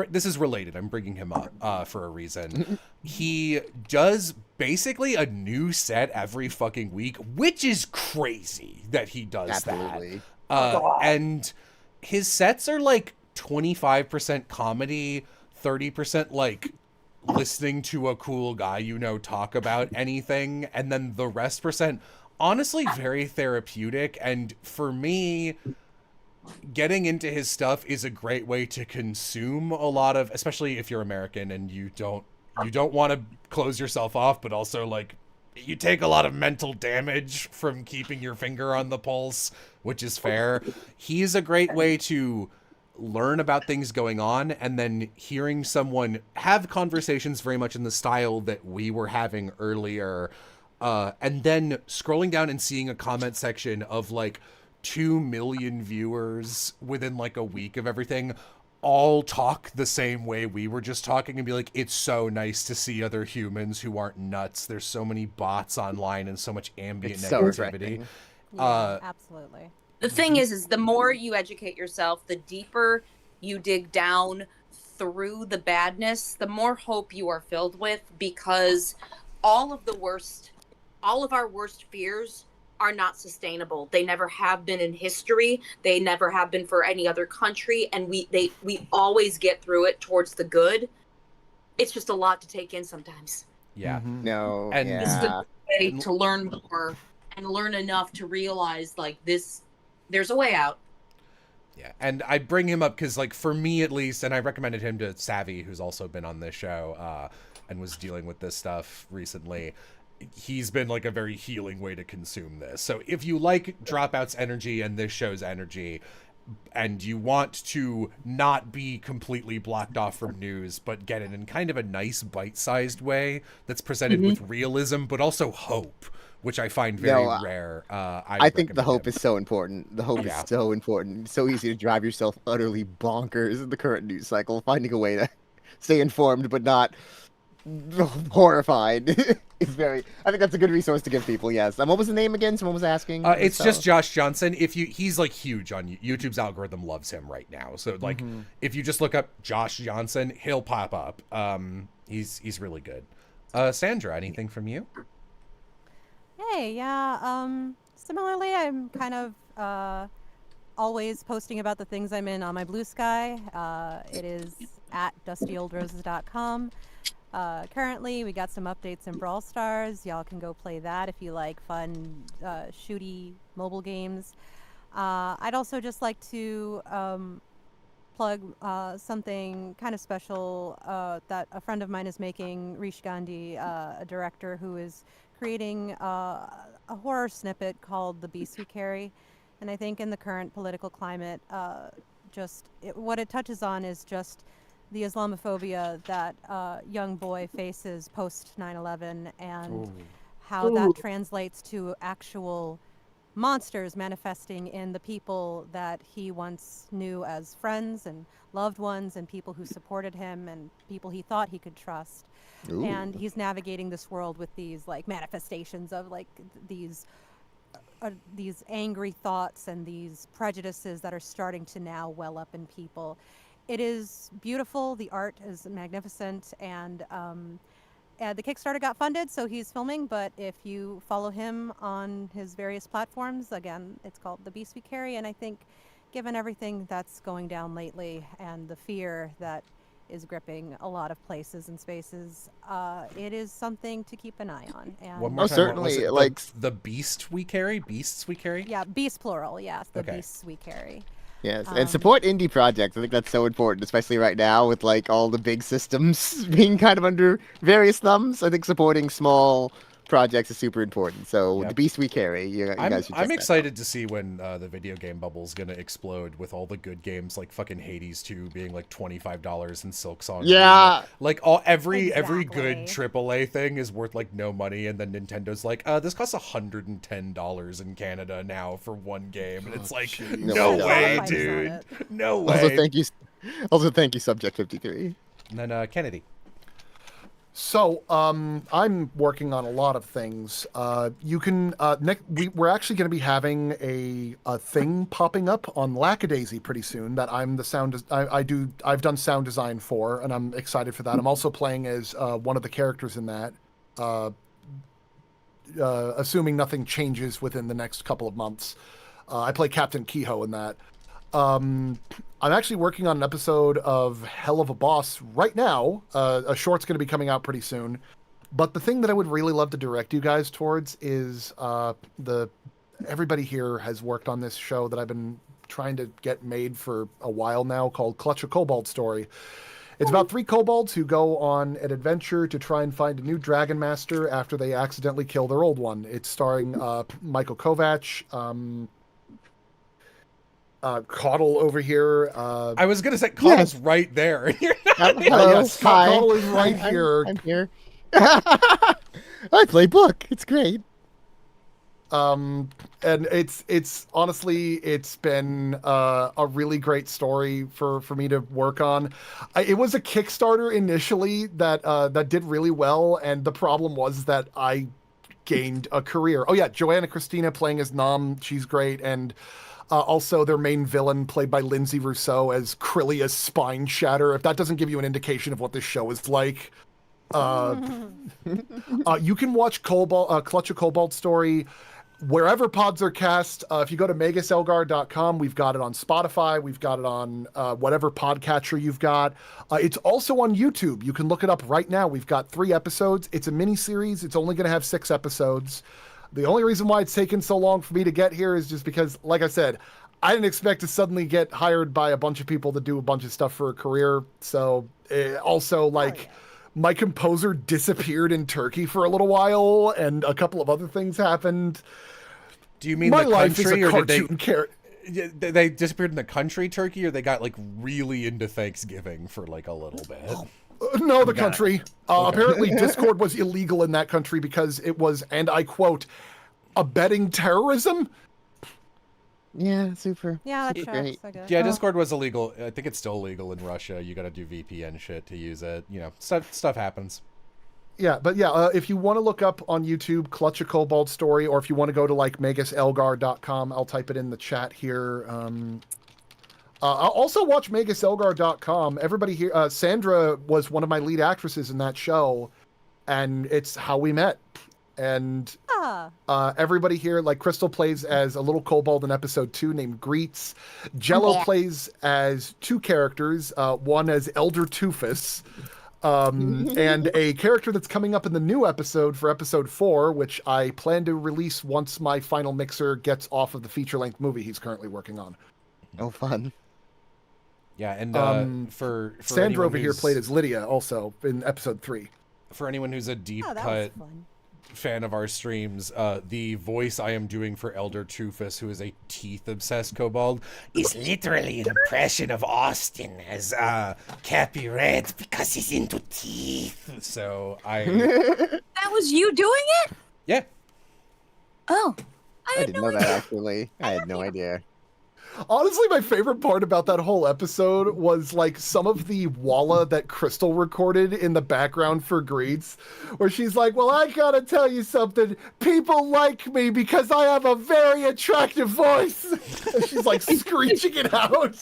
this is related. I'm bringing him up for a reason. He does basically a new set every fucking week, which is crazy that he does Absolutely. that. And his sets are like 25% comedy, 30% like listening to a cool guy talk about anything, and then the rest percent honestly very therapeutic. And for me, getting into his stuff is a great way to consume a lot of, especially if you're American and you don't want to close yourself off, but also like you take a lot of mental damage from keeping your finger on the pulse, which is fair. He's a great way to learn about things going on, and then hearing someone have conversations very much in the style that we were having earlier, and then scrolling down and seeing a comment section of like 2 million viewers within like a week of everything all talk the same way we were just talking, and be like, it's so nice to see other humans who aren't nuts. There's so many bots online and so much ambient negativity. Yeah, absolutely. The thing is the more you educate yourself, the deeper you dig down through the badness, the more hope you are filled with, because all of our worst fears are not sustainable. They never have been in history. They never have been for any other country. And we always get through it towards the good. It's just a lot to take in sometimes. Yeah. No. And yeah. This is a way to learn more and learn enough to realize like this, there's a way out. Yeah, and I bring him up because, like, for me at least, and I recommended him to Savvy, who's also been on this show and was dealing with this stuff recently. He's been like a very healing way to consume this. So if you like Dropout's energy and this show's energy, and you want to not be completely blocked off from news, but get it in kind of a nice bite-sized way that's presented with realism, but also hope, which I find very rare. I think the hope is so important. The hope is so important. It's so easy to drive yourself utterly bonkers in the current news cycle. Finding a way to stay informed but not horrified is very. I think that's a good resource to give people. Yes. And what was the name again? Someone was asking. It's just Josh Johnson. He's like huge on YouTube's algorithm loves him right now. So like, if you just look up Josh Johnson, he'll pop up. He's really good. Sandra, anything from you? Hey, yeah. Similarly, I'm kind of always posting about the things I'm in on my Blue Sky. It is at dustyoldroses.com. Currently, we got some updates in Brawl Stars. Y'all can go play that if you like fun, shooty mobile games. I'd also just like to plug something kind of special that a friend of mine is making, Rish Gandhi, a director who is creating a horror snippet called The Beast We Carry. And I think in the current political climate, what it touches on is just the Islamophobia that young boy faces post 9/11 and how that translates to actual monsters manifesting in the people that he once knew as friends and loved ones and people who supported him and people he thought he could trust. And he's navigating this world with these like manifestations of like these angry thoughts and these prejudices that are starting to now well up in people. It is beautiful. The art is magnificent, and the Kickstarter got funded, so he's filming. But if you follow him on his various platforms, again, it's called The Beast We Carry. And I think, given everything that's going down lately and the fear that is gripping a lot of places and spaces, it is something to keep an eye on. And One more time, certainly, what was it? like the beast we carry, beasts we carry. yeah, beast plural. Yes, the Okay. beasts we carry. yes, and support indie projects. I think that's so important, especially right now with like all the big systems being kind of under various thumbs. I think supporting small projects is super important. So Yep. the beast we carry, you guys should check I'm that excited to see when the video game bubble's gonna explode with all the good games like fucking Hades 2 being like $25 and Silksong. Yeah. Like every good Exactly. AAA thing is worth like no money, and then Nintendo's like, this costs $110 in Canada now for one game, and it's like, jeez. no No way, God. dude, no Also, way. thank you, Subject 53. And then Kennedy. So, I'm working on a lot of things. You can we're actually going to be having a thing popping up on Lackadaisy pretty soon that I'm the I've done sound design for, and I'm excited for that. I'm also playing as one of the characters in that. Assuming nothing changes within the next couple of months, I play Captain Kehoe in that. I'm actually working on an episode of Hell of a Boss right now. A short's going to be coming out pretty soon. But the thing that I would really love to direct you guys towards is everybody here has worked on this show that I've been trying to get made for a while now called Clutch a Kobold Story. It's about 3 kobolds who go on an adventure to try and find a new dragon master after they accidentally kill their old one. It's starring Michael Kovac, Caudle over here. I was gonna say Caudle's right there. Hello, yes, hi. Caudle is right I'm here. I'm here. I play book. It's great. And it's honestly, it's been a really great story for me to work on. It was a Kickstarter initially that did really well, and the problem was that I gained a career. Oh yeah, Joanna Christina playing as Nom, she's great, and also their main villain played by Lindsay Rousseau as Krillia's Spine Shatter. If that doesn't give you an indication of what this show is like. You can watch Clutch a Kobold Story wherever pods are cast. If you go to maguselgar.com, we've got it on Spotify. We've got it on whatever podcatcher you've got. It's also on YouTube. You can look it up right now. We've got 3 episodes. It's a mini series. It's only going to have 6 episodes. The only reason why it's taken so long for me to get here is just because, like I said, I didn't expect to suddenly get hired by a bunch of people to do a bunch of stuff for a career. So also like... My composer disappeared in Turkey for a little while, and a couple of other things happened. Do you mean My the life country, is a or did cartoon character. they disappeared in the country, Turkey, or they got like really into Thanksgiving for like a little bit? No, the country. Apparently, Discord was illegal in that country because it was, and I quote, abetting terrorism. Yeah, super. Yeah, that super tracks, great. I guess. Yeah, Discord was illegal. I think it's still illegal in Russia. You got to do VPN shit to use it. You know, stuff happens. Yeah, but yeah, if you want to look up on YouTube, Clutch a Kobold Story, or if you want to go to like maguselgar.com, I'll type it in the chat here. I'll also watch maguselgar.com. Everybody here, Sandra was one of my lead actresses in that show, and it's how we met. And everybody here, like Krystal plays as a little kobold in episode 2 named Greets. Jello plays as 2 characters, one as Elder Toofus, and a character that's coming up in the new episode for episode 4, which I plan to release once my final mixer gets off of the feature-length movie he's currently working on. Oh, fun. Yeah, and for Sandra over here who's- played as Lydia also in episode 3. For anyone who's a deep Oh, that cut was fun. fan of our streams, the voice I am doing for Elder Toofus, who is a teeth-obsessed kobold, is literally an impression of Austin as Cappy Red because he's into teeth. So That was you doing it? yeah. Oh, I didn't know that, actually. I had no idea. Honestly, my favorite part about that whole episode was like some of the walla that Krystal recorded in the background for Greets, where she's like, well, I gotta tell you something. People like me because I have a very attractive voice. And she's like screeching it out.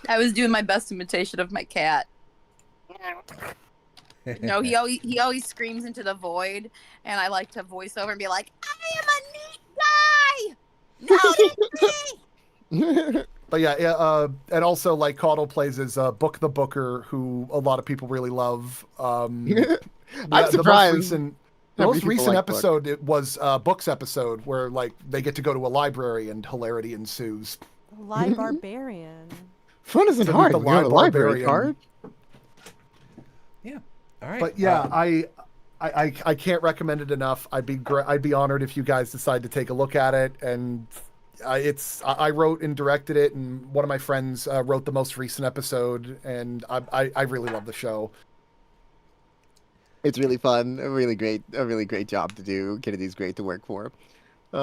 I was doing my best imitation of my cat. No, he always screams into the void, and I like to voice over and be like, "I am a neat guy. No, it's me." But yeah, and also like Caudle plays as Book the Booker, who a lot of people really love. I'm The surprised. the how most many people recent like Book. episode it was Book's episode, where like they get to go to a library and hilarity ensues. Librarian. Fun isn't To meet hard. the We go to the library librarian. card. Yeah. All right. But yeah, I can't recommend it enough. I'd be honored if you guys decide to take a look at it. And I wrote and directed it, and one of my friends wrote the most recent episode, and I really love the show. It's really fun. A really great job to do. Kennedy's great to work for. Yeah.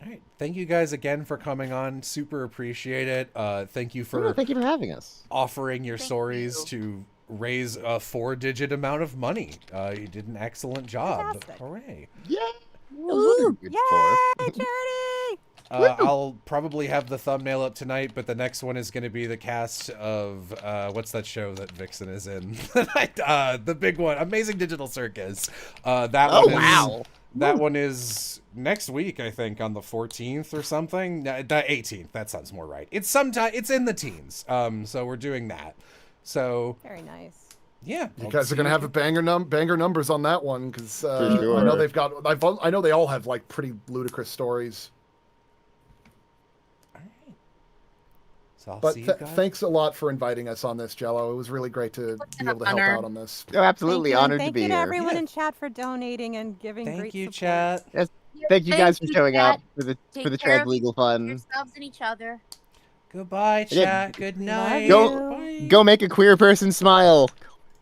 All right. Thank you guys again for coming on. Super appreciate it. Thank you for Thank you for having us. offering your Thank stories you. to raise a 4-digit amount of money. You did an excellent job. Fantastic. Hooray. Yeah. Woo! Good Yay, charity! I'll probably have the thumbnail up tonight, but the next one is going to be the cast of what's that show that Vixen is in? The big one, Amazing Digital Circus. That Oh, one is, wow. That one is next week, I think, on the 14th or something. No, the 18th. That sounds more right. It's sometime. It's in the teens. So we're doing that. So Very nice. yeah, You I'll guys see are gonna you have banger numbers on that one, because sure. I know they've got. I know they all have like pretty ludicrous stories. All right. So I'll But see you guys. thanks a lot for inviting us on this, Jello. It was really great to be able to help honor. out on this. Oh, absolutely Thank you, and honored to thank be you to here. everyone Yeah. in chat for donating and giving Thank great you, support. chat. Thank you guys for showing up chat. for the Take trans care of legal fun. yourselves and each other. Goodbye, Yeah. chat. Good night. Go- Bye. Go make a queer person smile.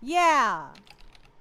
Yeah.